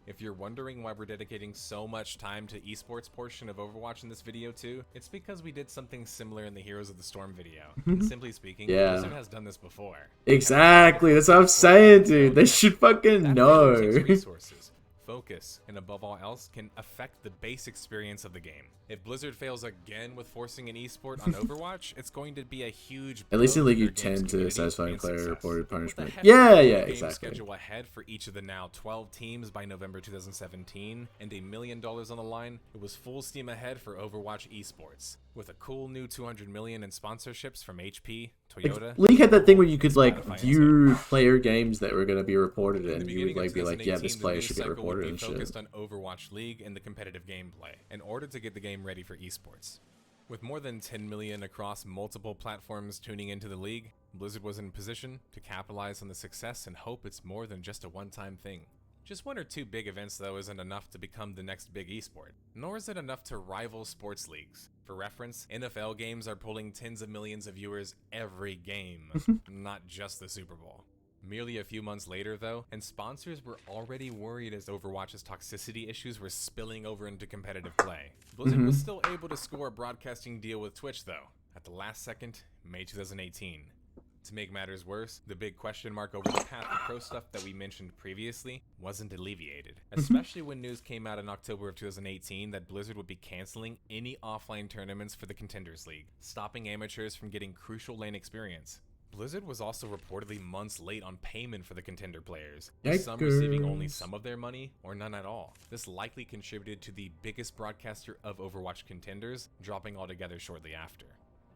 If you're wondering why we're dedicating so much time to esports portion of Overwatch in this video too, it's because we did something similar in the Heroes of the Storm video. And simply speaking, Blizzard has done this before. Exactly, that's what I'm saying, dude. They should fucking know. Resources, focus, and above all else can affect the base experience of the game. If Blizzard fails again with forcing an esport on Overwatch, it's going to be a huge At least in League you tend to satisfy player reported punishment. Yeah, exactly. Schedule ahead for each of the now 12 teams by November 2017, and $1 million on the line. It was full steam ahead for Overwatch esports, with a cool new $200 million in sponsorships from HP, Toyota. League had that thing where you could view player games that were going to be reported, and you would be like, yeah, this player should get reported and shit. Focused on Overwatch League and the competitive gameplay in order to get the game ready for esports. With more than 10 million across multiple platforms tuning into the league, Blizzard was in position to capitalize on the success and hope it's more than just a one-time thing. Just 1 or 2 big events though isn't enough to become the next big esport, nor is it enough to rival sports leagues. For reference, NFL games are pulling tens of millions of viewers every game, not just the Super Bowl. Merely a few months later though, and sponsors were already worried as Overwatch's toxicity issues were spilling over into competitive play. Blizzard was still able to score a broadcasting deal with Twitch though, at the last second, May 2018. To make matters worse, the big question mark over the path to pro stuff that we mentioned previously wasn't alleviated, especially when news came out in October of 2018 that Blizzard would be canceling any offline tournaments for the Contenders League, stopping amateurs from getting crucial lane experience. Blizzard was also reportedly months late on payment for the contender players, with some receiving only some of their money or none at all. This likely contributed to the biggest broadcaster of Overwatch Contenders dropping altogether shortly after.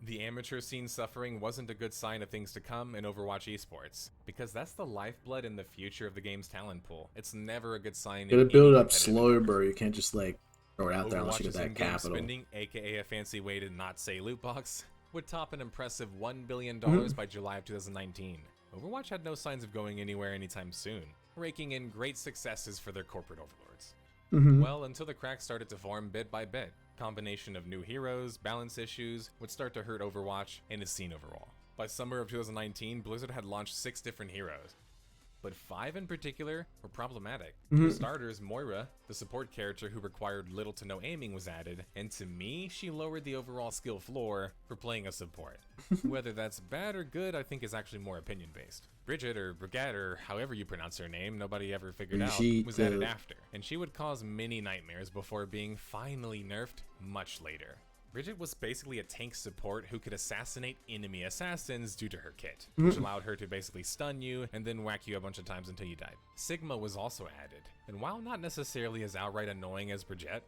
The amateur scene suffering wasn't a good sign of things to come in Overwatch esports, because that's the lifeblood and the future of the game's talent pool. It's never a good sign. You gotta build it up slow, bro. You can't just like throw it out there unless you get Overwatch's that in-game capital. spending, aka a fancy way to not say loot box, would top an impressive $1 billion by July of 2019. Overwatch had no signs of going anywhere anytime soon, raking in great successes for their corporate overlords. Well, until the cracks started to form bit by bit. Combination of new heroes, balance issues would start to hurt Overwatch and its scene overall. By summer of 2019, Blizzard had launched 6 different heroes, but 5 in particular were problematic. For starters, Moira, the support character who required little to no aiming, was added, and to me, she lowered the overall skill floor for playing a support. Whether that's bad or good, I think is actually more opinion-based. Bridget, or Brigitte, or however you pronounce her name, nobody ever figured out, was added after, and she would cause many nightmares before being finally nerfed much later. Bridget was basically a tank support who could assassinate enemy assassins due to her kit, which allowed her to basically stun you and then whack you a bunch of times until you died. Sigma was also added, and while not necessarily as outright annoying as Bridget,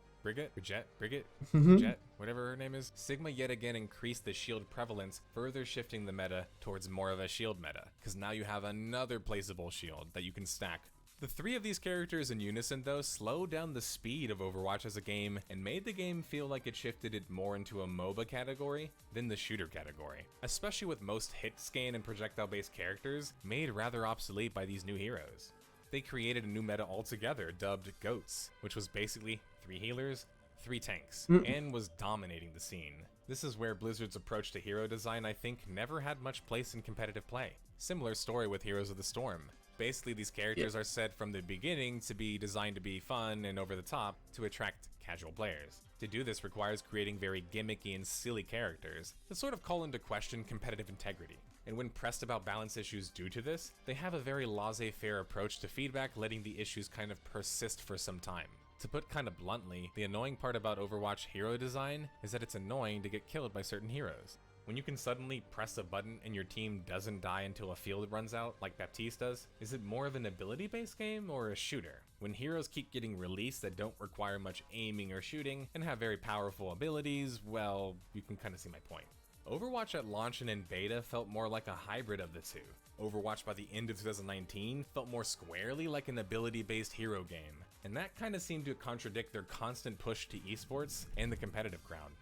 whatever her name is, Sigma yet again increased the shield prevalence, further shifting the meta towards more of a shield meta, because now you have another placeable shield that you can stack. The 3 of these characters in unison, though, slowed down the speed of Overwatch as a game and made the game feel like it shifted it more into a MOBA category than the shooter category, especially with most hit scan and projectile-based characters made rather obsolete by these new heroes. They created a new meta altogether dubbed GOATs, which was basically 3 healers, 3 tanks, and was dominating the scene. This is where Blizzard's approach to hero design, I think, never had much place in competitive play. Similar story with Heroes of the Storm. Basically, these characters are set from the beginning to be designed to be fun and over the top to attract casual players. To do this requires creating very gimmicky and silly characters that sort of call into question competitive integrity. And when pressed about balance issues due to this, they have a very laissez-faire approach to feedback, letting the issues kind of persist for some time. To put kind of bluntly, the annoying part about Overwatch hero design is that it's annoying to get killed by certain heroes. When you can suddenly press a button and your team doesn't die until a field runs out, like Baptiste does, is it more of an ability-based game or a shooter? When heroes keep getting released that don't require much aiming or shooting and have very powerful abilities, well, you can kind of see my point. Overwatch at launch and in beta felt more like a hybrid of the two. Overwatch by the end of 2019 felt more squarely like an ability-based hero game, and that kind of seemed to contradict their constant push to esports and the competitive crowd.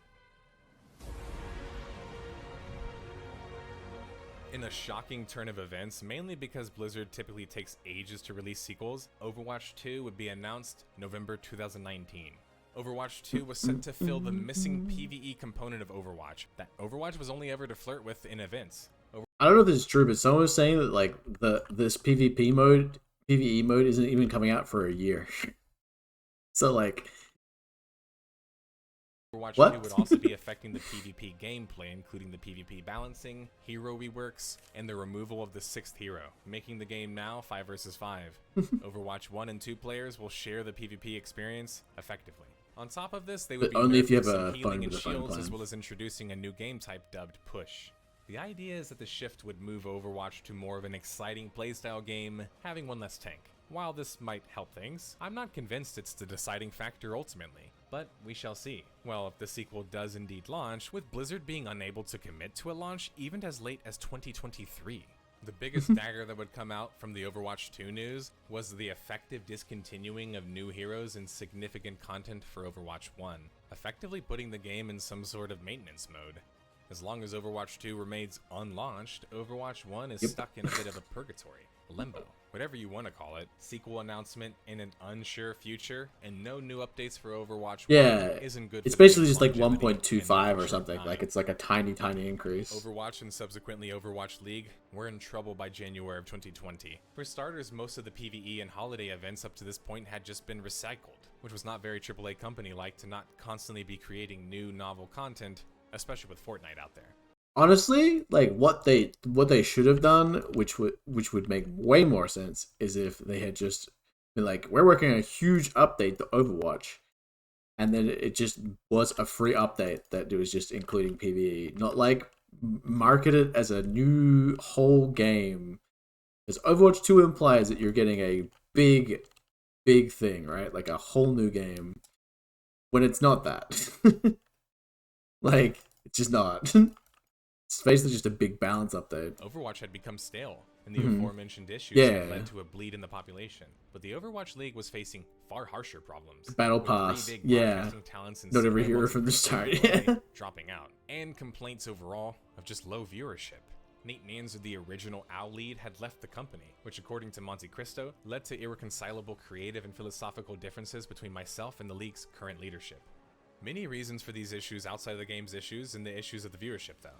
In a shocking turn of events, mainly because Blizzard typically takes ages to release sequels, Overwatch 2 would be announced November 2019. Overwatch 2 was set to fill the missing PvE component of Overwatch that Overwatch was only ever to flirt with in events. I don't know if this is true, but someone was saying that like this PvE mode isn't even coming out for a year. So like, Overwatch what? 2 would also be affecting the PvP gameplay, including the PvP balancing, hero reworks, and the removal of the 6th hero, making the game now 5 versus 5. Overwatch 1 and 2 players will share the PvP experience effectively. On top of this, they would be only if you have some a healing phone and with a phone shields, plan. as well as introducing a new game type dubbed Push. The idea is that the shift would move Overwatch to more of an exciting playstyle game, having one less tank. While this might help things, I'm not convinced it's the deciding factor ultimately, but we shall see. Well, if the sequel does indeed launch, with Blizzard being unable to commit to a launch even as late as 2023. The biggest dagger that would come out from the Overwatch 2 news was the effective discontinuing of new heroes and significant content for Overwatch 1, effectively putting the game in some sort of maintenance mode. As long as Overwatch 2 remains unlaunched, Overwatch 1 is stuck in a bit of a purgatory, limbo, whatever you want to call it. Sequel announcement in an unsure future, and no new updates for Overwatch 1 isn't good. It's for the basically game's just like longevity 1.25 or something. Like it's like a tiny increase. Overwatch and subsequently Overwatch League were in trouble by January of 2020. For starters, most of the PvE and holiday events up to this point had just been recycled, which was not very AAA company-like to not constantly be creating new novel content, especially with Fortnite out there. Honestly, like what they should have done, which would make way more sense, is if they had just been like, we're working on a huge update to Overwatch, and then it just was a free update that was just including PvE, not like market it as a new whole game. Because Overwatch 2 implies that you're getting a big thing, right? Like a whole new game, when it's not that. Like, it's just not. It's basically just a big balance update. Overwatch had become stale, and the aforementioned issues had led to a bleed in the population. But the Overwatch League was facing far harsher problems. Battle with Pass, 3 big yeah. broadcasting talents and Not every single hero from the multiplayer start, yeah. dropping out, and complaints overall of just low viewership. Nate Nanzer, the original OWL lead, had left the company, which according to Monte Cristo, led to irreconcilable creative and philosophical differences between myself and the league's current leadership. Many reasons for these issues outside of the game's issues and the issues of the viewership though.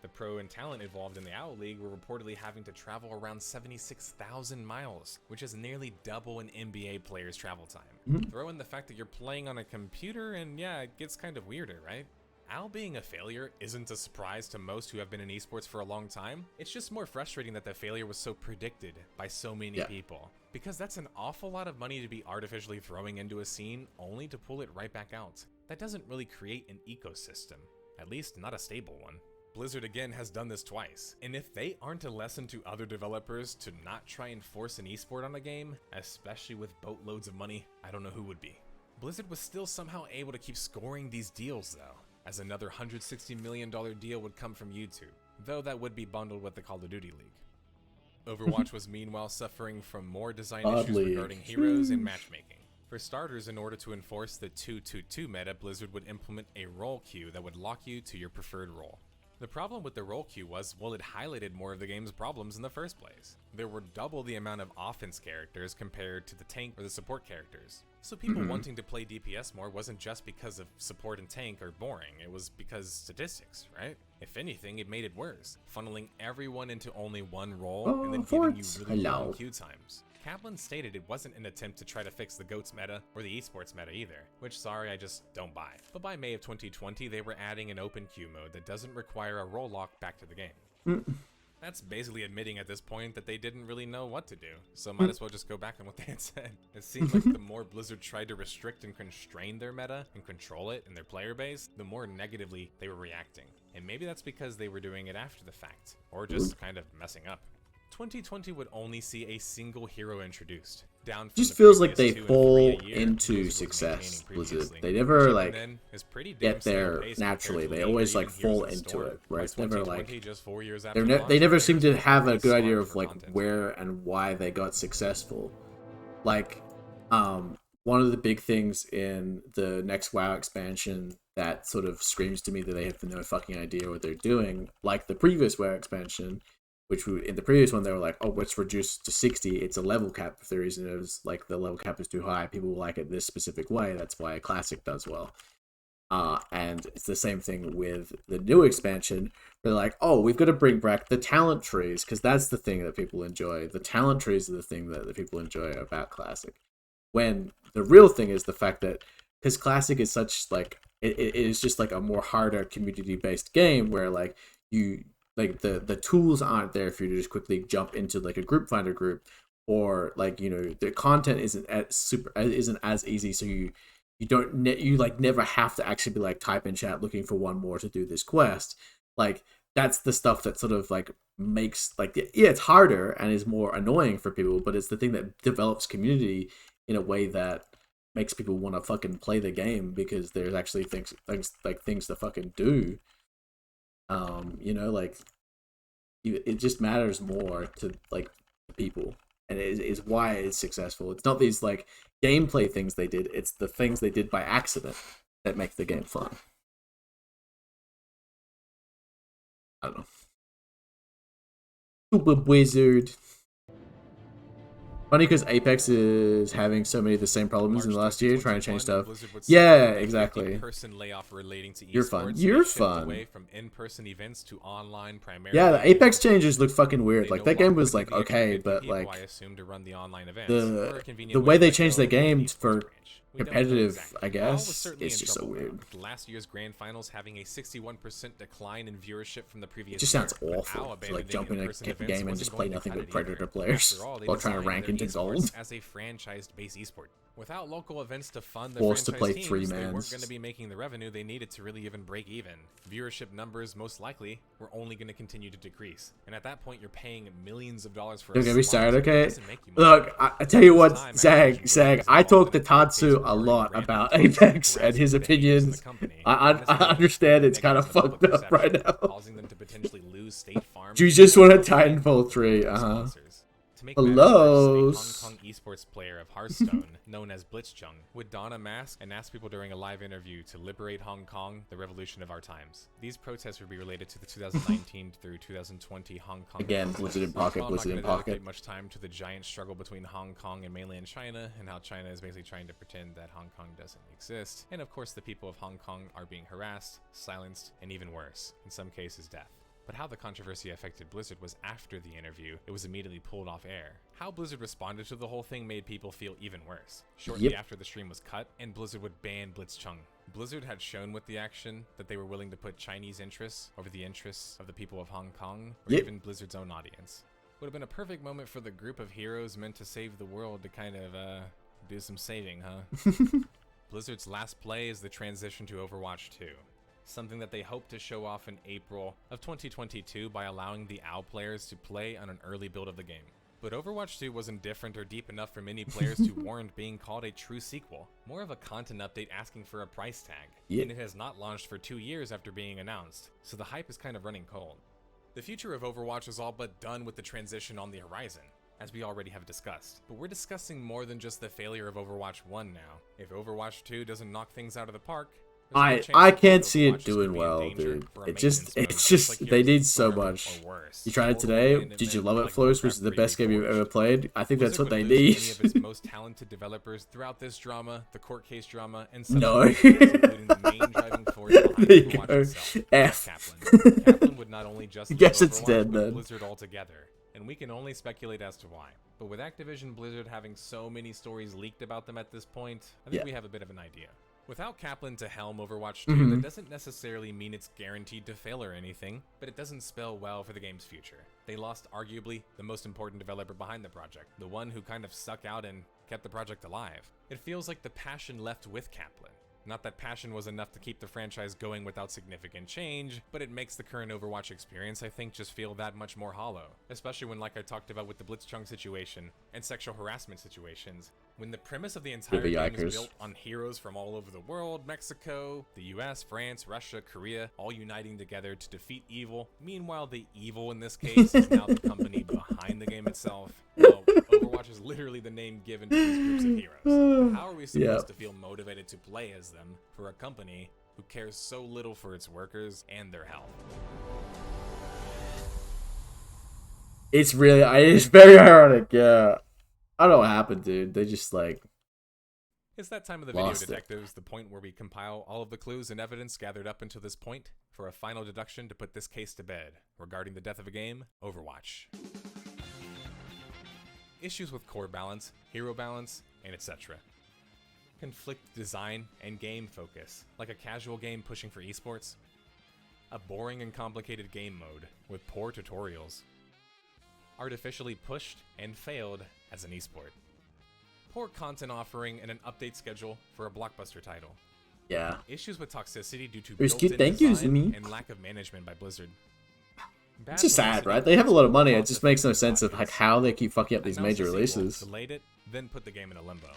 The pro and talent involved in the OWL League were reportedly having to travel around 76,000 miles, which is nearly double an NBA player's travel time. Throw in the fact that you're playing on a computer and yeah, it gets kind of weirder, right? OWL being a failure isn't a surprise to most who have been in esports for a long time. It's just more frustrating that the failure was so predicted by so many people. Because that's an awful lot of money to be artificially throwing into a scene only to pull it right back out. That doesn't really create an ecosystem. At least not a stable one. Blizzard again has done this twice, and if they aren't a lesson to other developers to not try and force an esport on a game, especially with boatloads of money, I don't know who would be. Blizzard was still somehow able to keep scoring these deals though, as another $160 million deal would come from YouTube, though that would be bundled with the Call of Duty League. Overwatch was meanwhile suffering from more design issues regarding heroes and matchmaking. For starters, in order to enforce the 2-2-2 meta, Blizzard would implement a role queue that would lock you to your preferred role. The problem with the role queue was, well, it highlighted more of the game's problems in the first place. There were double the amount of offense characters compared to the tank or the support characters. So people wanting to play DPS more wasn't just because of support and tank are boring, it was because statistics, right? If anything, it made it worse, funneling everyone into only one role and then giving you really long queue times. Kaplan stated it wasn't an attempt to try to fix the GOATS meta or the esports meta either, which sorry, I just don't buy. But by May of 2020, they were adding an open queue mode that doesn't require a role lock back to the game. That's basically admitting at this point that they didn't really know what to do, so might as well just go back on what they had said. It seemed like the more Blizzard tried to restrict and constrain their meta and control it and their player base, the more negatively they were reacting. And maybe that's because they were doing it after the fact, or just kind of messing up. 2020 would only see a single hero introduced. Down from Just the feels like they 2 and 3 fall a year into Blizzard was success, maintaining Blizzard. previously. They never Which like even then is pretty damn get there slow pace naturally. compared to They League or always even like Heroes fall of the into Storm. it, where By it's never 2020, like just 4 years after they launch, never seem to players were have a really good idea slog of for like content. where and why they got successful. Like one of the big things in the next WoW expansion that sort of screams to me that they have no fucking idea what they're doing, like the previous WoW expansion, which in the previous one they were like, oh, let's reduce to 60. It's a level cap. If the reason is like the level cap is too high, people will like it this specific way. That's why a classic does well. And it's the same thing with the new expansion. They're like, oh, we've got to bring back the talent trees because that's the thing that people enjoy. The talent trees are the thing that the people enjoy about classic. When the real thing is the fact that because classic is such like it is just like a more harder community based game where like you. Like the tools aren't there for you to just quickly jump into like a group finder group, or like the content isn't as easy. So you like never have to actually be like type in chat looking for one more to do this quest. Like that's the stuff that sort of like makes like it's harder and is more annoying for people, but it's the thing that develops community in a way that makes people want to fucking play the game because there's actually things to fucking do. Like it just matters more to like people, and it is why it's successful. It's not these like gameplay things they did, it's the things they did by accident that make the game fun. I don't know. Super Blizzard. Funny because Apex is having so many of the same problems in the last year, trying to change stuff. Yeah, exactly. Layoff relating to You're fun. esports You're that shift fun. away from in-person events to online primarily. Yeah, the Apex changes look fucking weird. They Like no that game longer was need like the extra okay, 50 but people, like I assume, to run the online events, or a the convenient way they to changed go the to game esports for branch. We don't know competitive, exactly. I WoW was guess, certainly it's in just so trouble, weird. with last year's grand finals having a 61% decline in viewership from the previous It just year. sounds But awful WoW to like abandoning jump in a in-person events game and wasn't just play going nothing but competitive Predator either. players After all, they while trying to designed rank their into esports gold. as a franchise-based esport. Without local events to fund the Forced to franchise play teams, three they weren't mans. going to be making the revenue they needed to really even break even. Viewership numbers, most likely, were only going to continue to decrease. And at that point, you're paying millions of dollars for Don't a get me slot started, that okay? doesn't make you Look, I tell you what, Zag, I talk to Tatsu a lot about Apex and his opinions. I understand it's kind of fucked up right now. Causing them to potentially lose State Farm. You just want a Titanfall 3, To make Hello. matters worse, a Hong Kong esports player of Hearthstone, known as Blitzchung, would don a mask and ask people during a live interview to liberate Hong Kong, the revolution of our times. These protests would be related to the 2019 through 2020 Hong Kong. Again, Blizzard in pocket, While Blizzard I'm in not going to pocket. dedicate much time to the giant struggle between Hong Kong and mainland China, and how China is basically trying to pretend that Hong Kong doesn't exist, and of course the people of Hong Kong are being harassed, silenced, and even worse, in some cases death. But how the controversy affected Blizzard was after the interview, it was immediately pulled off air. How Blizzard responded to the whole thing made people feel even worse. Shortly after the stream was cut, and Blizzard would ban Blitzchung. Blizzard had shown with the action that they were willing to put Chinese interests over the interests of the people of Hong Kong, or even Blizzard's own audience. Would have been a perfect moment for the group of heroes meant to save the world to kind of, do some saving, huh? Blizzard's last play is the transition to Overwatch 2. Something that they hope to show off in April of 2022 by allowing the OWL players to play on an early build of the game. But Overwatch 2 wasn't different or deep enough for many players to warrant being called a true sequel, more of a content update asking for a price tag, and it has not launched for 2 years after being announced, so the hype is kind of running cold. The future of Overwatch is all but done with the transition on the horizon, as we already have discussed, but we're discussing more than just the failure of Overwatch 1 now. If Overwatch 2 doesn't knock things out of the park, I can't see it doing well, dude. It's just they need so much. You tried it today? Did you love it, Flows? Was it the best game you've ever played? I think that's what they need. Many of its most talented developers throughout this drama, the court case drama, and No. including the main driving force behind There you Overwatch go. itself, F. Kaplan. Kaplan would not only just Guess leave it's Overwatch, dead but then. Blizzard altogether, and we can only speculate as to why. But with Activision Blizzard having so many stories leaked about them at this point, I think we have a bit of an idea. Without Kaplan to helm Overwatch 2, that doesn't necessarily mean it's guaranteed to fail or anything, but it doesn't spell well for the game's future. They lost arguably the most important developer behind the project, the one who kind of stuck out and kept the project alive. It feels like the passion left with Kaplan. Not that passion was enough to keep the franchise going without significant change, but it makes the current Overwatch experience, I think, just feel that much more hollow. Especially when, like I talked about with the Blitzchung situation and sexual harassment situations, when the premise of the entire game is built on heroes from all over the world, Mexico, the US, France, Russia, Korea, all uniting together to defeat evil. Meanwhile, the evil in this case is now the company behind the game itself. Well, Overwatch is literally the name given to these groups of heroes. How are we supposed to feel motivated to play as them for a company who cares so little for its workers and their health? It's very ironic, yeah. I don't know what happened, dude. They just like... It's that time of the video, lost it. detectives, the point where we compile all of the clues and evidence gathered up until this point for a final deduction to put this case to bed regarding the death of a game, Overwatch. Issues with core balance, hero balance, and etc. Conflict design and game focus, like a casual game pushing for esports. A boring and complicated game mode with poor tutorials. Artificially pushed and failed as an esport. Poor content offering and an update schedule for a blockbuster title. Yeah. Issues with toxicity due to There's built-in thank yous design to me. and lack of management by Blizzard. It's just sad, right? They have a lot of money. It just makes no sense of like how they keep fucking up these major releases. Delayed it, then put the game in a limbo.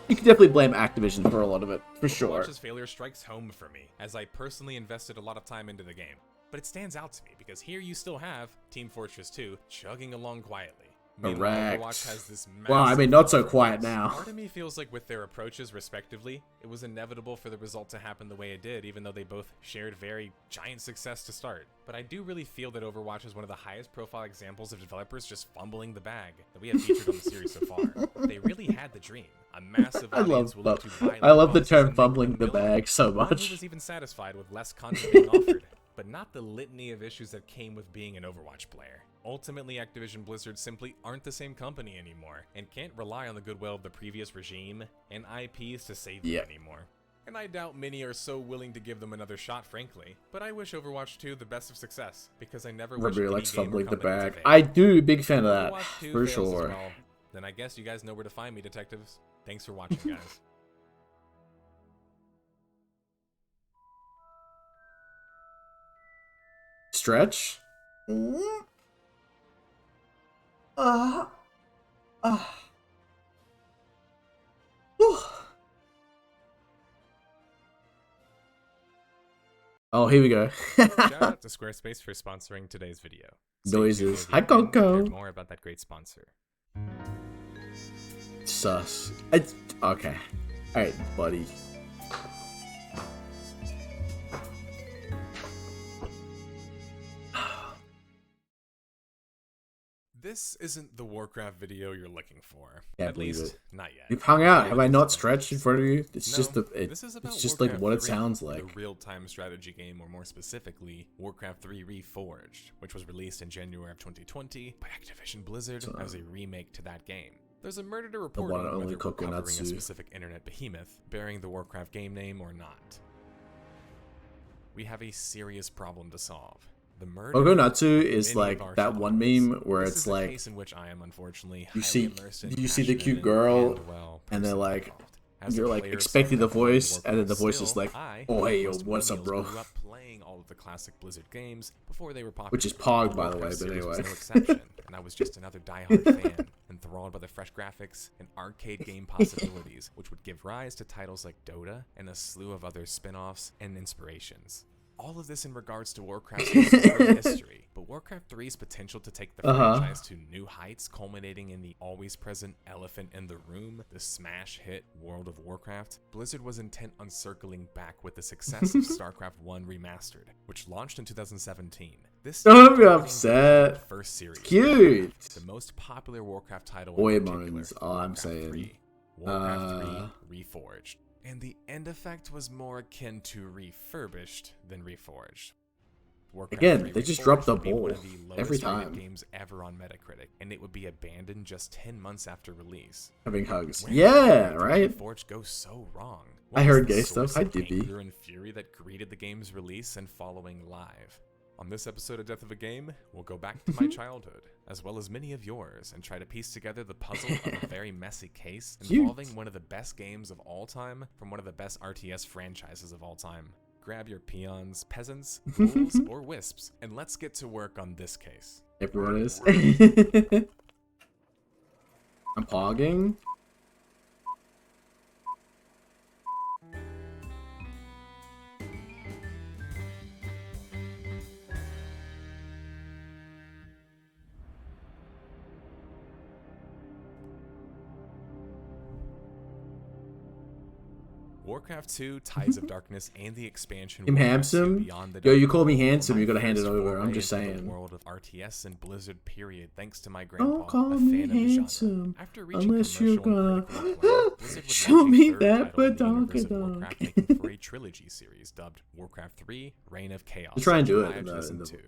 You can definitely blame Activision for a lot of it, for sure. Overwatch's failure strikes home for me, as I personally invested a lot of time into the game. But it stands out to me because here you still have Team Fortress 2 chugging along quietly. Meanwhile, Correct. Overwatch has this Well, I mean, not so quiet now. Part of me feels like with their approaches respectively, it was inevitable for the result to happen the way it did, even though they both shared very giant success to start. But I do really feel that Overwatch is one of the highest profile examples of developers just fumbling the bag that we have featured on the series so far. They really had the dream. A massive audience willing to buy I love the boxes term and fumbling make the them build. bag so One much. who was even satisfied with less content being offered, but not the litany of issues that came with being an Overwatch player. Ultimately, Activision Blizzard simply aren't the same company anymore, and can't rely on the goodwill of the previous regime and IPs to save them anymore. And I doubt many are so willing to give them another shot, frankly. But I wish Overwatch 2 the best of success, because I never wish Everybody any likes game or fumbling the company to bag. fail. I do, big fan of that, Overwatch 2 for fails as sure. well, then I guess you guys know where to find me, detectives. Thanks for watching, guys. Stretch? Oh, here we go. Shout out to Squarespace for sponsoring today's video. Stay Noises. tuned Hi, near the end to Coco. hear more about that great sponsor. Sus. Okay. Alright, buddy. This isn't the Warcraft video you're looking for. Can't At believe least, it. not yet. You've hung out. Have I not stretched in front of you? It's No, just the. this is about It's just like Warcraft what it 3, sounds like. The real-time strategy game, or more specifically, Warcraft 3 Reforged, which was released in January of 2020 by Activision Blizzard as a remake to that game. There's a murder to report one and on only whether we're covering a Kokonatsu. specific internet behemoth bearing the Warcraft game name or not. We have a serious problem to solve. The murder Kokonatsu of is many like of our that one meme where This it's is a like case in which I am unfortunately you highly see immersed and you see the passionate cute and girl well and they're personally like involved. As a you're like player expecting the someone playing voice and then the Warcraft voice is still, like, I, oh hey yo, most what's up millennials bro? Grew up playing all of the classic Blizzard games before they were popular. Which is Pog, by the way, Warcraft but series was anyway. no exception, and I was just another diehard fan, enthralled by the fresh graphics and arcade game possibilities, which would give rise to titles like Dota and a slew of other spin-offs and inspirations. All of this in regards to Warcraft's history, but Warcraft 3's potential to take the franchise to new heights, culminating in the always present elephant in the room, the smash hit World of Warcraft, Blizzard was intent on circling back with the success of StarCraft 1 Remastered, which launched in 2017. This Don't be upset. First series, Cute. the most popular Warcraft title Boy in particular, moans, all I'm saying. Warcraft 3 Reforged. And the end effect was more akin to refurbished than reforged. Warcraft Again, 3 they just Reforged drop the would be one ball of the lowest every rated time. games ever on Metacritic, and it would be abandoned just 10 months after release. Having hugs. Where Yeah, did right? Reforged go so wrong? I What was heard the gay source stuff. Hi, of Dippy. anger and fury that greeted the game's release and following live? On this episode of Death of a Game, we'll go back to my childhood, as well as many of yours, and try to piece together the puzzle of a very messy case involving one of the best games of all time from one of the best RTS franchises of all time. Grab your peons, peasants, ghouls, or wisps, and let's get to work on this case. Everyone is. I'm pogging. Warcraft 2, Tides of Darkness, and the expansion Him Warcraft 2 handsome? Beyond the Yo, you Dark call me World handsome, were you my gotta hand it first over, I'm foray just into the saying. world of RTS and Blizzard period, thanks to my grandpa, Don't call a me fan of the genre. handsome After reaching unless you're commercial and gonna critical acclaim, Blizzard would show launch a me third that title in the universe of badonka Warcraft, donk. making for a trilogy series dubbed Warcraft 3, Reign of Chaos. Let's try and do July it of in the- 2002.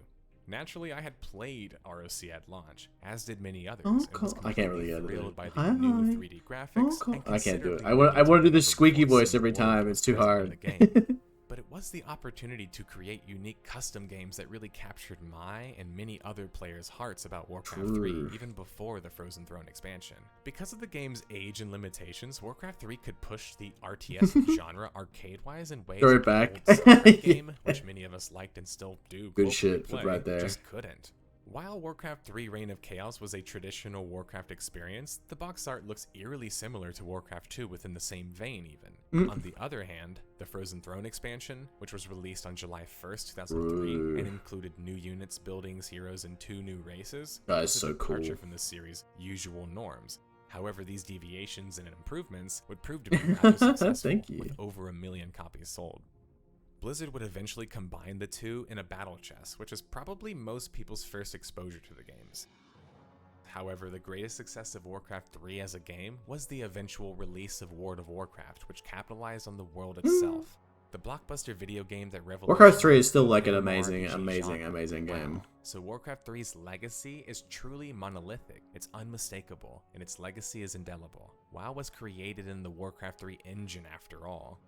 Naturally, I had played ROC at launch, as did many others, Oh, and was cool. I can't really completely get it. thrilled by the Hi. new 3D graphics. Oh, cool. and I can't do it. considerably I want to do the improved squeaky voice voice and every world time. It's too present in hard. the game. But it was the opportunity to create unique custom games that really captured my and many other players' hearts about Warcraft 3, True. even before the Frozen Throne expansion. Because of the game's age and limitations, Warcraft 3 could push the RTS genre arcade-wise in ways Throw that it the back. old StarCraft game, which many of us liked and still do, Good vocally shit play, right there. just couldn't. While Warcraft 3 Reign of Chaos was a traditional Warcraft experience, the box art looks eerily similar to Warcraft 2 within the same vein even. On the other hand, the Frozen Throne expansion, which was released on July 1st, 2003, and included new units, buildings, heroes, and 2 new races, That is was a so cool. departure from the series' usual norms. However, these deviations and improvements would prove to be rather successful, Thank you. with over 1 million copies sold. Blizzard would eventually combine the two in a battle chess, which is probably most people's first exposure to the games. However, the greatest success of Warcraft 3 as a game was the eventual release of World of Warcraft, which capitalized on the world itself. The blockbuster video game that revolutionized Warcraft 3 is still like an the amazing, RPG amazing, genre. amazing game. Wow. So Warcraft 3's legacy is truly monolithic, it's unmistakable, and its legacy is indelible. WoW was created in the Warcraft 3 engine after all.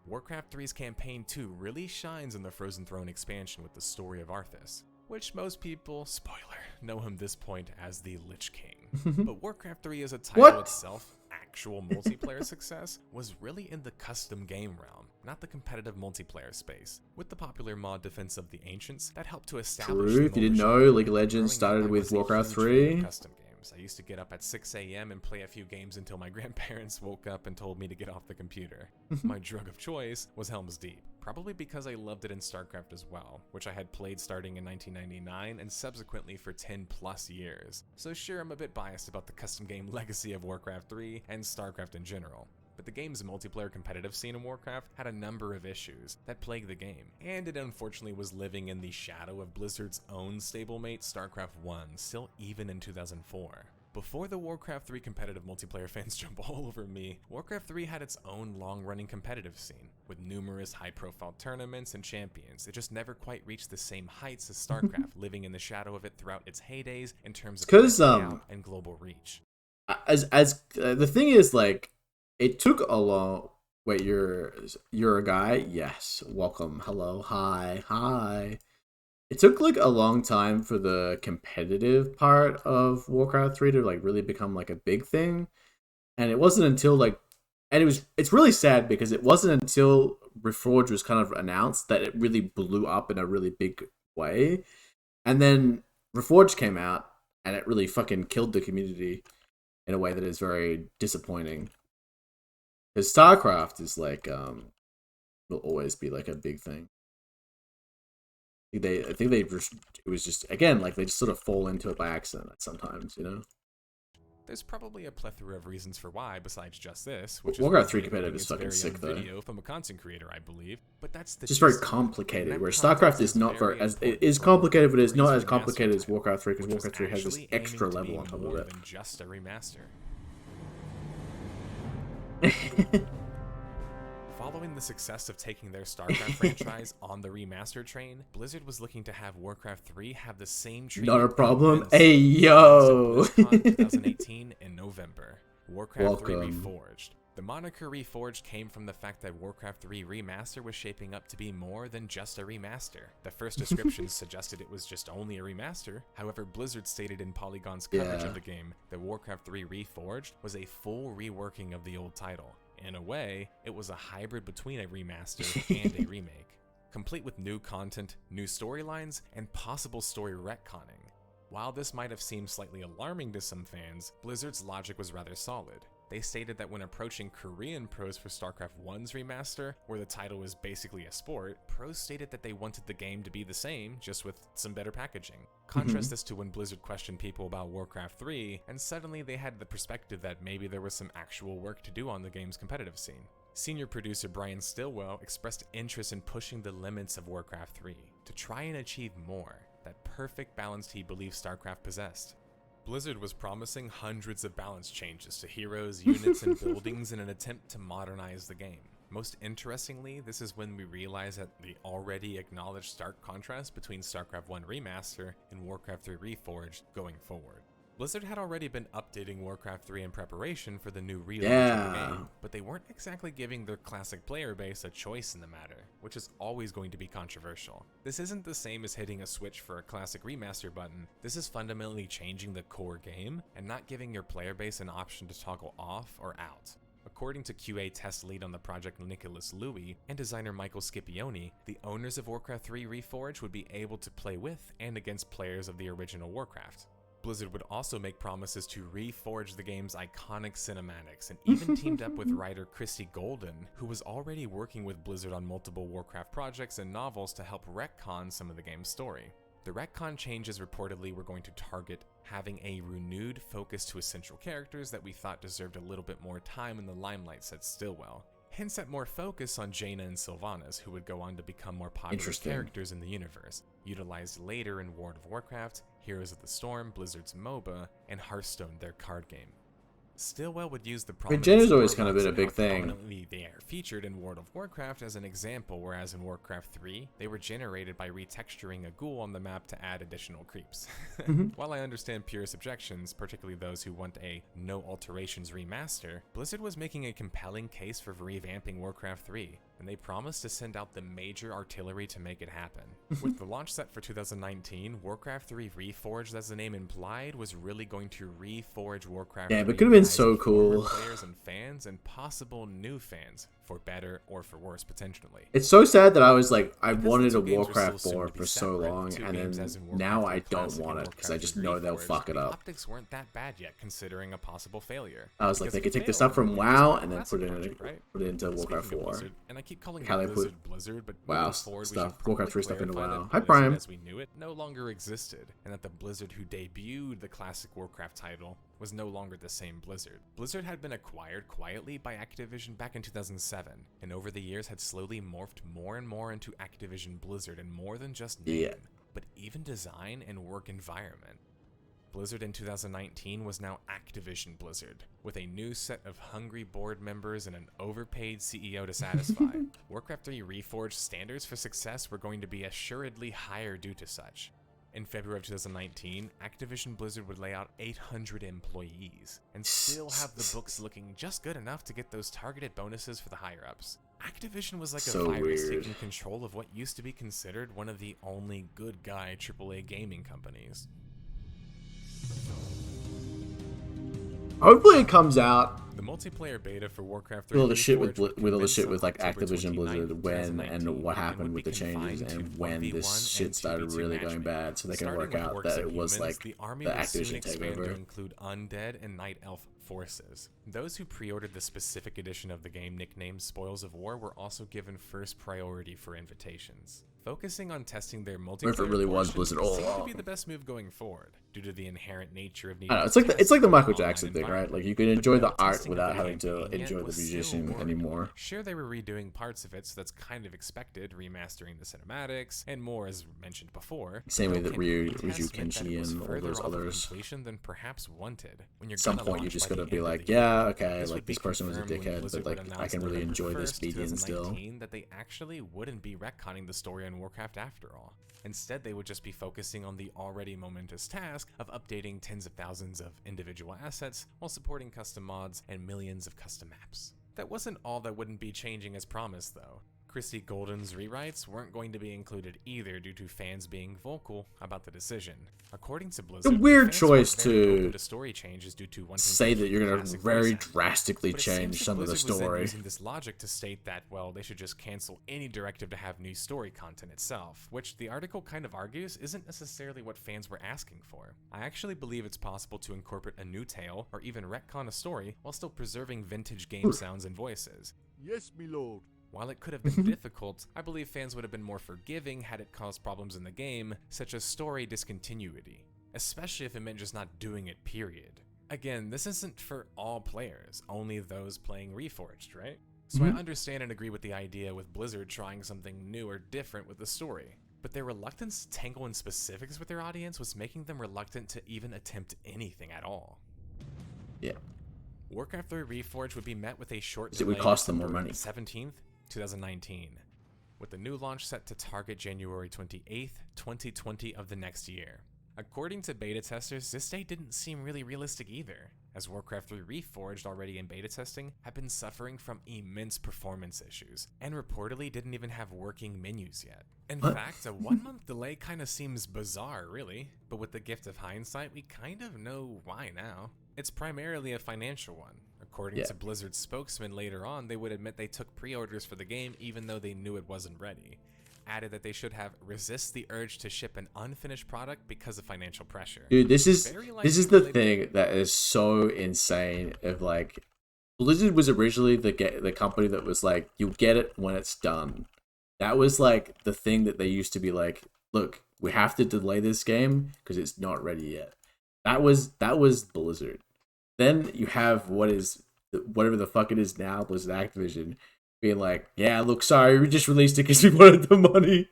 Warcraft 3's campaign 2 really shines in the Frozen Throne expansion with the story of Arthas, which most people, spoiler, know him this point as the Lich King. But Warcraft 3 as a title What? itself actual multiplayer success was really in the custom game realm, not the competitive multiplayer space. With the popular mod Defense of the Ancients, that helped to establish True, the if you didn't MOBA know, genre. League of Legends Growing up, started I with was a Warcraft huge fan of 3. custom games. I used to get up at 6 a.m. and play a few games until my grandparents woke up and told me to get off the computer. My drug of choice was Helm's Deep, probably because I loved it in StarCraft as well, which I had played starting in 1999 and subsequently for 10 plus years. So sure, I'm a bit biased about the custom game legacy of Warcraft 3 and StarCraft in general. But the game's multiplayer competitive scene in Warcraft had a number of issues that plagued the game, and it unfortunately was living in the shadow of Blizzard's own stablemate StarCraft 1, still even in 2004. Before the Warcraft 3 competitive multiplayer fans jump all over me, Warcraft 3 had its own long-running competitive scene, with numerous high-profile tournaments and champions. It just never quite reached the same heights as StarCraft, living in the shadow of it throughout its heydays in terms of layout and global reach. The thing is, like, it took a long. Wait, you're a guy? Yes. Welcome. Hello. Hi. It took like a long time for the competitive part of Warcraft 3 to like really become like a big thing. And it wasn't until like, and it's really sad because it wasn't until Reforged was kind of announced that it really blew up in a really big way. And then Reforged came out and it really fucking killed the community in a way that is very disappointing. Because StarCraft is like, will always be like a big thing. I think it was just, again, like they just sort of fall into it by accident sometimes, you know? There's probably a plethora of reasons for why, besides just this, which Warcraft 3 is competitive is fucking sick, though. Video from a content creator, I believe, but that's the just very complicated. Where StarCraft is not very it is complicated, but it is not as complicated as Warcraft 3 because Warcraft 3 has this extra level on top of it. Than just a remaster. Following the success of taking their StarCraft franchise on the remaster train, Blizzard was looking to have Warcraft 3 have the same treatment. Not a problem. Hey yo. 2018 in November. Warcraft 3 Reforged. The moniker Reforged came from the fact that Warcraft 3 Remaster was shaping up to be more than just a remaster. The first descriptions suggested it was just only a remaster. However, Blizzard stated in Polygon's coverage of the game that Warcraft 3 Reforged was a full reworking of the old title. In a way, it was a hybrid between a remaster and a remake, complete with new content, new storylines, and possible story retconning. While this might have seemed slightly alarming to some fans, Blizzard's logic was rather solid. They stated that when approaching Korean pros for StarCraft 1's remaster, where the title was basically a sport, pros stated that they wanted the game to be the same, just with some better packaging. Contrast this to when Blizzard questioned people about Warcraft 3, and suddenly they had the perspective that maybe there was some actual work to do on the game's competitive scene. Senior producer Brian Stillwell expressed interest in pushing the limits of Warcraft 3, to try and achieve more, that perfect balance he believed StarCraft possessed. Blizzard was promising hundreds of balance changes to heroes, units, and buildings in an attempt to modernize the game. Most interestingly, this is when we realize that the already acknowledged stark contrast between StarCraft 1 Remaster and Warcraft 3 Reforged going forward. Blizzard had already been updating Warcraft 3 in preparation for the new relaunch of the game, but they weren't exactly giving their classic player base a choice in the matter, which is always going to be controversial. This isn't the same as hitting a switch for a classic remaster button. This is fundamentally changing the core game and not giving your player base an option to toggle off or out. According to QA test lead on the project Nicholas Louie and designer Michael Scipione, the owners of Warcraft 3 Reforged would be able to play with and against players of the original Warcraft. Blizzard would also make promises to reforge the game's iconic cinematics and even teamed up with writer Christy Golden, who was already working with Blizzard on multiple Warcraft projects and novels to help retcon some of the game's story. The retcon changes reportedly were going to target having a renewed focus to essential characters that we thought deserved a little bit more time in the limelight, said Stillwell. Hints at more focus on Jaina and Sylvanas, who would go on to become more popular characters in the universe, utilized later in World of Warcraft, Heroes of the Storm, Blizzard's MOBA, and Hearthstone, their card game. Stillwell would use the prominence Jaina's always kind of been a big thing. Prominently they are featured in World of Warcraft as an example, whereas in Warcraft 3, they were generated by retexturing a ghoul on the map to add additional creeps. While I understand purist objections, particularly those who want a no alterations remaster, Blizzard was making a compelling case for revamping Warcraft 3. and they promised to send out the major artillery to make it happen. With the launch set for 2019, Warcraft 3 Reforged, as the name implied, was really going to reforge Warcraft 3. Yeah, but it could have been so for former cool. players and fans, and possible new fans, for better or for worse potentially. It's so sad that I was like, I Because the wanted two a games are Warcraft still soon 4 to be for so separate, long, two and games then as in Warcraft now 3 I don't Classic want and it because I Warcraft just 3 know they'll Reforged. fuck it The up. optics weren't that bad yet, considering a possible failure. I was like, Because they if could it take the failed, stuff then from we just WoW got and then Classic put it project, right? put it into Speaking Warcraft of 4. Blizzard, and I keep calling How it they Blizzard put Blizzard, but WoW moving forward, we should stuff, Warcraft 3 probably stuff into clarify WoW. that Hi Blizzard Prime. as we knew it no longer existed, and that the Blizzard who debuted the classic Warcraft title was no longer the same Blizzard. Blizzard had been acquired quietly by Activision back in 2007, and over the years had slowly morphed more and more into Activision Blizzard, and more than just name, but even design and work environment. Blizzard in 2019 was now Activision Blizzard, with a new set of hungry board members and an overpaid CEO to satisfy. Warcraft 3 Reforged standards for success were going to be assuredly higher due to such. In February of 2019, Activision Blizzard would lay out 800 employees, and still have the books looking just good enough to get those targeted bonuses for the higher-ups. Activision was like a virus taking control of what used to be considered one of the only good guy AAA gaming companies. Hopefully it comes out The multiplayer beta for Warcraft 3 with all the shit with Reforged all the commenced shit on with like October Activision 29th, Blizzard when 2019, and what and happened would with the be changes confined and to when 1v1 this shit and started 2v2 really going matchmaking. bad, so they can Starting work with out orcs that and it was humans, like the army the would soon Activision expand to takeover. include undead and night elf forces. Those who pre-ordered the specific edition of the game nicknamed Spoils of War were also given first priority for invitations. Focusing on testing their multiplayer What if it really was portion Blizzard all seemed to along? be the best move going forward, due to the inherent nature of I needing don't know, to it's like the test Michael an Jackson online thing, right? environment. Like you can enjoy the But art testing of without the having to campaign enjoy yet the was still musician worrying. anymore. Sure, they were redoing parts of it, so that's kind of expected, remastering the cinematics and more, as mentioned before. Same way that Ryu Ryu Kenshi and all those others. Completion than perhaps wanted. When you're At some gonna point, you're launch just by gonna the be end of like, the year. yeah, okay, This like would be this person was a confirmed when dickhead, Blizzard but would like I announce can really November enjoy this 1st, begin still. 2019, that they actually wouldn't be retconning the story on Warcraft after all. Instead, they would just be focusing on the already momentous task of updating tens of thousands of individual assets while supporting custom mods and millions of custom maps. That wasn't all that wouldn't be changing as promised, though. Christy Golden's rewrites weren't going to be included either due to fans being vocal about the decision. According to Blizzard, It's a weird fans choice weren't very open to story changes due to wanting say to that keep you're gonna classic very voice acting. drastically But it seems change that some of the Blizzard was then story. using this logic to state that, well, they should just cancel any directive to have new story content itself, which the article kind of argues isn't necessarily what fans were asking for. I actually believe it's possible to incorporate a new tale or even retcon a story while still preserving vintage game sounds and voices. Yes, me lord. While it could have been difficult, I believe fans would have been more forgiving had it caused problems in the game, such as story discontinuity, especially if it meant just not doing it, period. Again, this isn't for all players, only those playing Reforged, right? So I understand and agree with the idea with Blizzard trying something new or different with the story, but their reluctance to tangle in specifics with their audience was making them reluctant to even attempt anything at all. Yeah. Warcraft 3 Reforged would be met with a short It would delay cost them more December money. 17th, 2019, with the new launch set to target January 28th, 2020 of the next year. According to beta testers, this date didn't seem really realistic either, as Warcraft 3 Reforged, already in beta testing, had been suffering from immense performance issues, and reportedly didn't even have working menus yet. In fact, a 1-month delay kinda seems bizarre, really, but with the gift of hindsight, we kind of know why now. It's primarily a financial one. According to Blizzard's spokesman later on, they would admit they took pre-orders for the game even though they knew it wasn't ready. Added that they should have resist the urge to ship an unfinished product because of financial pressure. Dude, this is Very the likely thing that is so insane. Of like, Blizzard was originally the company that was like, you get it when it's done. That was like the thing that they used to be like, look, we have to delay this game because it's not ready yet. That was Blizzard. Then you have whatever the fuck it is now, Blizzard Activision, being like, yeah, look, sorry, we just released it because we wanted the money.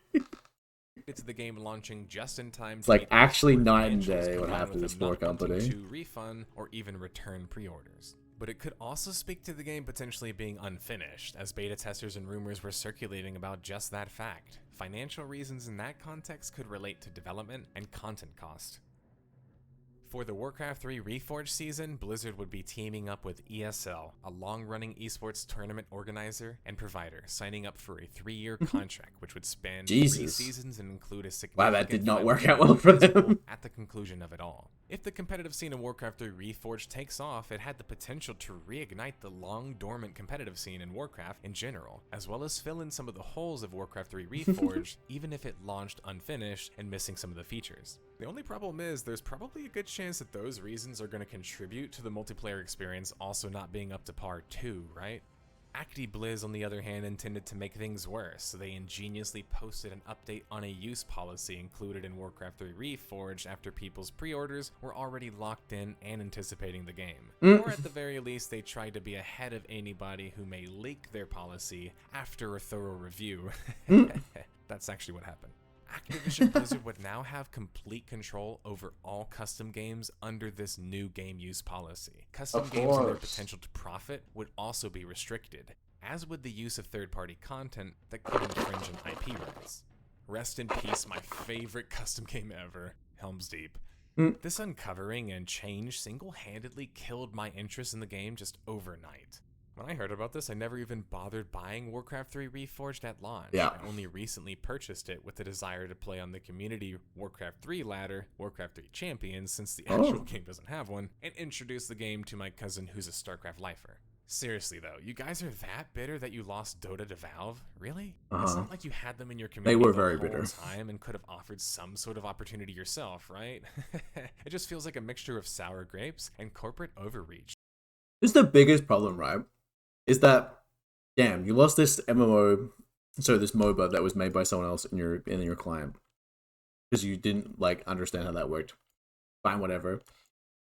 It's the game launching just in time. It's like meet actually the night and financials, day what combined happened to with this them poor not wanting company. to refund or even return pre-orders. But it could also speak to the game potentially being unfinished, as beta testers and rumors were circulating about just that fact. Financial reasons in that context could relate to development and content cost. For the Warcraft 3 Reforged season, Blizzard would be teaming up with ESL, a long-running esports tournament organizer and provider, signing up for a 3-year contract which would span 3 Jesus. seasons and include a significant Wow, that did not work financial out well for principal them. at the conclusion of it all. If the competitive scene in Warcraft 3 Reforged takes off, it had the potential to reignite the long-dormant competitive scene in Warcraft in general, as well as fill in some of the holes of Warcraft 3 Reforged, even if it launched unfinished and missing some of the features. The only problem is there's probably a good chance that those reasons are going to contribute to the multiplayer experience also not being up to par too, right? Acti Blizz, on the other hand, intended to make things worse, so they ingeniously posted an update on a use policy included in Warcraft 3 Reforged after people's pre-orders were already locked in and anticipating the game. Or at the very least, they tried to be ahead of anybody who may leak their policy after a thorough review. That's actually what happened. Activision Blizzard would now have complete control over all custom games under this new game use policy. Custom games and their potential to profit would also be restricted, as would the use of third-party content that could infringe on IP rights. Rest in peace, my favorite custom game ever, Helm's Deep. This uncovering and change single-handedly killed my interest in the game just overnight. When I heard about this, I never even bothered buying Warcraft 3 Reforged at launch. Yeah. I only recently purchased it with the desire to play on the community Warcraft 3 ladder, Warcraft 3 Champions, since the actual game doesn't have one, and introduce the game to my cousin who's a StarCraft lifer. Seriously though, you guys are that bitter that you lost Dota to Valve? Really? It's not like you had them in your community They were the very whole bitter. time and could have offered some sort of opportunity yourself, right? It just feels like a mixture of sour grapes and corporate overreach. This is the biggest problem, right? Is that, damn, you lost this MMO, so this MOBA that was made by someone else in your client because you didn't like understand how that worked. Fine, whatever.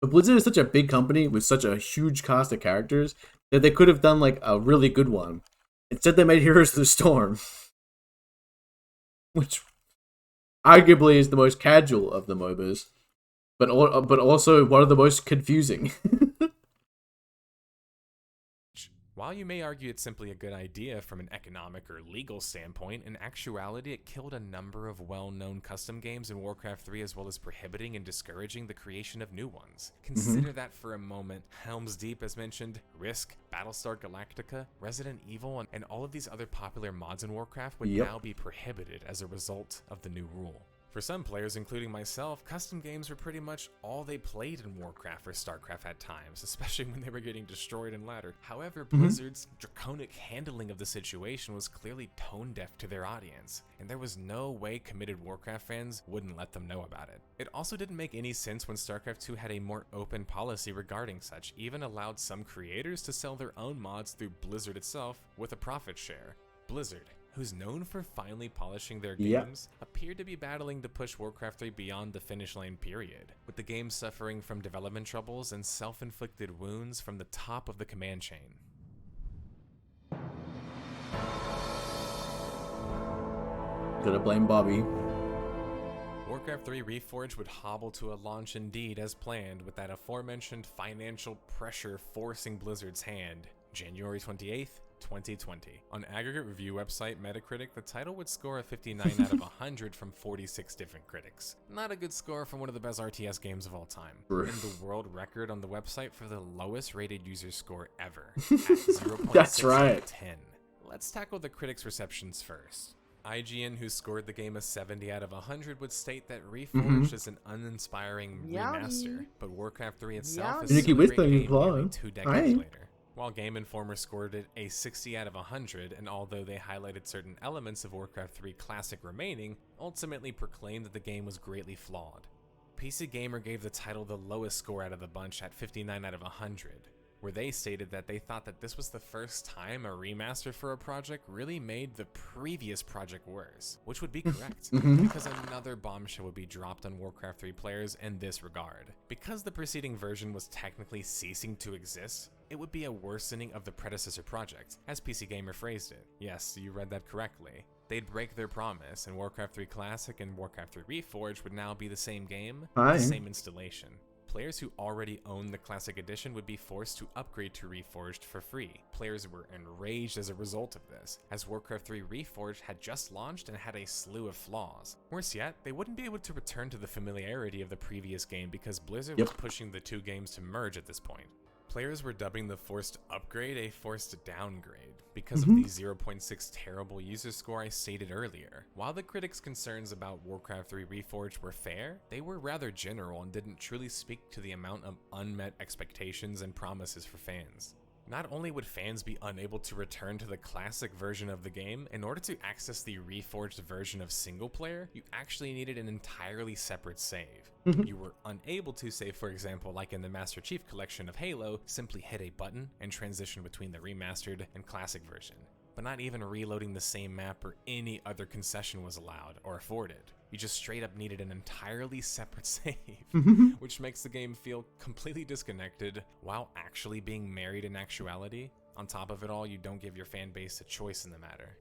But Blizzard is such a big company with such a huge cast of characters that they could have done like a really good one. Instead, they made Heroes of the Storm, which arguably is the most casual of the MOBAs, but also one of the most confusing. While you may argue it's simply a good idea from an economic or legal standpoint, in actuality it killed a number of well-known custom games in Warcraft 3 as well as prohibiting and discouraging the creation of new ones. Consider that for a moment. Helm's Deep, as mentioned, Risk, Battlestar Galactica, Resident Evil, and all of these other popular mods in Warcraft would now be prohibited as a result of the new rule. For some players, including myself, custom games were pretty much all they played in Warcraft or StarCraft at times, especially when they were getting destroyed in ladder. However, Blizzard's draconic handling of the situation was clearly tone-deaf to their audience, and there was no way committed Warcraft fans wouldn't let them know about it. It also didn't make any sense when StarCraft 2 had a more open policy regarding such, even allowed some creators to sell their own mods through Blizzard itself with a profit share. Blizzard, who's known for finally polishing their games, appeared to be battling to push Warcraft 3 beyond the finish line period, with the game suffering from development troubles and self-inflicted wounds from the top of the command chain. Gotta blame Bobby. Warcraft 3 Reforged would hobble to a launch indeed as planned, with that aforementioned financial pressure forcing Blizzard's hand. January 28th, 2020. On aggregate review website Metacritic, the title would score a 59 out of 100 from 46 different critics. Not a good score from one of the best RTS games of all time. And the world record on the website for the lowest rated user score ever, at 0.6 That's right. out of 10. Let's tackle the critics' receptions first. IGN, who scored the game a 70 out of 100, would state that Reforged is an uninspiring remaster, but Warcraft 3 itself is still a great game nearly 2 decades later. While Game Informer scored it a 60 out of 100, and although they highlighted certain elements of Warcraft 3 Classic remaining, ultimately proclaimed that the game was greatly flawed. PC Gamer gave the title the lowest score out of the bunch at 59 out of 100, where they stated that they thought that this was the first time a remaster for a project really made the previous project worse, which would be correct, because another bombshell would be dropped on Warcraft 3 players in this regard. Because the preceding version was technically ceasing to exist, it would be a worsening of the predecessor project, as PC Gamer phrased it. Yes, you read that correctly. They'd break their promise, and Warcraft 3 Classic and Warcraft 3 Reforged would now be the same game, the same installation. players who already owned the Classic Edition would be forced to upgrade to Reforged for free. Players were enraged as a result of this, as Warcraft 3 Reforged had just launched and had a slew of flaws. Worse yet, they wouldn't be able to return to the familiarity of the previous game because Blizzard was pushing the two games to merge at this point. Players were dubbing the forced upgrade a forced downgrade because of the 0.6 terrible user score I stated earlier. While the critics' concerns about Warcraft 3 Reforged were fair, they were rather general and didn't truly speak to the amount of unmet expectations and promises for fans. Not only would fans be unable to return to the classic version of the game, in order to access the reforged version of single player, you actually needed an entirely separate save. You were unable to save, for example, like in the Master Chief Collection of Halo, simply hit a button and transition between the remastered and classic version. But not even reloading the same map or any other concession was allowed or afforded. You just straight up needed an entirely separate save, which makes the game feel completely disconnected while actually being married in actuality. On top of it all, you don't give your fan base a choice in the matter.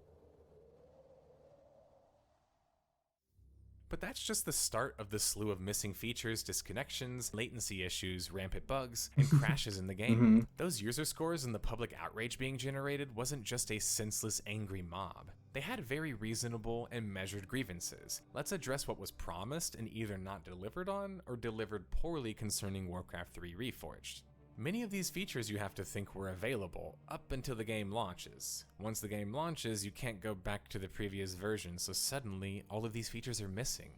But that's just the start of the slew of missing features, disconnections, latency issues, rampant bugs, and crashes in the game. Those user scores and the public outrage being generated wasn't just a senseless, angry mob. They had very reasonable and measured grievances. Let's address what was promised and either not delivered on or delivered poorly concerning Warcraft 3 Reforged. Many of these features you have to think were available up until the game launches. Once the game launches, you can't go back to the previous version, so suddenly all of these features are missing.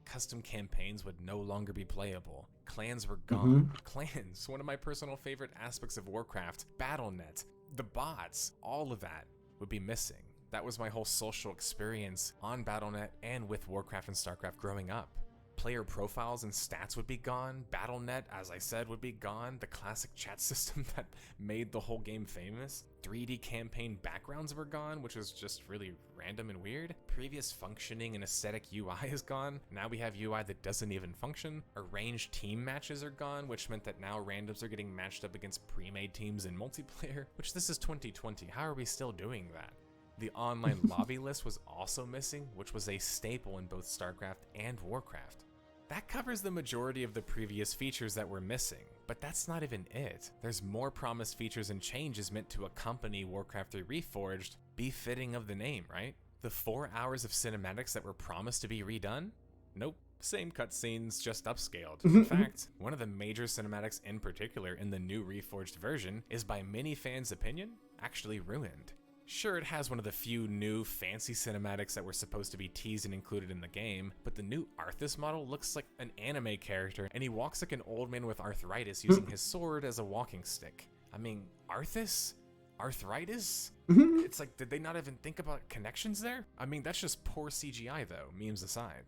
Custom campaigns would no longer be playable. Clans were gone. Clans, one of my personal favorite aspects of Warcraft, Battle.net, the bots, all of that would be missing. That was my whole social experience on Battle.net and with Warcraft and StarCraft growing up. Player profiles and stats would be gone. Battle.net, as I said, would be gone. The classic chat system that made the whole game famous. 3D campaign backgrounds were gone, which was just really random and weird. Previous functioning and aesthetic UI is gone. Now we have UI that doesn't even function. Arranged team matches are gone, which meant that now randoms are getting matched up against pre-made teams in multiplayer, which this is 2020. How are we still doing that? The online lobby list was also missing, which was a staple in both StarCraft and Warcraft. That covers the majority of the previous features that were missing, but that's not even it. There's more promised features and changes meant to accompany Warcraft 3 Reforged, befitting of the name, right? The 4 hours of cinematics that were promised to be redone? Nope. Same cutscenes, just upscaled. In fact, one of the major cinematics in particular in the new Reforged version is, by many fans' opinion, actually ruined. Sure, it has one of the few new fancy cinematics that were supposed to be teased and included in the game, but the new Arthas model looks like an anime character, and he walks like an old man with arthritis using his sword as a walking stick. I mean, Arthas? Arthritis? It's like, did they not even think about connections there? I mean, that's just poor CGI though, memes aside.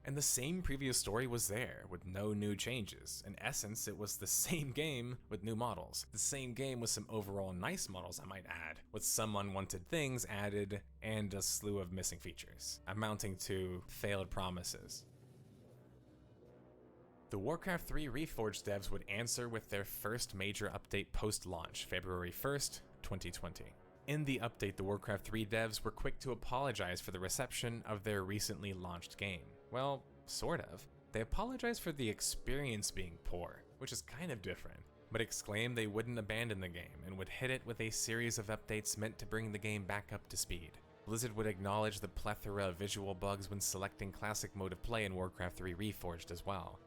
And the same previous story was there, with no new changes. In essence, it was the same game with new models. The same game with some overall nice models, I might add, with some unwanted things added, and a slew of missing features, amounting to failed promises. The Warcraft 3 Reforged devs would answer with their first major update post-launch, February 1st, 2020. In the update, the Warcraft 3 devs were quick to apologize for the reception of their recently launched game. Well, sort of. They apologized for the experience being poor, which is kind of different, but exclaimed they wouldn't abandon the game and would hit it with a series of updates meant to bring the game back up to speed. Blizzard would acknowledge the plethora of visual bugs when selecting classic mode of play in Warcraft 3 Reforged as well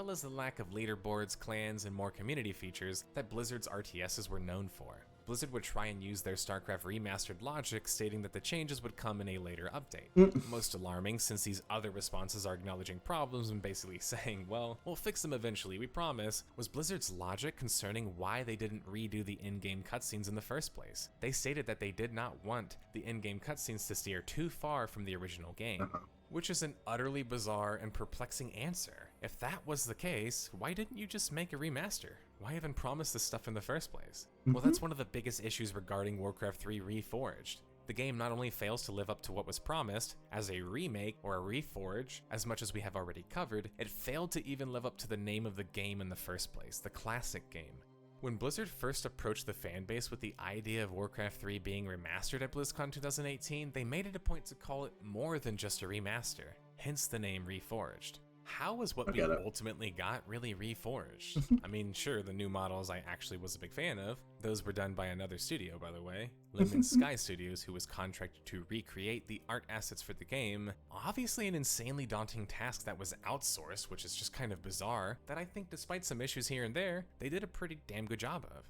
as the lack of leaderboards, clans, and more community features that Blizzard's RTSs were known for. Blizzard would try and use their StarCraft Remastered logic, stating that the changes would come in a later update. Most alarming, since these other responses are acknowledging problems and basically saying, well, we'll fix them eventually, we promise, was Blizzard's logic concerning why they didn't redo the in-game cutscenes in the first place. They stated that they did not want the in-game cutscenes to steer too far from the original game. Which is an utterly bizarre and perplexing answer. If that was the case, why didn't you just make a remaster? Why even promise this stuff in the first place? Well, that's one of the biggest issues regarding Warcraft 3 Reforged. The game not only fails to live up to what was promised as a remake or a reforge, as much as we have already covered, it failed to even live up to the name of the game in the first place, the classic game. When Blizzard first approached the fanbase with the idea of Warcraft 3 being remastered at BlizzCon 2018, they made it a point to call it more than just a remaster, hence the name Reforged. how was what we ultimately got really reforged? I mean, sure, the new models I actually was a big fan of. Those were done by another studio, by the way. Lemon Sky Studios, who was contracted to recreate the art assets for the game. Obviously an insanely daunting task that was outsourced, which is just kind of bizarre, that I think despite some issues here and there, they did a pretty damn good job of.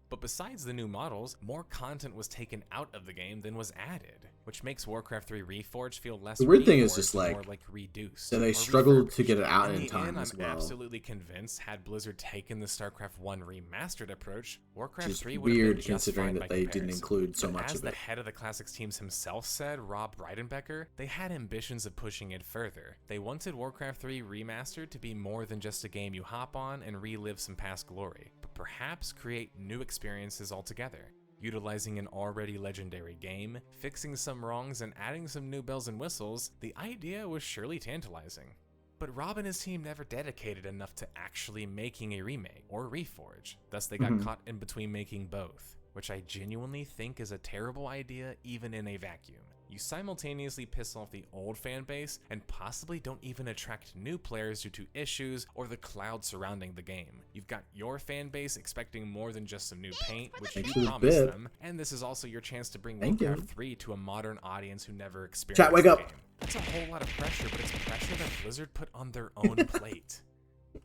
But besides the new models, more content was taken out of the game than was added, which makes Warcraft 3 Reforged feel less. The weird thing is reforged just and like, more like reduced. that they or struggled to refurbished. get it out in the time end, as I'm well. absolutely convinced had Blizzard taken the StarCraft 1 remastered approach, Warcraft Which is 3 would have been weird just considering fine that by they didn't comparison. include so But much as of the it. head of the Classics teams himself said, Rob Breidenbecker, they had ambitions of pushing it further. They wanted Warcraft 3 remastered to be more than just a game you hop on and relive some past glory, but perhaps create new experiences altogether. Utilizing an already legendary game, fixing some wrongs, and adding some new bells and whistles, the idea was surely tantalizing. But Rob and his team never dedicated enough to actually making a remake or reforge, thus they got caught in between making both, which I genuinely think is a terrible idea even in a vacuum. You simultaneously piss off the old fan base and possibly don't even attract new players due to issues or the cloud surrounding the game. You've got your fan base expecting more than just some new paint, which Thanks you for the promised bit. them, and this is also your chance to bring Thank Warcraft you. 3 to a modern audience who never experienced Chat, wake the up. game. That's a whole lot of pressure, but it's pressure that Blizzard put on their own plate.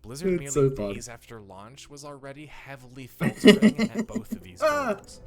Blizzard It's merely so fun. days after launch was already heavily faltering at both of these goals.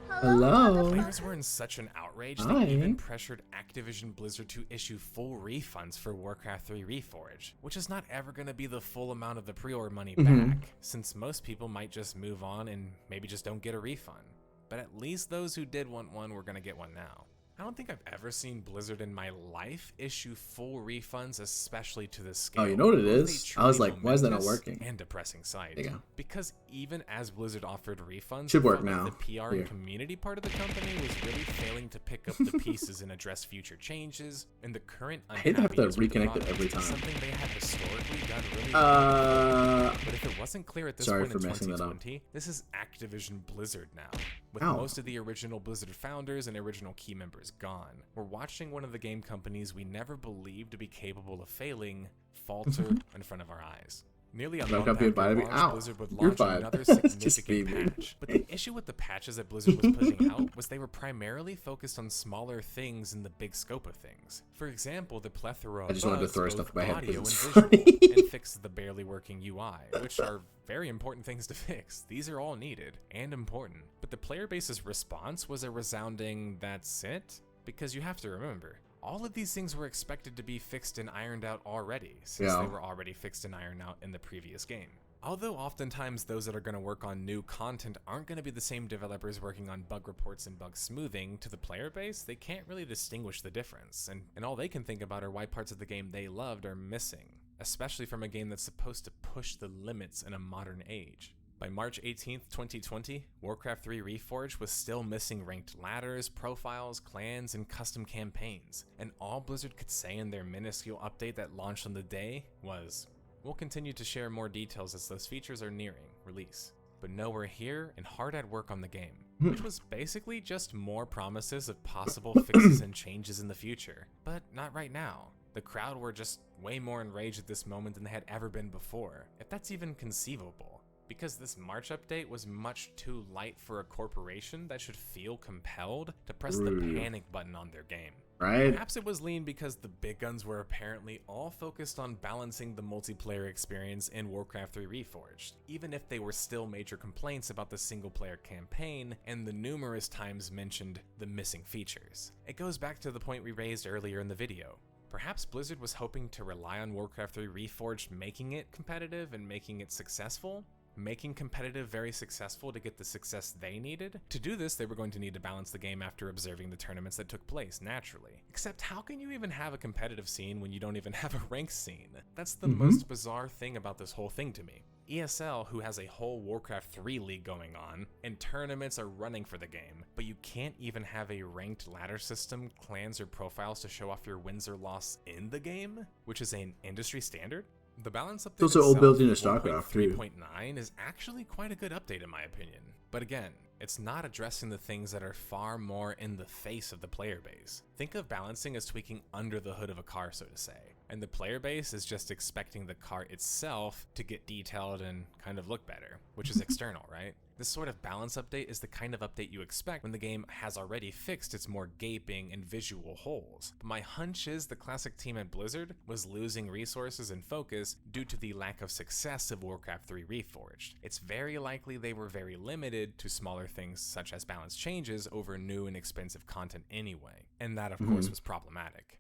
Hello. Players were in such an outrage Hi. they even pressured Activision Blizzard to issue full refunds for Warcraft 3 Reforged, which is not ever going to be the full amount of the pre-order money back, since most people might just move on and maybe just don't get a refund. But at least those who did want one were going to get one now. I don't think I've ever seen Blizzard in my life issue full refunds, especially to this scale. Oh, you know what it Both a is? I was truly like, why is that not momentous working? And depressing sight. There you go. Because even as Blizzard offered refunds, Should I work felt like now. the PR Here. and community part of the company was really failing to pick up the pieces and address future changes, and the current I hate to have to unhappiness with the reconnect it product every is time. something they had historically done really well. But if it wasn't clear at this Sorry point in for messing that up. 2020, this is Activision Blizzard now. With Ow. most of the original Blizzard founders and original key members gone, we're watching one of the game companies we never believed to be capable of failing falter in front of our eyes. Nearly a No month copy of after Biden. launch, Ow, Blizzard would you're launch fine. another It's just significant me, dude. patch. But the issue with the patches that Blizzard was putting out was they were primarily focused on smaller things in the big scope of things. For example, the plethora of I just wanted to bugs, throw both stuff at my head audio and because it's visual, funny. and fix the barely working UI, which are very important things to fix. These are all needed and important. But the player base's response was a resounding "that's it?" Because you have to remember, all of these things were expected to be fixed and ironed out already, since Yeah. they were already fixed and ironed out in the previous game. Although oftentimes those that are going to work on new content aren't going to be the same developers working on bug reports and bug smoothing, to the player base, they can't really distinguish the difference, and all they can think about are why parts of the game they loved are missing, especially from a game that's supposed to push the limits in a modern age. By March 18th, 2020, Warcraft 3 Reforged was still missing ranked ladders, profiles, clans, and custom campaigns, and all Blizzard could say in their minuscule update that launched on the day was, "We'll continue to share more details as those features are nearing release, but know we're here and hard at work on the game," which was basically just more promises of possible fixes and changes in the future, but not right now. The crowd were just way more enraged at this moment than they had ever been before, if that's even conceivable. Because this March update was much too light for a corporation that should feel compelled to press the panic button on their game. Right? Perhaps it was lean because the big guns were apparently all focused on balancing the multiplayer experience in Warcraft 3 Reforged, even if they were still major complaints about the single-player campaign and the numerous times mentioned the missing features. It goes back to the point we raised earlier in the video. Perhaps Blizzard was hoping to rely on Warcraft 3 Reforged making it competitive and making it successful, making competitive very successful to get the success they needed. To do this, they were going to need to balance the game after observing the tournaments that took place, naturally. Except how can you even have a competitive scene when you don't even have a ranked scene? That's the most bizarre thing about this whole thing to me. ESL, who has a whole Warcraft 3 league going on, and tournaments are running for the game, but you can't even have a ranked ladder system, clans, or profiles to show off your wins or loss in the game, which is an industry standard? The balance update It's also all built into itself, StarCraft too. 3.9 is actually quite a good update in my opinion. But again, it's not addressing the things that are far more in the face of the player base. Think of balancing as tweaking under the hood of a car, so to say, and the player base is just expecting the car itself to get detailed and kind of look better, which is external, right? This sort of balance update is the kind of update you expect when the game has already fixed its more gaping and visual holes. But my hunch is the classic team at Blizzard was losing resources and focus due to the lack of success of Warcraft 3 Reforged. It's very likely they were very limited to smaller things such as balance changes over new and expensive content anyway, and that of course was problematic.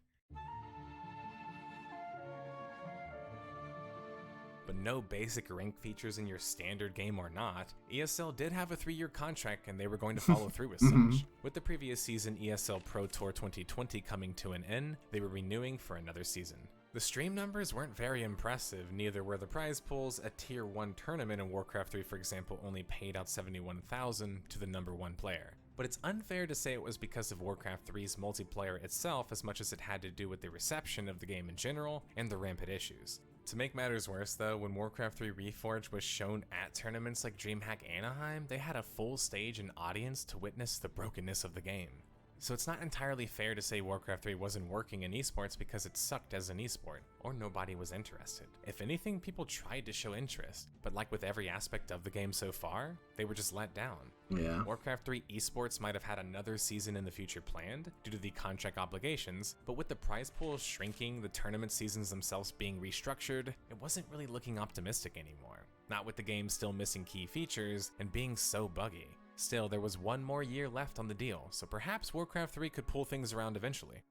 But no basic rank features in your standard game or not, ESL did have a 3-year contract and they were going to follow through as such. With the previous season ESL Pro Tour 2020 coming to an end, they were renewing for another season. The stream numbers weren't very impressive, neither were the prize pools. A tier 1 tournament in Warcraft 3, for example, only paid out $71,000 to the number 1 player. But it's unfair to say it was because of Warcraft 3's multiplayer itself as much as it had to do with the reception of the game in general and the rampant issues. To make matters worse though, when Warcraft 3 Reforged was shown at tournaments like DreamHack Anaheim, they had a full stage and audience to witness the brokenness of the game. So it's not entirely fair to say Warcraft 3 wasn't working in esports because it sucked as an esport, or nobody was interested. If anything, people tried to show interest, but like with every aspect of the game so far, they were just let down. Yeah. Warcraft 3 esports might have had another season in the future planned due to the contract obligations, but with the prize pool shrinking, the tournament seasons themselves being restructured, it wasn't really looking optimistic anymore. Not with the game still missing key features and being so buggy. Still, there was one more year left on the deal, so perhaps Warcraft 3 could pull things around eventually.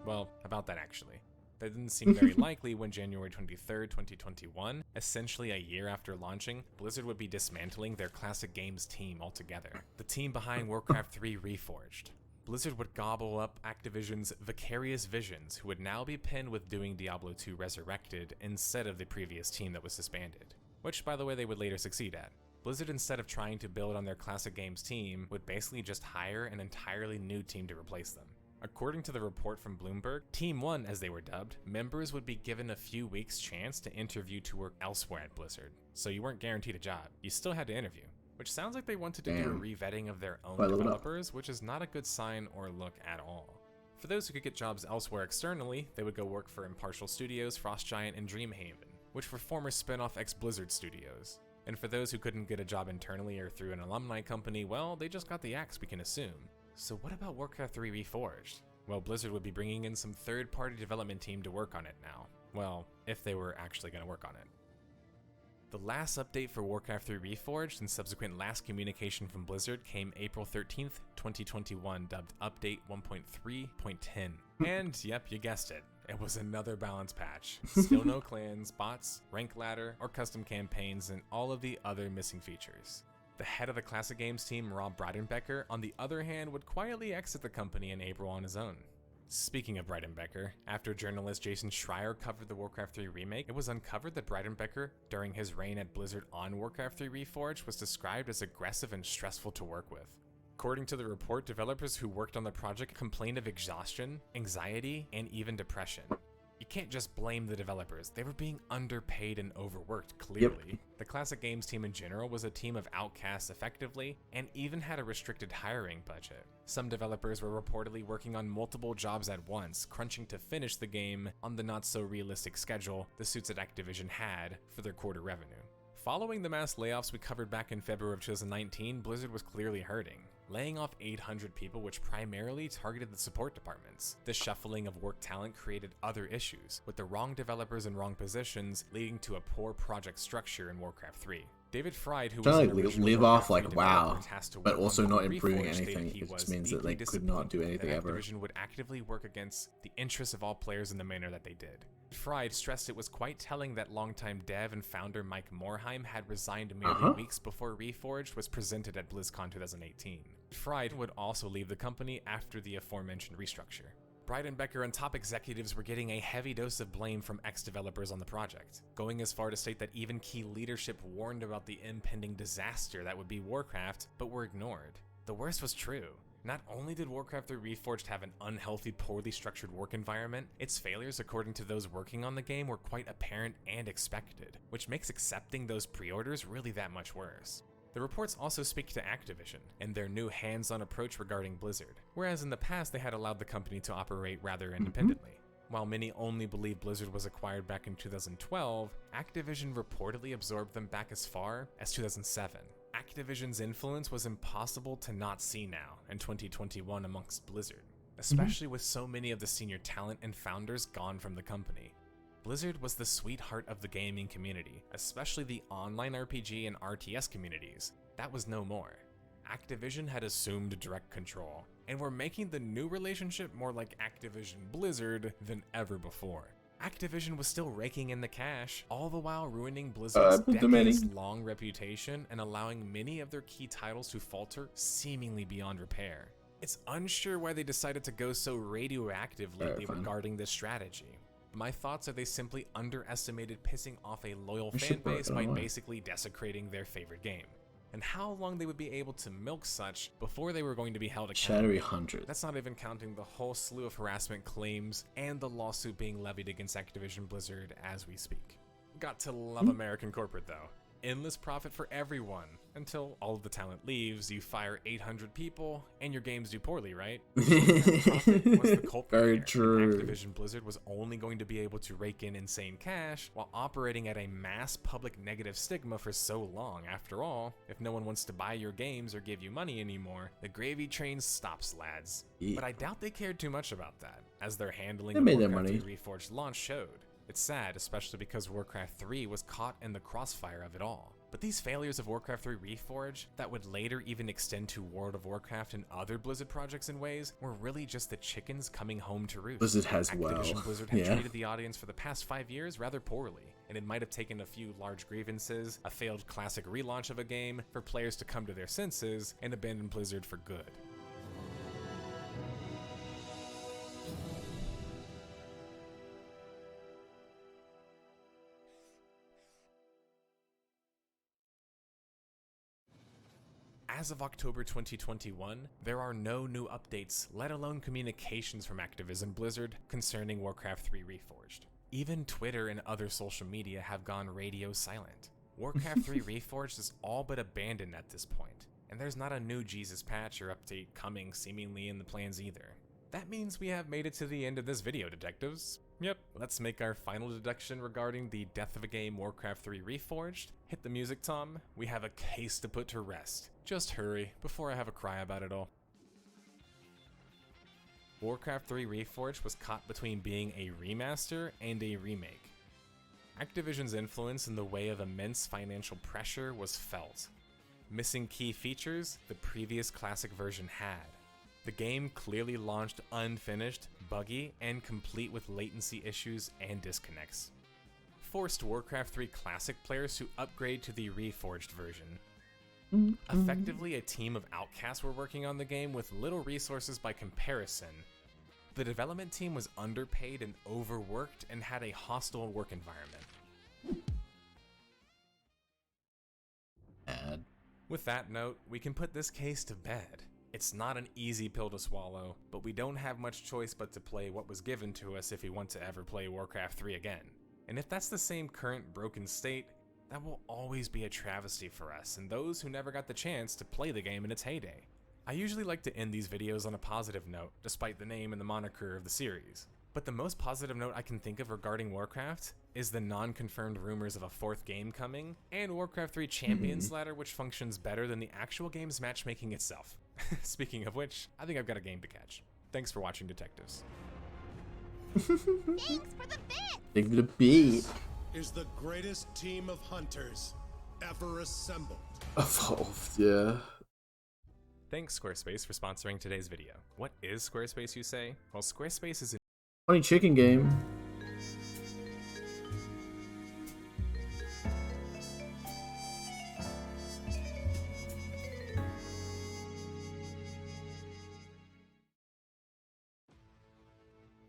Well, about that actually. That didn't seem very likely when January 23rd, 2021, essentially a year after launching, Blizzard would be dismantling their classic games team altogether. The team behind Warcraft 3 Reforged. Blizzard would gobble up Activision's Vicarious Visions, who would now be pinned with doing Diablo 2 Resurrected instead of the previous team that was disbanded, which by the way they would later succeed at. Blizzard, instead of trying to build on their classic games team, would basically just hire an entirely new team to replace them. According to the report from Bloomberg, Team 1, as they were dubbed, members would be given a few weeks' chance to interview to work elsewhere at Blizzard, so you weren't guaranteed a job, you still had to interview. Which sounds like they wanted to do a revetting of their own developers, which is not a good sign or look at all. For those who could get jobs elsewhere externally, they would go work for Impartial Studios, Frost Giant, and Dreamhaven, which were former spin-off ex-Blizzard studios. And for those who couldn't get a job internally or through an alumni company, well, they just got the axe, we can assume. So what about Warcraft 3 Reforged? Well, Blizzard would be bringing in some third-party development team to work on it now. Well, if they were actually going to work on it. The last update for Warcraft 3 Reforged and subsequent last communication from Blizzard came April 13th, 2021, dubbed Update 1.3.10. And yep, you guessed it. It was another balance patch. Still no clans, bots, rank ladder, or custom campaigns, and all of the other missing features. The head of the classic games team, Rob Breidenbecker, on the other hand, would quietly exit the company in April on his own. Speaking of Breidenbecker, after journalist Jason Schreier covered the Warcraft 3 remake, it was uncovered that Breidenbecker, during his reign at Blizzard on Warcraft 3 Reforged, was described as aggressive and stressful to work with. According to the report, developers who worked on the project complained of exhaustion, anxiety, and even depression. You can't just blame the developers, they were being underpaid and overworked, clearly. Yep. The classic games team in general was a team of outcasts effectively, and even had a restricted hiring budget. Some developers were reportedly working on multiple jobs at once, crunching to finish the game on the not-so-realistic schedule the suits at Activision had for their quarter revenue. Following the mass layoffs we covered back in February of 2019, Blizzard was clearly hurting, laying off 800 people, which primarily targeted the support departments. This shuffling of work talent created other issues, with the wrong developers in wrong positions, leading to a poor project structure in Warcraft 3. David Fried, who was like live off like WoW, but also not improving anything. It just means that they could not do anything ever. Activision would actively work against the interests of all players in the manner that they did. Fried stressed it was quite telling that longtime dev and founder Mike Morhaime had resigned merely weeks before Reforged was presented at BlizzCon 2018. Fried would also leave the company after the aforementioned restructure. Breidenbecker and top executives were getting a heavy dose of blame from ex-developers on the project, going as far to state that even key leadership warned about the impending disaster that would be Warcraft, but were ignored. The worst was true. Not only did Warcraft 3 Reforged have an unhealthy, poorly structured work environment, its failures according to those working on the game were quite apparent and expected, which makes accepting those pre-orders really that much worse. The reports also speak to Activision and their new hands-on approach regarding Blizzard, whereas in the past they had allowed the company to operate rather independently. While many only believe Blizzard was acquired back in 2012, Activision reportedly absorbed them back as far as 2007. Activision's influence was impossible to not see now in 2021 amongst Blizzard, especially with so many of the senior talent and founders gone from the company. Blizzard was the sweetheart of the gaming community, especially the online RPG and RTS communities. That was no more. Activision had assumed direct control, and were making the new relationship more like Activision Blizzard than ever before. Activision was still raking in the cash, all the while ruining Blizzard's decades-long reputation and allowing many of their key titles to falter seemingly beyond repair. It's unsure why they decided to go so radioactive lately regarding this strategy. My thoughts are they simply underestimated pissing off a loyal fan base by basically desecrating their favorite game, and how long they would be able to milk such before they were going to be held accountable. Shadowy 100. That's not even counting the whole slew of harassment claims and the lawsuit being levied against Activision Blizzard as we speak. Got to love American corporate though. Endless profit for everyone. Until all of the talent leaves, you fire 800 people, and your games do poorly, right? Profit was the culprit Very here, true. and Activision Blizzard was only going to be able to rake in insane cash while operating at a mass public negative stigma for so long. After all, if no one wants to buy your games or give you money anymore, the gravy train stops, lads. Yeah. But I doubt they cared too much about that, as their handling They of made their Warcraft money. 3 Reforged launch showed. It's sad, especially because Warcraft 3 was caught in the crossfire of it all. But these failures of Warcraft 3 Reforged, that would later even extend to World of Warcraft and other Blizzard projects in ways, were really just the chickens coming home to roost. Blizzard has Activision Blizzard had yeah. treated the audience for the past 5 years rather poorly, and it might have taken a few large grievances, a failed classic relaunch of a game, for players to come to their senses and abandon Blizzard for good. As of October 2021, there are no new updates, let alone communications from Activision Blizzard concerning Warcraft 3 Reforged. Even Twitter and other social media have gone radio silent. Warcraft 3 Reforged is all but abandoned at this point, and there's not a new Jesus patch or update coming seemingly in the plans either. That means we have made it to the end of this video, detectives. Yep, let's make our final deduction regarding the death of a game Warcraft 3 Reforged. Hit the music, Tom. We have a case to put to rest. Just hurry, before I have a cry about it all. Warcraft 3 Reforged was caught between being a remaster and a remake. Activision's influence in the way of immense financial pressure was felt. Missing key features the previous classic version had. The game clearly launched unfinished, buggy, and complete with latency issues and disconnects. Forced Warcraft 3 Classic players to upgrade to the Reforged version. Effectively, a team of outcasts were working on the game with little resources by comparison. The development team was underpaid and overworked and had a hostile work environment. Bad. With that note, we can put this case to bed. It's not an easy pill to swallow, but we don't have much choice but to play what was given to us if we want to ever play Warcraft 3 again. And if that's the same current broken state, that will always be a travesty for us and those who never got the chance to play the game in its heyday. I usually like to end these videos on a positive note, despite the name and the moniker of the series. But the most positive note I can think of regarding Warcraft is the non-confirmed rumors of a 4th game coming, and Warcraft 3 Champions Ladder, which functions better than the actual game's matchmaking itself. Speaking of which, I think I've got a game to catch. Thanks for watching, detectives. Thanks for the bit! Thank you for the beat. Is the greatest team of hunters ever assembled. Evolved, yeah. Thanks, Squarespace, for sponsoring today's video. What is Squarespace, you say? Well, Squarespace is a Funny chicken game.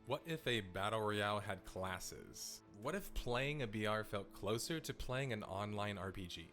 What if a battle royale had classes? What if playing a BR felt closer to playing an online RPG?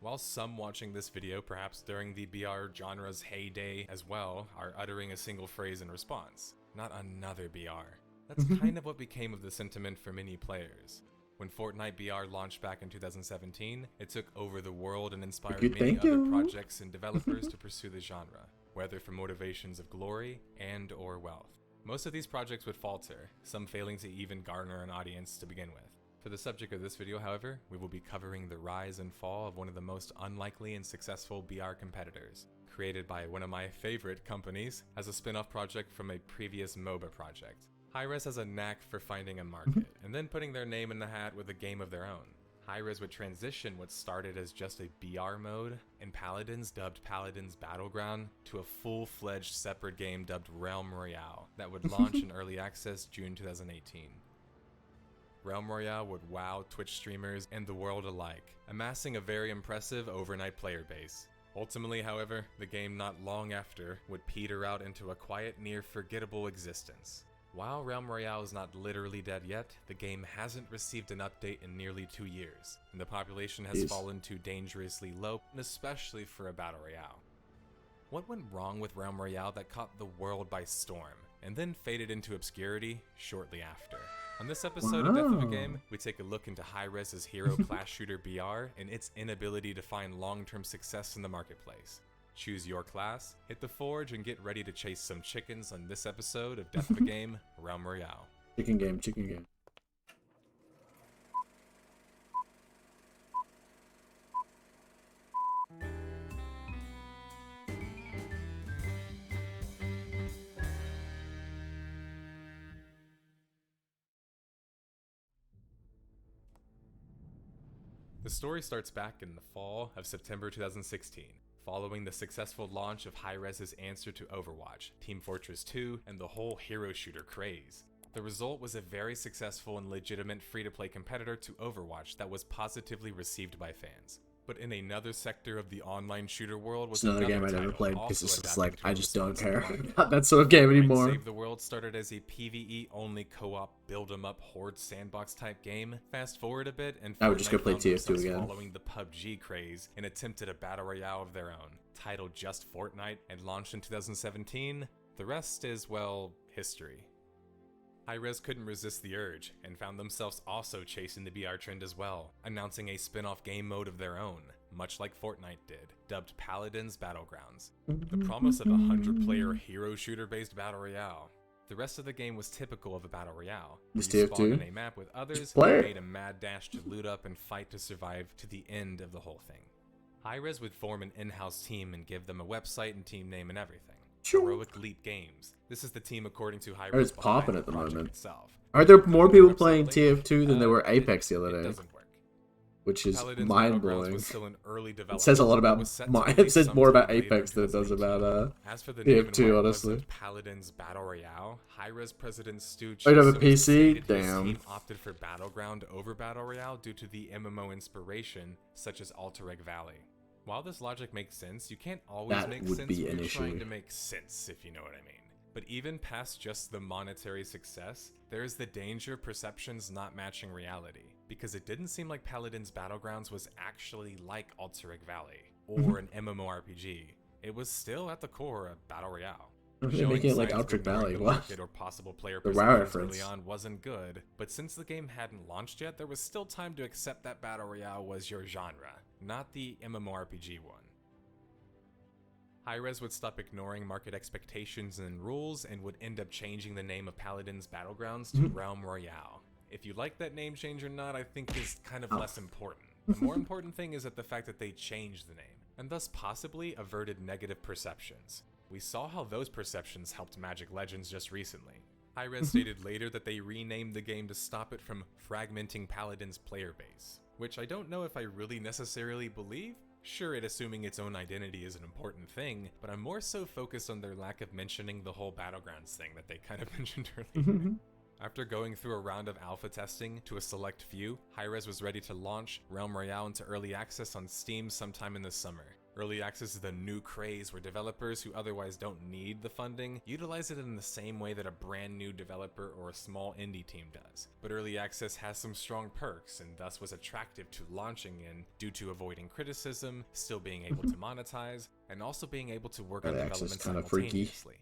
While some watching this video, perhaps during the BR genre's heyday as well, are uttering a single phrase in response. Not another BR. That's kind of what became of the sentiment for many players. When Fortnite BR launched back in 2017, it took over the world and inspired many other projects and developers to pursue the genre, whether for motivations of glory and or wealth. Most of these projects would falter, some failing to even garner an audience to begin with. For the subject of this video, however, we will be covering the rise and fall of one of the most unlikely and successful BR competitors, created by one of my favorite companies as a spin-off project from a previous MOBA project. Hi-Rez has a knack for finding a market, and then putting their name in the hat with a game of their own. Hi-Rez would transition what started as just a BR mode in Paladins dubbed Paladins Battleground to a full-fledged separate game dubbed Realm Royale that would launch in early access June 2018. Realm Royale would wow Twitch streamers and the world alike, amassing a very impressive overnight player base. Ultimately, however, the game not long after would peter out into a quiet, near forgettable existence. While Realm Royale is not literally dead yet, the game hasn't received an update in nearly 2 years, and the population has fallen to dangerously low, especially for a battle royale. What went wrong with Realm Royale that caught the world by storm, and then faded into obscurity shortly after? On this episode of Death of a Game, we take a look into Hi-Rez's hero class shooter BR and its inability to find long-term success in the marketplace. Choose your class, hit the forge, and get ready to chase some chickens on this episode of Death of a Game, Realm Royale. Chicken game, chicken game. The story starts back in the fall of September 2016. Following the successful launch of Hi-Rez's answer to Overwatch, Team Fortress 2, and the whole hero shooter craze. The result was a very successful and legitimate free-to-play competitor to Overwatch that was positively received by fans. But in another sector of the online shooter world was It's another game I title never played because it's also just like, adapted to I just don't care responsive about that sort of game anymore. Save the World started as a PvE-only co-op build-em-up horde sandbox type game. Fast forward a bit, and I would just go Fortnite play found TF2 themselves again. following the PUBG craze and attempted a battle royale of their own, titled just Fortnite and launched in 2017. The rest is, well, history. Hi-Rez couldn't resist the urge, and found themselves also chasing the BR trend as well, announcing a spin-off game mode of their own, much like Fortnite did, dubbed Paladins Battlegrounds. The promise of a 100-player hero shooter-based battle royale. The rest of the game was typical of a battle royale. You spawn in a map with others and made a mad dash to loot up and fight to survive to the end of the whole thing. Hi-Rez would form an in-house team and give them a website and team name and everything. Heroic Leap Games. This is the team according to Hi-Rez. It's popping at the moment. Itself. Are there more people playing TF2 than there were Apex the other day? Which is mind-blowing. It says a lot about it says more about Apex than it does about TF2, honestly. Paladins Battle Royale. Hi-Rez President Stu Oh, you have a PC? Damn. His team opted for Battleground over Battle Royale due to the MMO inspiration, such as Altereg Valley. While this logic makes sense, you can't always make sense when you're trying to make sense, if you know what I mean. But even past just the monetary success, there is the danger of perceptions not matching reality, because it didn't seem like Paladins Battlegrounds was actually like Altereg Valley, or an MMORPG. It was still at the core a battle royale. They're making it like Altereg Valley, what? Or possible player The WoW perceptions reference. early on wasn't good, but since the game hadn't launched yet, there was still time to accept that battle royale was your genre, not the MMORPG one. Hi-Rez would stop ignoring market expectations and rules and would end up changing the name of Paladins Battlegrounds to Realm Royale. If you like that name change or not, I think is kind of less important. The more important thing is that the fact that they changed the name, and thus possibly averted negative perceptions. We saw how those perceptions helped Magic Legends just recently. Hi-Rez stated later that they renamed the game to stop it from fragmenting Paladin's player base, which I don't know if I really necessarily believe. Sure, it assuming its own identity is an important thing, but I'm more so focused on their lack of mentioning the whole Battlegrounds thing that they kind of mentioned earlier. After going through a round of alpha testing to a select few, Hi-Rez was ready to launch Realm Royale into early access on Steam sometime in the summer. Early access is the new craze where developers who otherwise don't need the funding utilize it in the same way that a brand new developer or a small indie team does. But early access has some strong perks and thus was attractive to launching in due to avoiding criticism, still being able to monetize, and also being able to work on Early access development kinda freaky. simultaneously.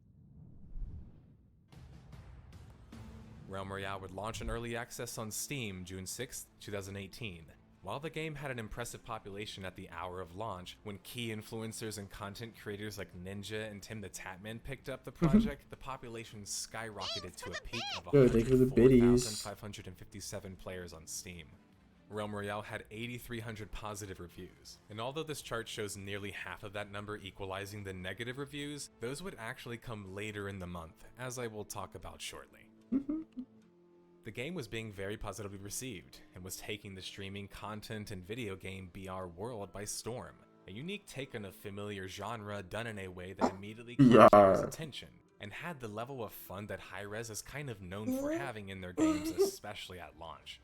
Realm Royale would launch in early access on Steam June 6, 2018. While the game had an impressive population at the hour of launch, when key influencers and content creators like Ninja and Tim the Tatman picked up the project, the population skyrocketed to a peak of Yo, thank you for the biddies. 104,557 players on Steam. Realm Royale had 8,300 positive reviews, and although this chart shows nearly half of that number equalizing the negative reviews, those would actually come later in the month, as I will talk about shortly. The game was being very positively received, and was taking the streaming content and video game BR world by storm. A unique take on a familiar genre done in a way that immediately caught players' attention, and had the level of fun that Hi-Rez is kind of known for having in their games, especially at launch.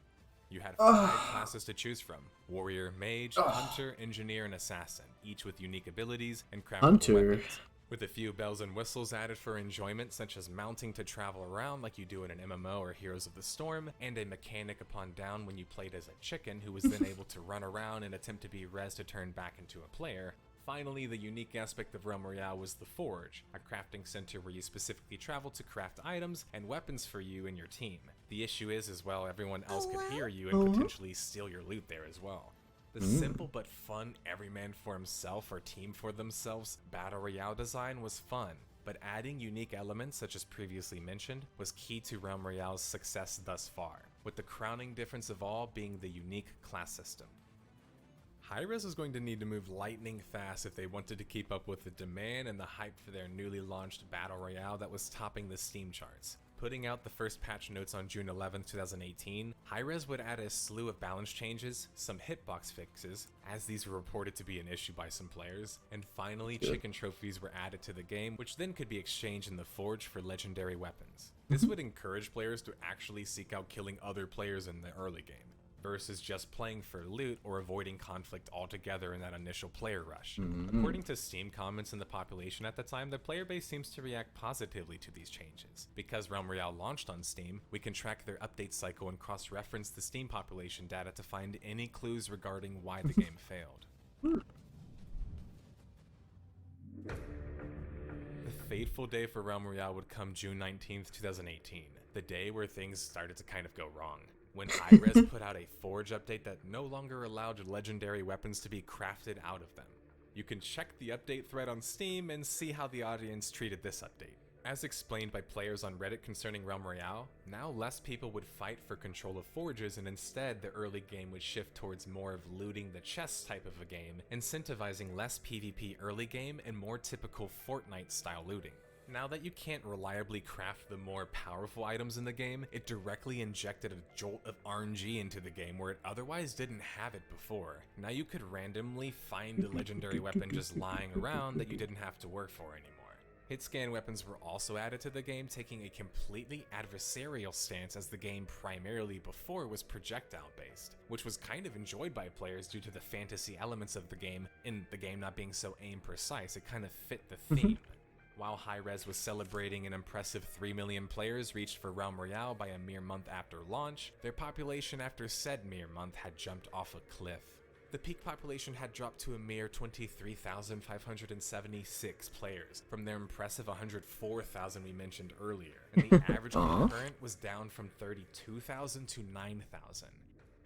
You had 5 classes to choose from: Warrior, Mage, Hunter, Engineer, and Assassin, each with unique abilities and craftable weapons. With a few bells and whistles added for enjoyment, such as mounting to travel around like you do in an MMO or Heroes of the Storm, and a mechanic upon down when you played as a chicken who was then able to run around and attempt to be res to turn back into a player. Finally, the unique aspect of Realm Royale was the Forge, a crafting center where you specifically travel to craft items and weapons for you and your team. The issue is, well, everyone else could hear you and potentially steal your loot there as well. The simple but fun every man for himself or team for themselves Battle Royale design was fun, but adding unique elements such as previously mentioned was key to Realm Royale's success thus far, with the crowning difference of all being the unique class system. Hi-Rez was going to need to move lightning fast if they wanted to keep up with the demand and the hype for their newly launched Battle Royale that was topping the Steam charts. Putting out the first patch notes on June 11, 2018, Hi-Rez would add a slew of balance changes, some hitbox fixes, as these were reported to be an issue by some players, and finally chicken trophies were added to the game, which then could be exchanged in the Forge for legendary weapons. This would encourage players to actually seek out killing other players in the early game, versus just playing for loot or avoiding conflict altogether in that initial player rush. According to Steam comments in the population at the time, the player base seems to react positively to these changes. Because Realm Royale launched on Steam, we can track their update cycle and cross-reference the Steam population data to find any clues regarding why the game failed. The fateful day for Realm Royale would come June 19th, 2018, the day where things started to kind of go wrong, when Hi-Rez put out a Forge update that no longer allowed legendary weapons to be crafted out of them. You can check the update thread on Steam and see how the audience treated this update. As explained by players on Reddit concerning Realm Royale, now less people would fight for control of forges, and instead the early game would shift towards more of looting the chest type of a game, incentivizing less PvP early game and more typical Fortnite style looting. Now that you can't reliably craft the more powerful items in the game, it directly injected a jolt of RNG into the game where it otherwise didn't have it before. Now you could randomly find a legendary weapon just lying around that you didn't have to work for anymore. Hit scan weapons were also added to the game, taking a completely adversarial stance, as the game primarily before was projectile based, which was kind of enjoyed by players due to the fantasy elements of the game, and the game not being so aim precise. It kind of fit the theme. While Hi-Rez was celebrating an impressive 3 million players reached for Realm Royale by a mere month after launch, their population after said mere month had jumped off a cliff. The peak population had dropped to a mere 23,576 players from their impressive 104,000 we mentioned earlier, and the average concurrent was down from 32,000 to 9,000.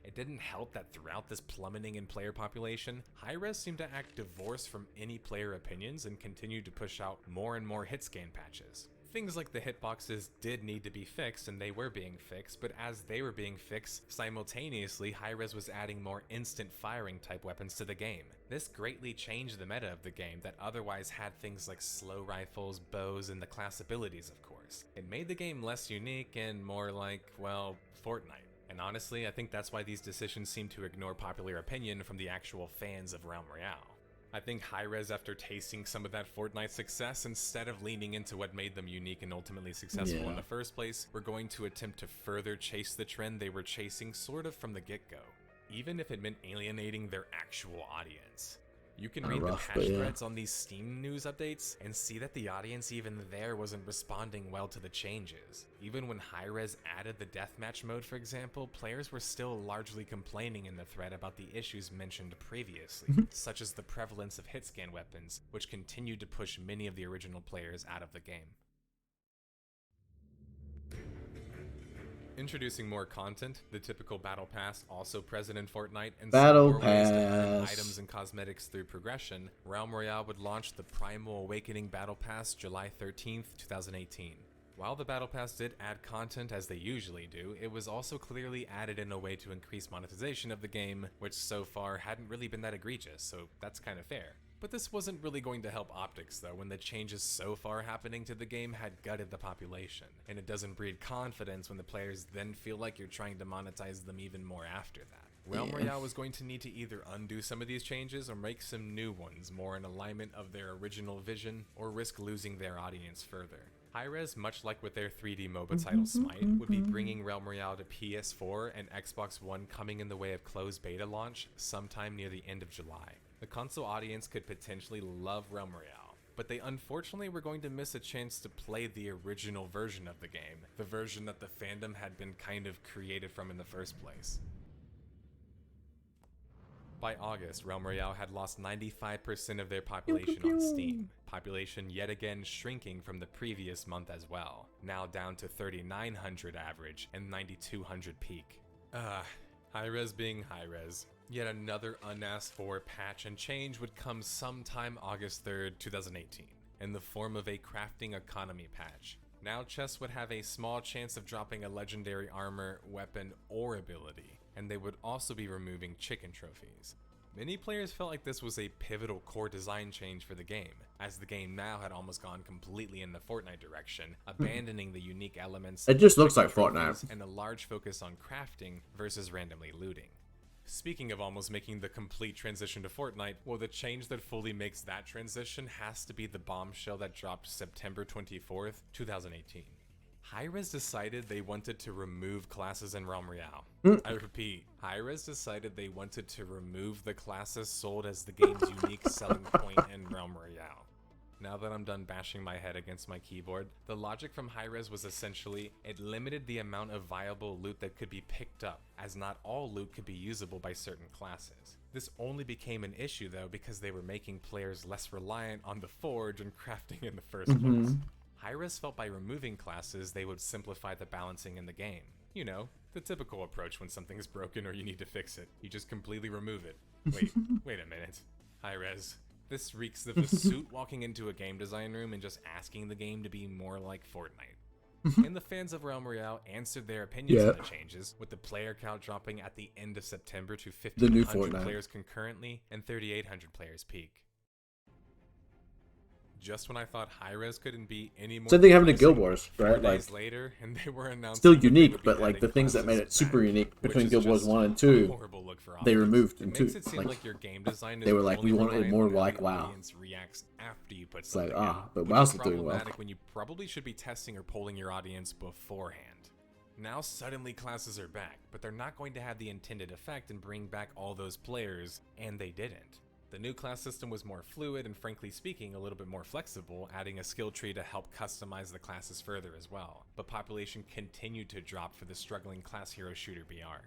It didn't help that throughout this plummeting in player population, Hi-Rez seemed to act divorced from any player opinions and continued to push out more and more hit scan patches. Things like the hitboxes did need to be fixed, and they were being fixed, but as they were being fixed, simultaneously Hi-Rez was adding more instant firing type weapons to the game. This greatly changed the meta of the game that otherwise had things like slow rifles, bows, and the class abilities, of course. It made the game less unique and more like, well, Fortnite. And honestly, I think that's why these decisions seem to ignore popular opinion from the actual fans of Realm Royale. I think Hi-Rez, after tasting some of that Fortnite success, instead of leaning into what made them unique and ultimately successful in the first place, were going to attempt to further chase the trend they were chasing sort of from the get-go, even if it meant alienating their actual audience. You can Kinda read the rough, patch but yeah. threads on these Steam news updates and see that the audience even there wasn't responding well to the changes. Even when Hi-Rez added the deathmatch mode, for example, players were still largely complaining in the thread about the issues mentioned previously, such as the prevalence of hitscan weapons, which continued to push many of the original players out of the game. Introducing more content, the typical Battle Pass also present in Fortnite, and Battle some more ways to earn Pass. items and cosmetics through progression, Realm Royale would launch the Primal Awakening Battle Pass July 13th, 2018. While the Battle Pass did add content as they usually do, it was also clearly added in a way to increase monetization of the game, which so far hadn't really been that egregious, so that's kind of fair. But this wasn't really going to help optics though, when the changes so far happening to the game had gutted the population, and it doesn't breed confidence when the players then feel like you're trying to monetize them even more after that. Realm Royale was going to need to either undo some of these changes or make some new ones more in alignment of their original vision, or risk losing their audience further. Hi-Rez, much like with their 3D MOBA title Smite, would be bringing Realm Royale to PS4 and Xbox One, coming in the way of closed beta launch sometime near the end of July. The console audience could potentially love Realm Royale, but they unfortunately were going to miss a chance to play the original version of the game, the version that the fandom had been kind of created from in the first place. By August, Realm Royale had lost 95% of their population on Steam, population yet again shrinking from the previous month as well, now down to 3,900 average and 9,200 peak. Hi-Rez being Hi-Rez. Yet another unasked for patch and change would come sometime August 3rd, 2018, in the form of a crafting economy patch. Now chests would have a small chance of dropping a legendary armor, weapon, or ability, and they would also be removing chicken trophies. Many players felt like this was a pivotal core design change for the game, as the game now had almost gone completely in the Fortnite direction, abandoning the unique elements It just looks chicken like Fortnite. trophies and a large focus on crafting versus randomly looting. Speaking of almost making the complete transition to Fortnite, well, the change that fully makes that transition has to be the bombshell that dropped September 24th, 2018. Hi-Rez decided they wanted to remove classes in Realm Royale. I repeat, Hi-Rez decided they wanted to remove the classes sold as the game's unique selling point in Realm Royale. Now that I'm done bashing my head against my keyboard, the logic from Hi-Rez was essentially, it limited the amount of viable loot that could be picked up, as not all loot could be usable by certain classes. This only became an issue though because they were making players less reliant on the forge and crafting in the first place. Hi-Rez felt by removing classes, they would simplify the balancing in the game. You know, the typical approach when something is broken or you need to fix it. You just completely remove it. Wait a minute. Hi-Rez. This reeks of the suit walking into a game design room and just asking the game to be more like Fortnite. And the fans of Realm Royale answered their opinions on the changes, with the player count dropping at the end of September to 1,500 players concurrently and 3,800 players peak. Just when I thought Hi-Rez couldn't be any more Same thing happened to depressing, Guild Wars, 4 right? days Like, later, and they were announcing still that they unique, would be but like the adding things that made it classes super back, unique which between is Guild Wars just 1 and a 2, horrible look for they optics. removed It in makes 2. it seem like your game design they is were like, only we wanted it reliant more on how like the WoW. audience reacts after you put It's like, something out, but which WoW's is not doing well. problematic when you probably should be testing or polling your audience beforehand. Now suddenly classes are back, but they're not going to have the intended effect and bring back all those players, and they didn't. The new class system was more fluid and, frankly speaking, a little bit more flexible, adding a skill tree to help customize the classes further as well, but population continued to drop for the struggling class hero shooter BR.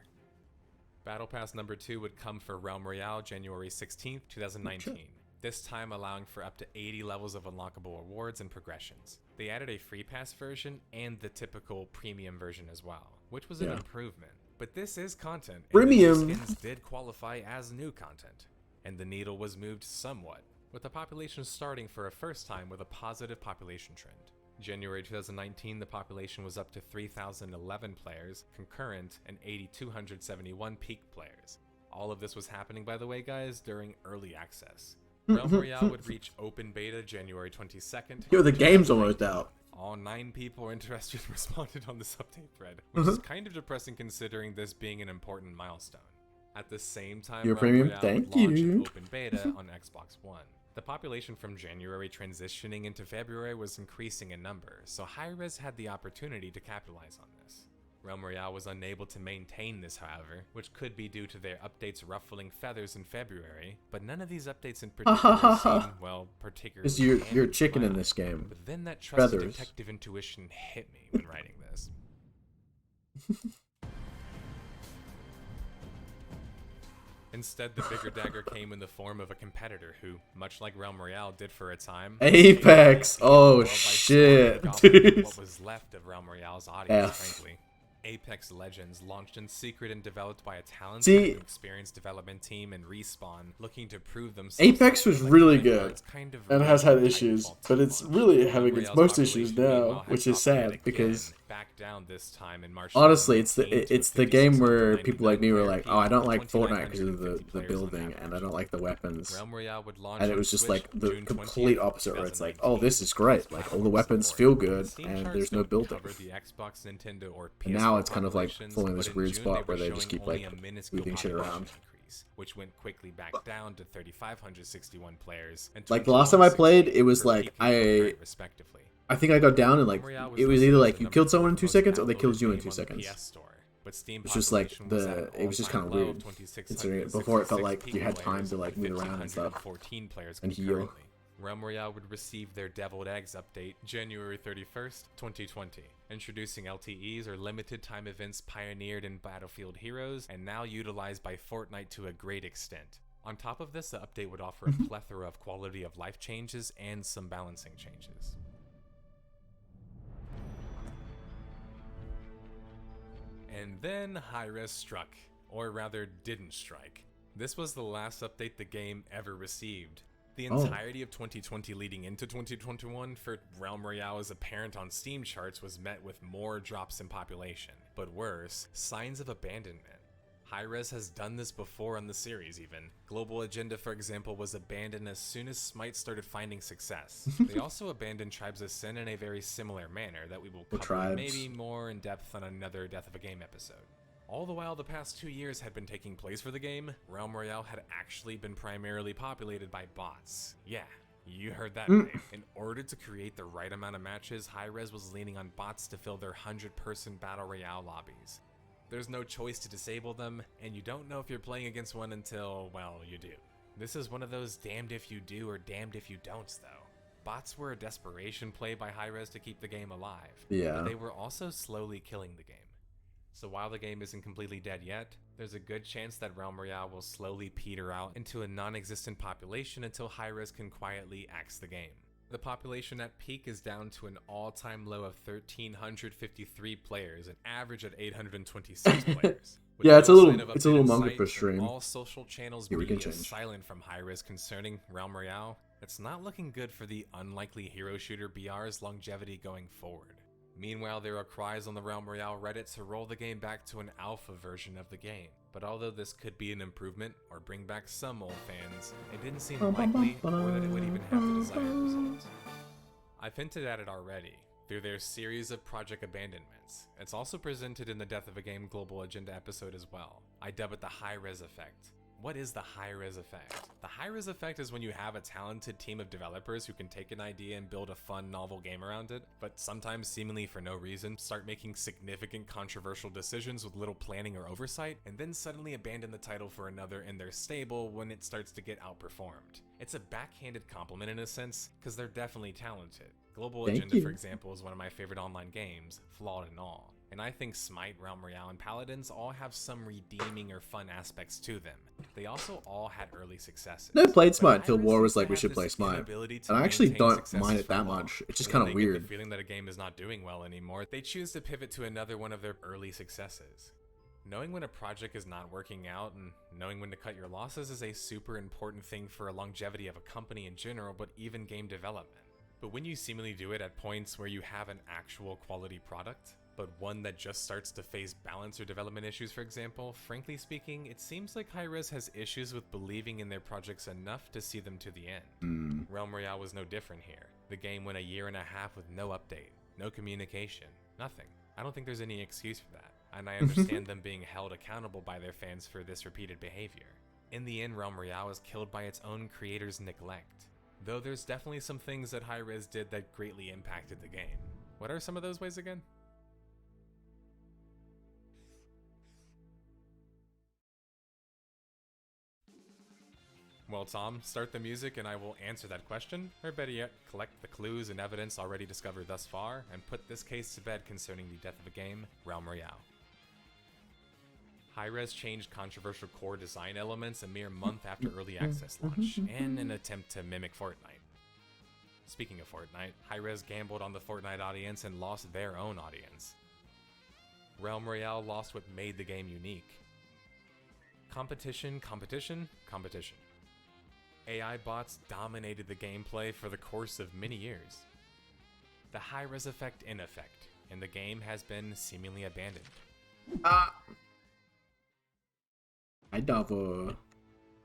Battle Pass number 2 would come for Realm Royale January 16th, 2019. This time allowing for up to 80 levels of unlockable rewards and progressions. They added a free pass version and the typical premium version as well, which was an improvement. But this is content, and the new skins did qualify as new content. And the needle was moved somewhat, with the population starting for a first time with a positive population trend. January 2019, the population was up to 3,011 players, concurrent, and 8,271 peak players. All of this was happening, by the way, guys, during early access. Realm Royale would reach open beta January 22nd. Yo, the game's almost out. All 9 people interested responded on this update thread, which is kind of depressing considering this being an important milestone. At the same time, Your Realm premium, Royale thank would launch you. an open beta on Xbox One. The population from January transitioning into February was increasing in number, so Hi-Rez had the opportunity to capitalize on this. Realm Royale was unable to maintain this, however, which could be due to their updates ruffling feathers in February, but none of these updates in particular seem, well, particularly Because you're handled chicken in well. this game. But then that trusted Feathers. detective intuition hit me when writing this. Instead, the bigger dagger came in the form of a competitor who, much like Realm Royale did for a time, Apex. Oh shit, dude. what was left of Realm Royale's audience, frankly. Apex Legends launched in secret and developed by a talented and experienced development team and Respawn looking to prove themselves. Apex was really good and has had issues, but it's really having its most issues now, which is sad because back down this time in March. Honestly, it's the game where people like me were like, oh, I don't like Fortnite because of the building and I don't like the weapons, and it was just like the complete opposite where it's like, oh, this is great, like all the weapons feel good and there's no building. And now it's kind of like falling this weird spot where they just keep like moving shit around. Which went quickly back down to 3,561 players. Like the last time I played, it was like I think I got down and like it was either like you killed someone in 2 seconds or they killed you in 2 seconds. It's just like it was just kind of weird considering it. Before it felt like you had time to like move around and stuff and heal. Realm Royale would receive their Deviled Eggs update January 31st, 2020, introducing LTEs or limited time events pioneered in Battlefield Heroes and now utilized by Fortnite to a great extent. On top of this, the update would offer a plethora of quality of life changes and some balancing changes. And then Hi-Rez struck, or rather didn't strike. This was the last update the game ever received. The entirety of 2020 leading into 2021 for Realm Royale as apparent on Steam charts was met with more drops in population, but worse, signs of abandonment. Hi-Rez has done this before on the series even. Global Agenda, for example, was abandoned as soon as Smite started finding success. They also abandoned Tribes of Sin in a very similar manner that we will cover maybe more in depth on another Death of a Game episode. All the while the past 2 years had been taking place for the game, Realm Royale had actually been primarily populated by bots. Yeah, you heard that right. In order to create the right amount of matches, Hi-Rez was leaning on bots to fill their 100-person Battle Royale lobbies. There's no choice to disable them, and you don't know if you're playing against one until, well, you do. This is one of those damned if you do or damned if you don'ts, though. Bots were a desperation play by Hi-Rez to keep the game alive, but they were also slowly killing the game. So while the game isn't completely dead yet, there's a good chance that Realm Royale will slowly peter out into a non-existent population until Hi-Rez can quietly axe the game. The population at peak is down to an all-time low of 1,353 players, an average at 826 players. Yeah, it's a little manga for stream. All social channels being silent from Hi-Rez concerning Realm Royale, it's not looking good for the unlikely hero shooter BR's longevity going forward. Meanwhile, there are cries on the Realm Royale Reddit to roll the game back to an alpha version of the game. But although this could be an improvement or bring back some old fans, it didn't seem likely or that it would even have the desired results. I've hinted at it already through their series of project abandonments. It's also presented in the Death of a Game Global Agenda episode as well. I dub it the Hi-Rez effect. What is the Hi-Rez effect? The Hi-Rez effect is when you have a talented team of developers who can take an idea and build a fun, novel game around it, but sometimes seemingly for no reason, start making significant controversial decisions with little planning or oversight, and then suddenly abandon the title for another in their stable when it starts to get outperformed. It's a backhanded compliment in a sense, because they're definitely talented. Global Agenda, for example, is one of my favorite online games, flawed and all. And I think Smite, Realm Royale, and Paladins all have some redeeming or fun aspects to them. They also all had early successes. I played Smite until War was like, we should play Smite. And I actually don't mind it that much. It's just kind of weird. The feeling that a game is not doing well anymore, they choose to pivot to another one of their early successes. Knowing when a project is not working out and knowing when to cut your losses is a super important thing for a longevity of a company in general, but even game development. But when you seemingly do it at points where you have an actual quality product, but one that just starts to face balance or development issues, for example, frankly speaking, it seems like Hi-Rez has issues with believing in their projects enough to see them to the end. Realm Royale was no different here. The game went a year and a half with no update, no communication, nothing. I don't think there's any excuse for that, and I understand them being held accountable by their fans for this repeated behavior. In the end, Realm Royale was killed by its own creators' neglect. Though there's definitely some things that Hi-Rez did that greatly impacted the game. What are some of those ways again? Well, Tom, start the music and I will answer that question, or better yet, collect the clues and evidence already discovered thus far, and put this case to bed concerning the death of a game, Realm Royale. Hi-Rez changed controversial core design elements a mere month after early access launch, in an attempt to mimic Fortnite. Speaking of Fortnite, Hi-Rez gambled on the Fortnite audience and lost their own audience. Realm Royale lost what made the game unique. Competition, competition, competition. AI bots dominated the gameplay for the course of many years. The Hi-Rez effect in effect, and the game has been seemingly abandoned. I double.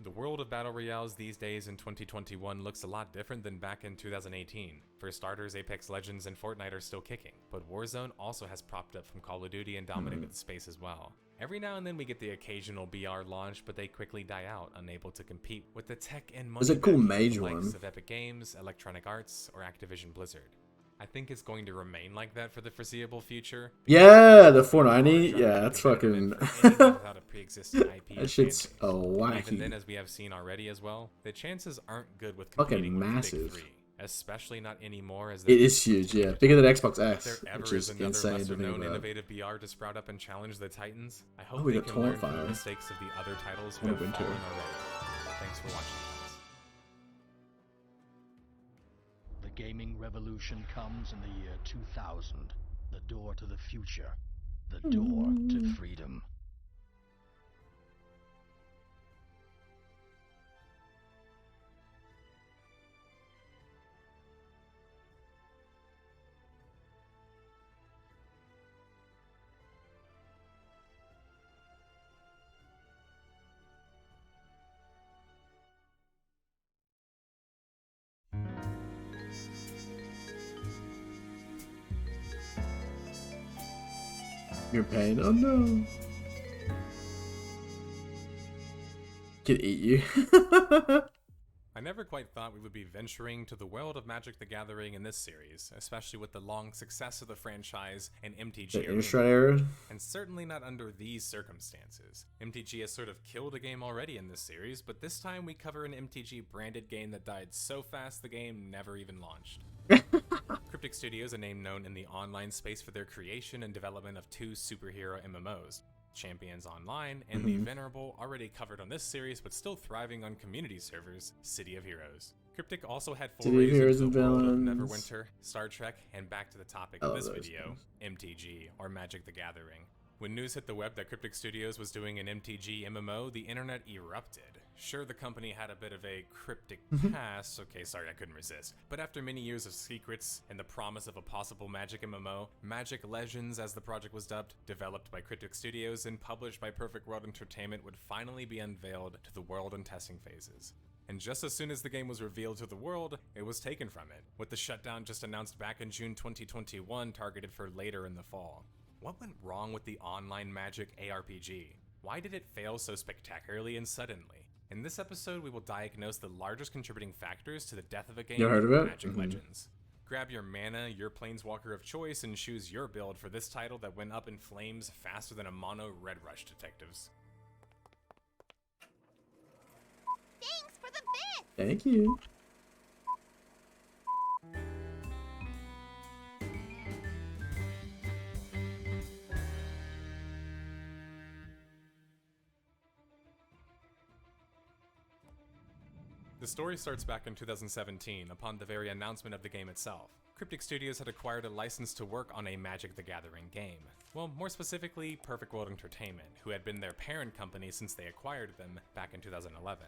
The world of battle royales these days in 2021 looks a lot different than back in 2018. For starters, Apex Legends and Fortnite are still kicking, but Warzone also has propped up from Call of Duty and dominated the space as well. Every now and then we get the occasional BR launch, but they quickly die out, unable to compete with the tech and money There's a cool backing mage of the likes one. of Epic Games, Electronic Arts, or Activision Blizzard. I think it's going to remain like that for the foreseeable future. Yeah, the 490. Yeah, that's fucking. Without a pre-existing IP That shit's advantage. Even then, wacky. as we have seen already as well, the chances aren't good with Fucking competing with the big massive. three, especially not anymore. As It is huge, yeah. Bigger than Xbox X, if there which ever is is another insane to think lesser-known about. innovative BR to sprout up and challenge the Titans, I hope Oh, we they got can learn Torrent from the Fire. mistakes of the other titles who Oh, have Winter. fallen already. Thanks for watching. The gaming revolution comes in the year 2000. The door to the future. The door to freedom. Your pain. Oh no. Can eat you. I never quite thought we would be venturing to the world of Magic the Gathering in this series, especially with the long success of the franchise and MTG The Arena. Innistrad era? And certainly not under these circumstances. MTG has sort of killed a game already in this series, but this time we cover an MTG branded game that died so fast the game never even launched. Cryptic Studios, a name known in the online space for their creation and development of two superhero MMOs, Champions Online and the venerable, already covered on this series but still thriving on community servers, City of Heroes. Cryptic also had City of forays Heroes into the and world of Villains. Neverwinter, Star Trek, and back to the topic I of love this those video, MTG, or Magic the Gathering. When news hit the web that Cryptic Studios was doing an MTG MMO, the internet erupted. Sure, the company had a bit of a cryptic past. Okay, sorry, I couldn't resist. But after many years of secrets and the promise of a possible Magic MMO, Magic Legends, as the project was dubbed, developed by Cryptic Studios and published by Perfect World Entertainment, would finally be unveiled to the world and testing phases. And just as soon as the game was revealed to the world, it was taken from it, with the shutdown just announced back in June 2021 targeted for later in the fall. What went wrong with the online Magic ARPG? Why did it fail so spectacularly and suddenly? In this episode, we will diagnose the largest contributing factors to the death of a game, You heard of it? Magic Legends. Grab your mana, your planeswalker of choice, and choose your build for this title that went up in flames faster than a mono Red Rush detectives. Thanks for the bit! Thank you. The story starts back in 2017, upon the very announcement of the game itself. Cryptic Studios had acquired a license to work on a Magic the Gathering game. Well, more specifically, Perfect World Entertainment, who had been their parent company since they acquired them back in 2011.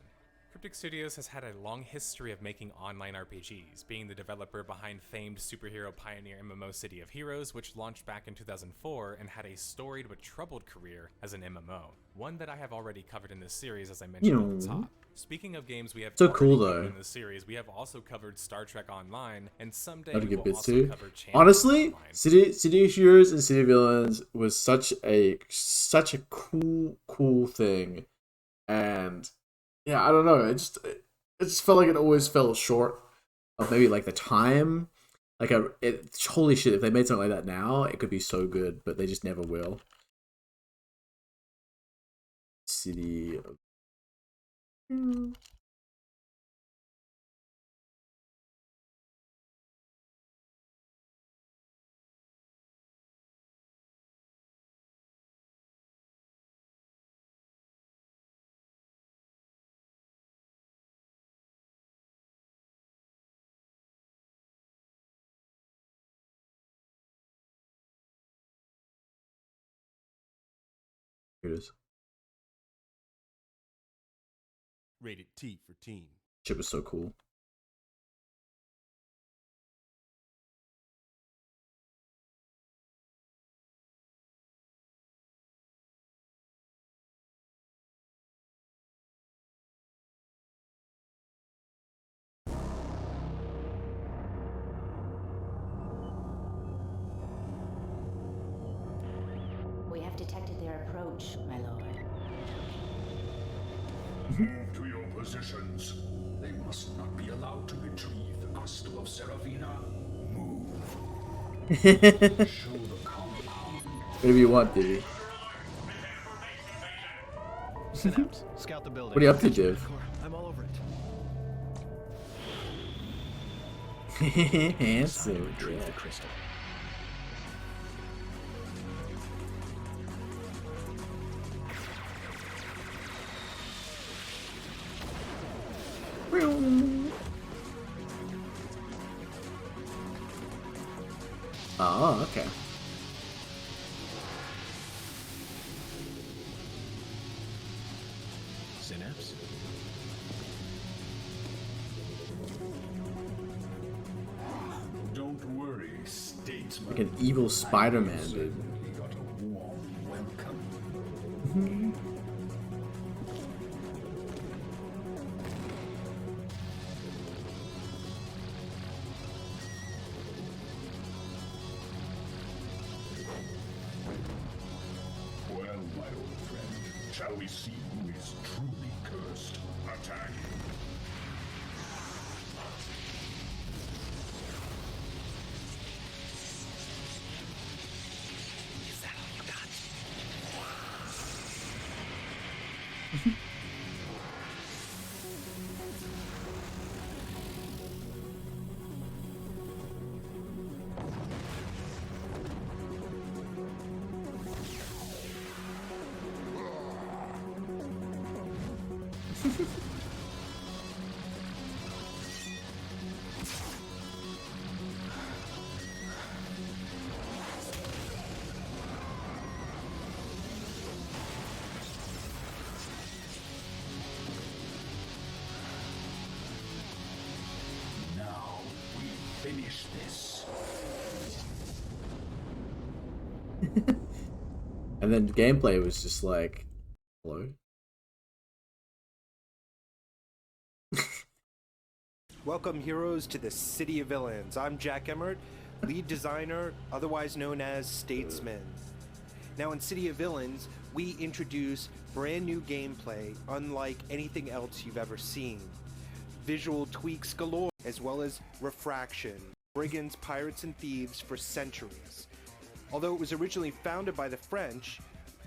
Cryptic Studios has had a long history of making online RPGs, being the developer behind famed superhero pioneer MMO City of Heroes, which launched back in 2004 and had a storied but troubled career as an MMO, one that I have already covered in this series as I mentioned at the top. Speaking of games we have So already cool, covered though. in this series, we have also covered Star Trek Online, and someday That'd we get will bits also too. cover Champions Honestly, Online. City of Heroes and City of Villains was such a cool thing, and yeah, I don't know. It just felt like it always fell short of maybe like the time. Like holy shit, if they made something like that now, it could be so good, but they just never will. City of Here it is. Rated T for teen. Chip is so cool. We have detected their approach, my lord. Move to your positions. They must not be allowed to retrieve the crystal of Seraphina. Move. Show the compound. Whatever you want, Divvy. Synapse, scout the building. What are you up to, Div? I'm all over it. Handsome. Retrieve the crystal. Oh, okay. Synapse. Don't worry, statesman. Like an evil Spider-Man, dude. You got a warm welcome. Well, my old friend, shall we see who is truly cursed? Attack! Is that all you got? Now we finish this. And then gameplay was just like, hello? Welcome, heroes, to the City of Villains. I'm Jack Emmert, lead designer, otherwise known as Statesman. Now, in City of Villains, we introduce brand new gameplay unlike anything else you've ever seen. Visual tweaks galore, as well as refraction, brigands, pirates, and thieves for centuries. Although it was originally founded by the French,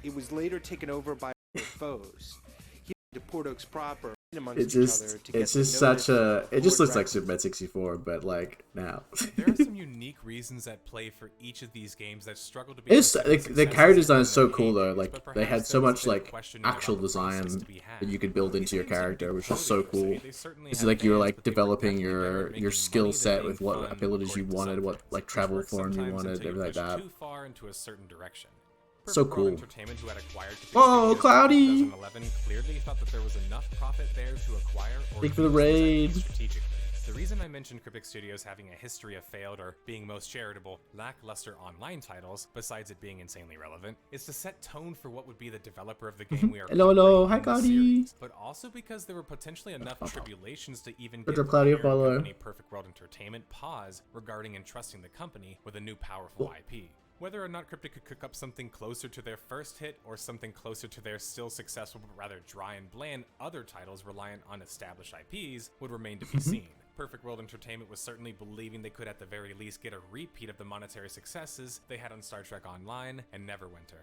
it was later taken over by their foes. Here to Port Oaks proper, amongst each other to get it's to just know such this a, it just Lord looks like Dragon. Super Met 64, but like now. There are some unique reasons at play for each of these games that struggle to be. It's the character design is so cool though. Like but they had perhaps so there is a much bit of like questioning actual about the process design to be had. that you could build into your character, which is so cool. They certainly It's have like you were fans, like but they were developing definitely better at your making skill money than set being with what fun abilities you according to wanted, some what fans, like which travel works form you sometimes wanted, until you everything like push that. too far into a certain direction. So Perfect World cool. Entertainment, who had acquired Caprice Whoa, Studios in Cloudy! 2011, clearly thought that there was enough profit there to acquire or Thank you for the use these raid. IPs strategically. The reason I mentioned Cryptic Studios having a history of failed or being most charitable, lackluster online titles, besides it being insanely relevant, is to set tone for what would be the developer of the game we are Hello, covering hi in the Cloudy. series, but also because there were potentially enough tribulations to even Good give job, Cloudy, the parent follow. company Perfect World Entertainment pause regarding entrusting the company with a new powerful IP. Whether or not Cryptic could cook up something closer to their first hit or something closer to their still successful but rather dry and bland other titles reliant on established IPs would remain to be seen. Perfect World Entertainment was certainly believing they could at the very least get a repeat of the monetary successes they had on Star Trek Online and Neverwinter.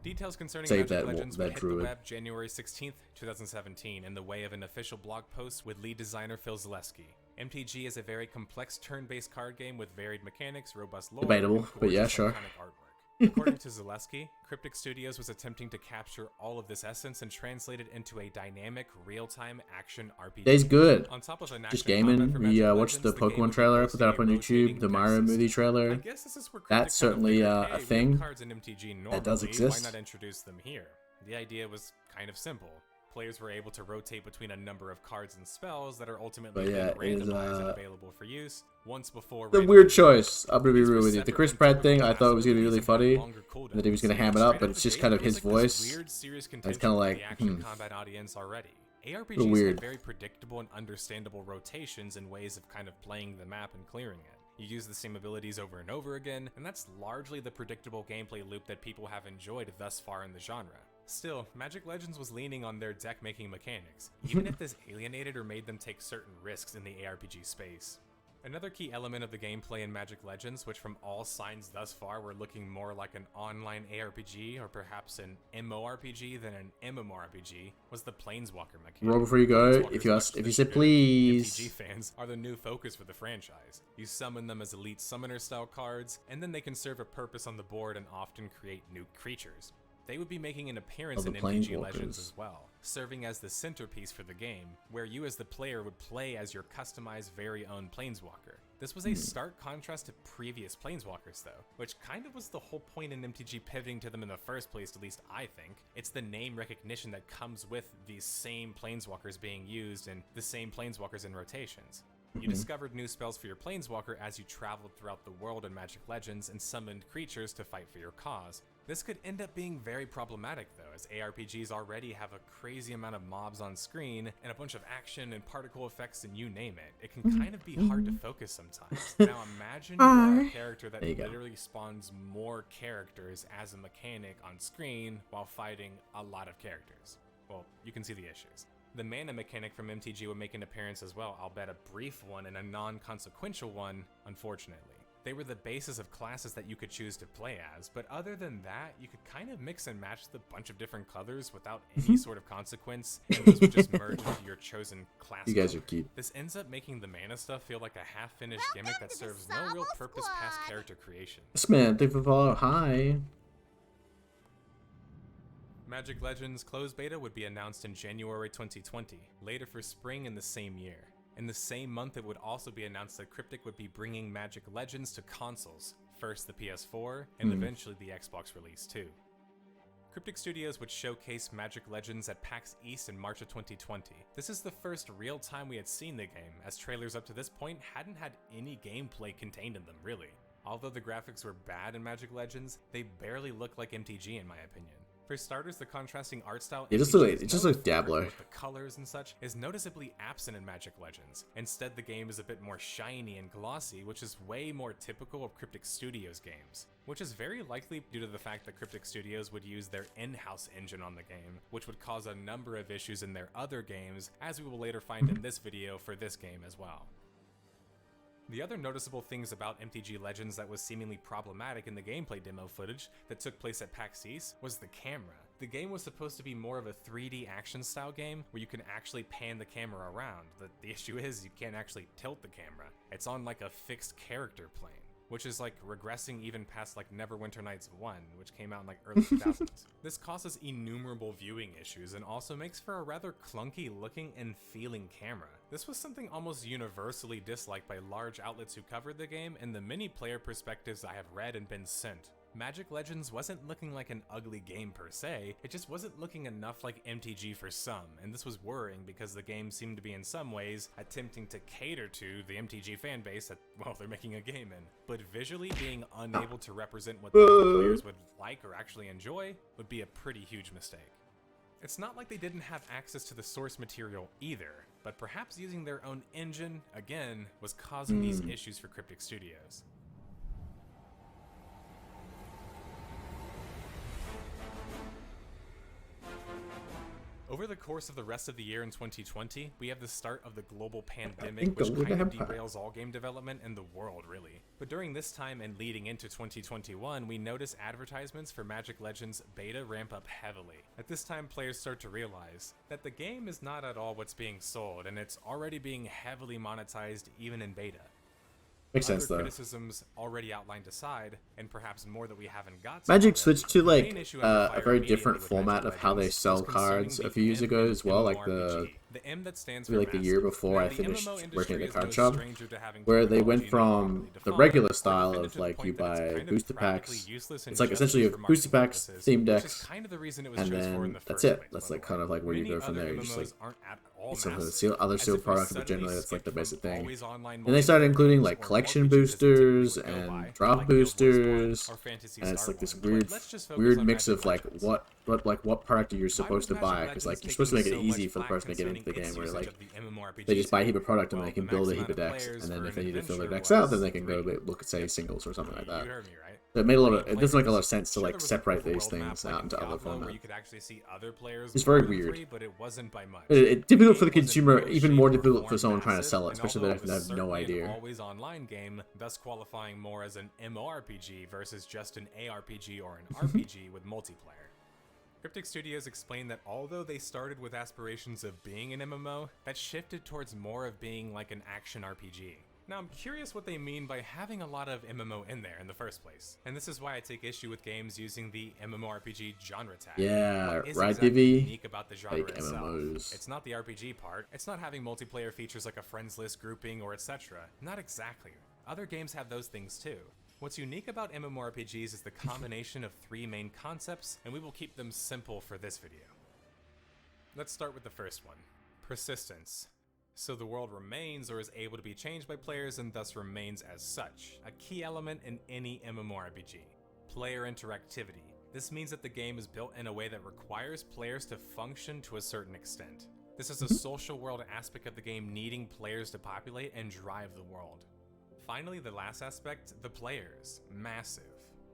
Details concerning Save Magic that Legends that would hit druid. the web January 16th, 2017 in the way of an official blog post with lead designer Phil Zaleski. MTG is a very complex turn-based card game with varied mechanics, robust lore, Debatable, and but yeah, gorgeous, sure. iconic artwork. According to Zaleski, Cryptic Studios was attempting to capture all of this essence and translate it into a dynamic, real-time action RPG. Today's good. On top of an Just action combat gaming. for We Magic watched the Legends, game Pokemon would be trailer. I put that up on boasting a YouTube. rotating The Mario deck movie system. trailer. I guess this is where Cryptic That's kind of certainly figured, a hey, we have thing cards in MTG normally, that does exist. Why not introduce them here? The idea was kind of simple. Players were able to rotate between a number of cards and spells that are ultimately But yeah, then it is, randomized and available for use once before. The weird choice. I'm gonna be real with you. The Chris Pratt thing, I thought it was gonna be really funny, and that he was gonna ham it up, but it's just kind of his voice. Weird, serious It's contention kind of for like, the action combat audience already. ARPGs Little weird. had very predictable and understandable rotations and ways of kind of playing the map and clearing it. You use the same abilities over and over again, and that's largely the predictable gameplay loop that people have enjoyed thus far in the genre. Still, Magic Legends was leaning on their deck-making mechanics, even if this alienated or made them take certain risks in the ARPG space. Another key element of the gameplay in Magic Legends, which from all signs thus far were looking more like an online ARPG or perhaps an MMORPG than an MMORPG, was the Planeswalker mechanic. Roll before you go. Planeswalkers, If you say please. MTG fans are the new focus for the franchise. You summon them as elite summoner style cards, and then they can serve a purpose on the board and often create new creatures. They would be making an appearance in MTG Legends as well, serving as the centerpiece for the game, where you as the player would play as your customized very own Planeswalker. This was a stark contrast to previous Planeswalkers though, which kind of was the whole point in MTG pivoting to them in the first place, at least I think. It's the name recognition that comes with these same Planeswalkers being used and the same Planeswalkers in rotations. You discovered new spells for your Planeswalker as you traveled throughout the world in Magic Legends and summoned creatures to fight for your cause. This could end up being very problematic though, as ARPGs already have a crazy amount of mobs on screen and a bunch of action and particle effects and you name it. It can kind of be hard to focus sometimes. Now imagine you're a character that literally spawns more characters as a mechanic on screen while fighting a lot of characters. Well, you can see the issues. The mana mechanic from MTG would make an appearance as well, albeit a brief one and a non-consequential one, unfortunately. They were the basis of classes that you could choose to play as, but other than that, you could kind of mix and match the bunch of different colors without any sort of consequence, and those would just merge into your chosen class. You guys are cute. This ends up making the mana stuff feel like a half-finished gimmick that serves no real purpose past character creation. This man, thank you for following. Hi. Magic Legends closed beta would be announced in January 2020, later for spring in the same year. In the same month, it would also be announced that Cryptic would be bringing Magic Legends to consoles, first the PS4, and eventually the Xbox release too. Cryptic Studios would showcase Magic Legends at PAX East in March of 2020. This is the first real time we had seen the game, as trailers up to this point hadn't had any gameplay contained in them, really. Although the graphics were bad in Magic Legends, they barely look like MTG in my opinion. For starters, the contrasting art style It just looks Dabbler. with the colors and such is noticeably absent in Magic Legends. Instead, the game is a bit more shiny and glossy, which is way more typical of Cryptic Studios games, which is very likely due to the fact that Cryptic Studios would use their in-house engine on the game, which would cause a number of issues in their other games, as we will later find in this video for this game as well. The other noticeable things about MTG Legends that was seemingly problematic in the gameplay demo footage that took place at PAX East was the camera. The game was supposed to be more of a 3D action style game where you can actually pan the camera around, but the issue is you can't actually tilt the camera. It's on like a fixed character plane, which is like regressing even past like Neverwinter Nights 1, which came out in like early 2000s. This causes innumerable viewing issues and also makes for a rather clunky looking and feeling camera. This was something almost universally disliked by large outlets who covered the game and the many player perspectives I have read and been sent. Magic Legends wasn't looking like an ugly game per se, it just wasn't looking enough like MTG for some, and this was worrying because the game seemed to be in some ways attempting to cater to the MTG fanbase that, well, they're making a game in. But visually being unable to represent what the players would like or actually enjoy would be a pretty huge mistake. It's not like they didn't have access to the source material either, but perhaps using their own engine, again, was causing these issues for Cryptic Studios. Over the course of the rest of the year in 2020, we have the start of the global pandemic, which kind of derails all game development and the world, really. But during this time and leading into 2021, we notice advertisements for Magic Legends beta ramp up heavily. At this time, players start to realize that the game is not at all what's being sold, and it's already being heavily monetized even in beta. Makes Other sense, though. criticisms already outlined aside, and perhaps more that we haven't got to Magic already, switched to the main like issue under a fire very immediately different with format Magic of how they Legends sell was concerning cards the a few years M ago in as well, like MMORPG. The M that stands maybe for like the year massive. before Now, I the finished MMO working at the industry is card no shop, stranger to having where they terminology went not from properly the defined, regular or style definitive of like you point that it's buy kind of booster practically packs. useless and It's like just essentially used you for have booster marketing packs, purposes, theme which decks, is kind of the reason it was and chose for in then the that's first it. place, That's by like the kind way. of like where you Many go from other there. You just like MMOs aren't at all get some of massive, the other as sealed if we product, but suddenly generally that's like the skipped basic from thing. always online And they started multiplayer including games like or collection RPGs as they typically boosters would go and by, drop like Guild Wars 1 boosters, or Phantasy and it's Star like this 1. weird, But let's just focus weird on mix Magic of like Legends. what product you're Why supposed to was Magic buy, because like Legends you're supposed to make it taking so easy much for the flack person to get into the concerning game, its where usage like of the MMORPG they just buy a heap of space? product and Well, they can the build a max heap of amount of decks, players and then for if an they need to fill their adventure decks out, then was they can go 3. look at say singles or something like You that. heard me, right? So it made a lot of, 3 it doesn't make a lot of players. sense to Sure, like there was a separate full these world things map like out into other Diablo where you formats. could actually see other players It's more very than weird. 3, but it wasn't by much. It's The difficult for the game wasn't consumer, no even shape more or difficult for form someone trying to massive, sell it, and especially although if it they was have no certainly an idea. always online game, thus qualifying more as an MMORPG versus just an ARPG or an RPG with multiplayer. Cryptic Studios explained that although they started with aspirations of being an MMO, that shifted towards more of being like an action RPG. Now I'm curious what they mean by having a lot of MMO in there in the first place, and this is why I take issue with games using the MMORPG genre tag. Yeah, What is right, exactly Divi? unique about the genre Like itself? MMOs. It's not the RPG part, it's not having multiplayer features like a friends list grouping or etc. Not exactly. Other games have those things too. What's unique about MMORPGs is the combination of 3 main concepts, and we will keep them simple for this video. Let's start with the first one, persistence. So the world remains or is able to be changed by players and thus remains as such, a key element in any MMORPG. Player interactivity. This means that the game is built in a way that requires players to function to a certain extent. This is a social world aspect of the game needing players to populate and drive the world. Finally, the last aspect, the players. Massive.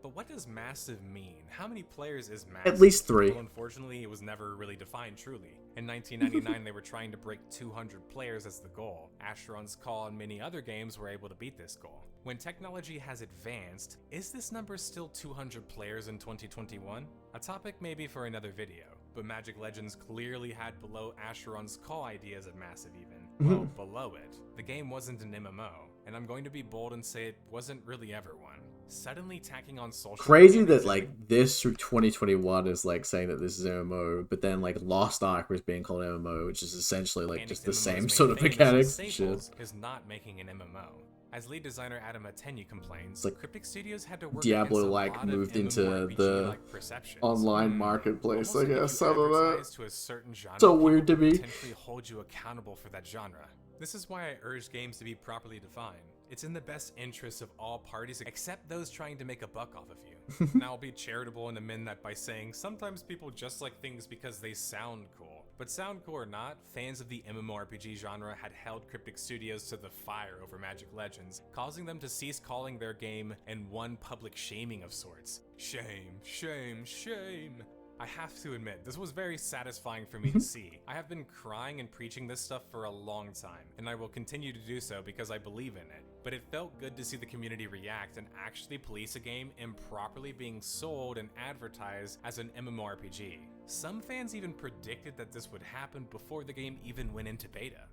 But what does massive mean? How many players is massive? At least 3. Well, unfortunately, it was never really defined truly. In 1999, they were trying to break 200 players as the goal. Asheron's Call and many other games were able to beat this goal. When technology has advanced, is this number still 200 players in 2021? A topic maybe for another video, but Magic Legends clearly had below Asheron's Call ideas of massive even. Well, below it. The game wasn't an MMO, and I'm going to be bold and say it wasn't really ever one. Suddenly tacking on social Crazy media that like this through 2021 is like saying that this is MMO, but then like Lost Ark was being called MMO, which is essentially like just the same sort of mechanics and shit. Is not making an MMO. As lead designer Adam Atenu complains, It's like Cryptic Studios had to work Diablo against a like lot moved of into MMORPG the -like perceptions. online marketplace, I Almost like if guess. you I don't know. advertise to a certain genre, So people weird to me. potentially hold you accountable for that genre. This is why I urge games to be properly defined. It's in the best interest of all parties except those trying to make a buck off of you. Now I'll be charitable and amend that by saying sometimes people just like things because they sound cool. But sound cool or not, fans of the MMORPG genre had held Cryptic Studios to the fire over Magic Legends, causing them to cease calling their game in one public shaming of sorts. Shame, shame, shame. I have to admit, this was very satisfying for me to see. I have been crying and preaching this stuff for a long time, and I will continue to do so because I believe in it. But it felt good to see the community react and actually police a game improperly being sold and advertised as an MMORPG. Some fans even predicted that this would happen before the game even went into beta.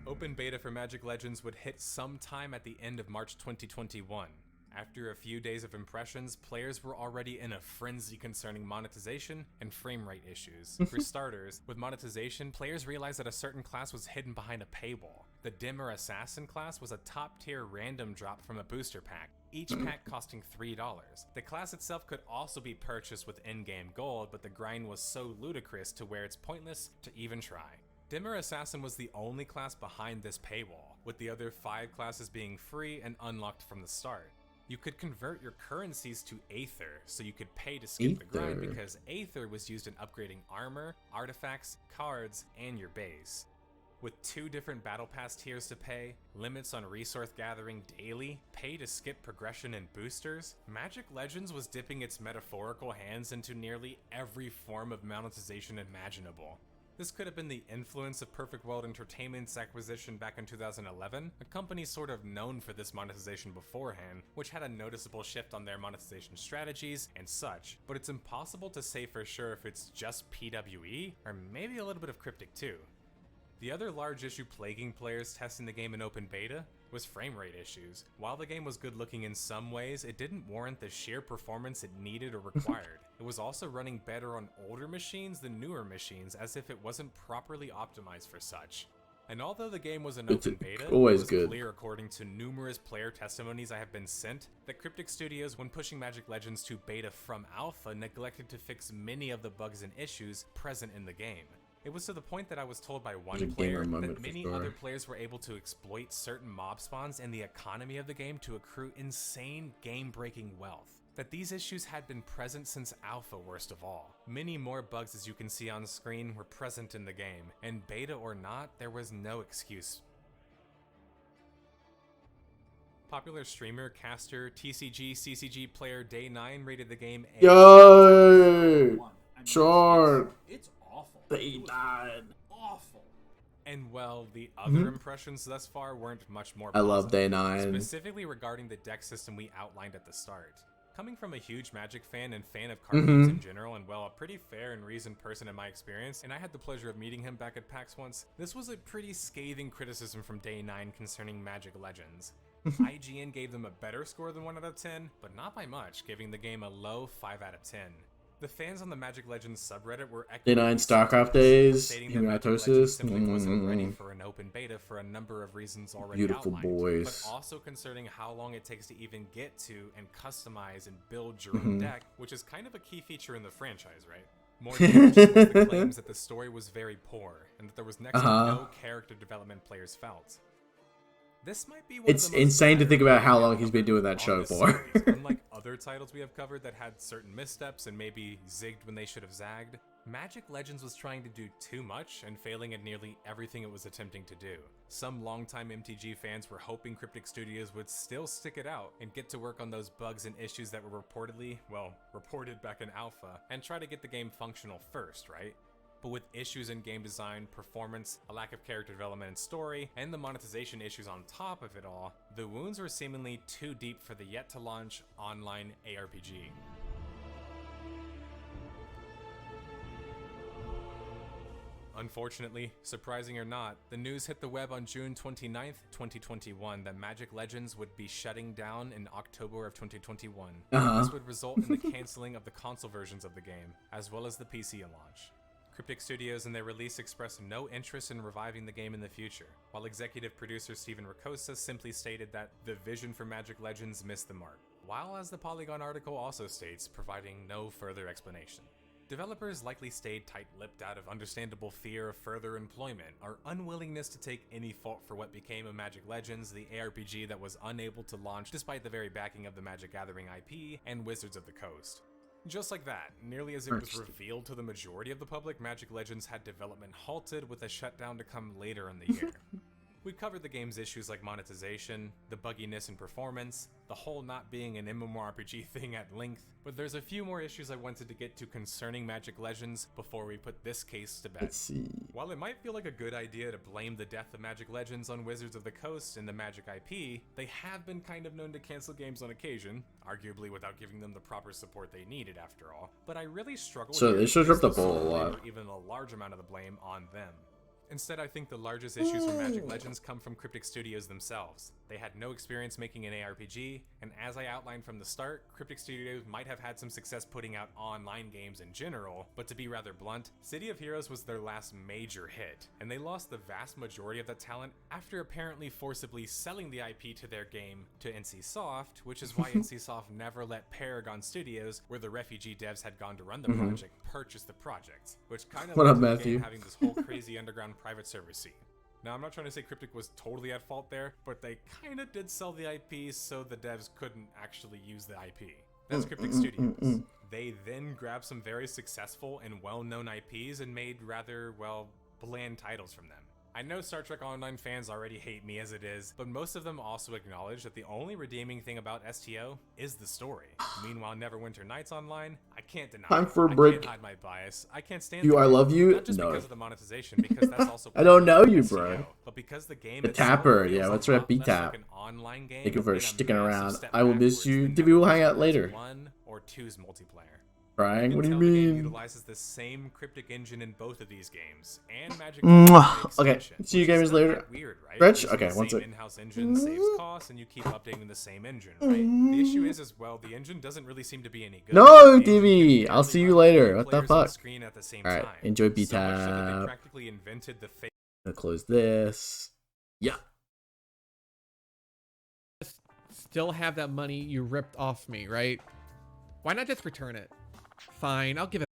Open beta for Magic Legends would hit sometime at the end of March 2021. After a few days of impressions, players were already in a frenzy concerning monetization and frame rate issues. For starters, with monetization, players realized that a certain class was hidden behind a paywall. The Dimmer Assassin class was a top-tier random drop from a booster pack, each pack costing $3. The class itself could also be purchased with in-game gold, but the grind was so ludicrous to where it's pointless to even try. Dimmer Assassin was the only class behind this paywall, with the other 5 classes being free and unlocked from the start. You could convert your currencies to Aether, so you could pay to skip the grind because Aether was used in upgrading armor, artifacts, cards, and your base. With 2 different battle pass tiers to pay, limits on resource gathering daily, pay to skip progression and boosters, Magic Legends was dipping its metaphorical hands into nearly every form of monetization imaginable. This could have been the influence of Perfect World Entertainment's acquisition back in 2011, a company sort of known for this monetization beforehand, which had a noticeable shift on their monetization strategies and such, but it's impossible to say for sure if it's just PWE, or maybe a little bit of Cryptic too. The other large issue plaguing players testing the game in open beta was frame rate issues. While the game was good looking in some ways, it didn't warrant the sheer performance it needed or required. It was also running better on older machines than newer machines, as if it wasn't properly optimized for such. And although the game was an open beta, always it was good. clear according to numerous player testimonies I have been sent, that Cryptic Studios, when pushing Magic Legends to beta from alpha, neglected to fix many of the bugs and issues present in the game. It was to the point that I was told by one There's a player gamer moment that for many sure. other players were able to exploit certain mob spawns and the economy of the game to accrue insane game-breaking wealth. That these issues had been present since alpha, worst of all. Many more bugs, as you can see on screen, were present in the game, and beta or not, there was no excuse. Popular streamer, caster, TCG, CCG player Day9 rated the game A. Yo! Short! It's awful. They died. Awful. And well, the other impressions thus far weren't much more I love positive, Day9. specifically regarding the deck system we outlined at the start. Coming from a huge Magic fan and fan of card games in general, and well, a pretty fair and reasoned person in my experience, and I had the pleasure of meeting him back at PAX once, this was a pretty scathing criticism from Day9 concerning Magic Legends. IGN gave them a better score than 1 out of 10, but not by much, giving the game a low 5 out of 10. The fans on the Magic Legends subreddit were Day9 StarCraft days, stating that Magic Legends Hematosis. simply wasn't ready for an open beta for a number of reasons already Beautiful outlined, boys. but also concerning how long it takes to even get to and customize and build your own deck, which is kind of a key feature in the franchise, right? More damaging was the claims that the story was very poor, and that there was next to no character development players felt. This might be one It's of the most insane to think about how long ironic he's been doing that on show this for. series. Unlike other titles we have covered that had certain missteps and maybe zigged when they should have zagged, Magic Legends was trying to do too much and failing at nearly everything it was attempting to do. Some longtime MTG fans were hoping Cryptic Studios would still stick it out and get to work on those bugs and issues that were reported back in alpha, and try to get the game functional first, right? But with issues in game design, performance, a lack of character development and story, and the monetization issues on top of it all, the wounds were seemingly too deep for the yet-to-launch online ARPG. Unfortunately, surprising or not, the news hit the web on June 29th, 2021 that Magic Legends would be shutting down in October of 2021. This would result in the canceling of the console versions of the game, as well as the PC launch. Cryptic Studios in their release expressed no interest in reviving the game in the future, while executive producer Steven Ricossa simply stated that the vision for Magic Legends missed the mark, while, as the Polygon article also states, providing no further explanation. Developers likely stayed tight-lipped out of understandable fear of further employment, or unwillingness to take any fault for what became of Magic Legends, the ARPG that was unable to launch despite the very backing of the Magic Gathering IP and Wizards of the Coast. Just like that, nearly as it was revealed to the majority of the public, Magic Legends had development halted with a shutdown to come later in the year. We covered the game's issues like monetization, the bugginess in performance, the whole not being an MMORPG thing at length, but there's a few more issues I wanted to get to concerning Magic Legends before we put this case to bed. Let's see. While it might feel like a good idea to blame the death of Magic Legends on Wizards of the Coast and the Magic IP, they have been kind of known to cancel games on occasion, arguably without giving them the proper support they needed after all, but I really struggle So here they to should place drop the the ball a sole blame lot. or even a large amount of the blame on them. Instead, I think the largest issues for Magic Legends come from Cryptic Studios themselves. They had no experience making an ARPG, and as I outlined from the start, Cryptic Studios might have had some success putting out online games in general, but to be rather blunt, City of Heroes was their last major hit, and they lost the vast majority of that talent after apparently forcibly selling the IP to their game to NCSoft, which is why NCSoft never let Paragon Studios, where the refugee devs had gone to run the project, purchase the project, which kind of What led up, to the Matthew? game having this whole crazy underground private server scene. Now, I'm not trying to say Cryptic was totally at fault there, but they kinda did sell the IP so the devs couldn't actually use the IP. That's Cryptic Studios. They then grabbed some very successful and well-known IPs and made rather, well, bland titles from them. I know Star Trek Online fans already hate me as it is, but most of them also acknowledge that the only redeeming thing about STO is the story. Meanwhile, Neverwinter Nights Online, I can't deny Time it. for a I break. can't hide my bias. I can't stand You, the I game. love you? Not just No. because of the monetization, because that's also I don't know part of you, STO, bro. but because the game The itself Tapper, feels yeah, a what's right? lot B less Tap. like an online game Thank you for and a sticking massive around. step I will miss backwards you. than Maybe we'll hang Neverwinter out later. Nights 1 or 2's multiplayer. Crying? What do you Intel the game mean? utilizes the same cryptic engine in both of these games, and Magic Mwah. Okay, extension, see you which is gamers not later. that weird, right? Rich? Using Okay, the one same sec. in-house engine saves costs, and you keep updating the same engine, right? The issue is, as well, the engine doesn't really seem to be any good. No, The engine TV. can I'll barely see you run later. two What the players on fuck? screen at the same All right, time. enjoy So much so that they B-Tab. practically invented the fake. Gonna close this. Yeah. Still have that money you ripped off me, right? Why not just return it? Fine, I'll give it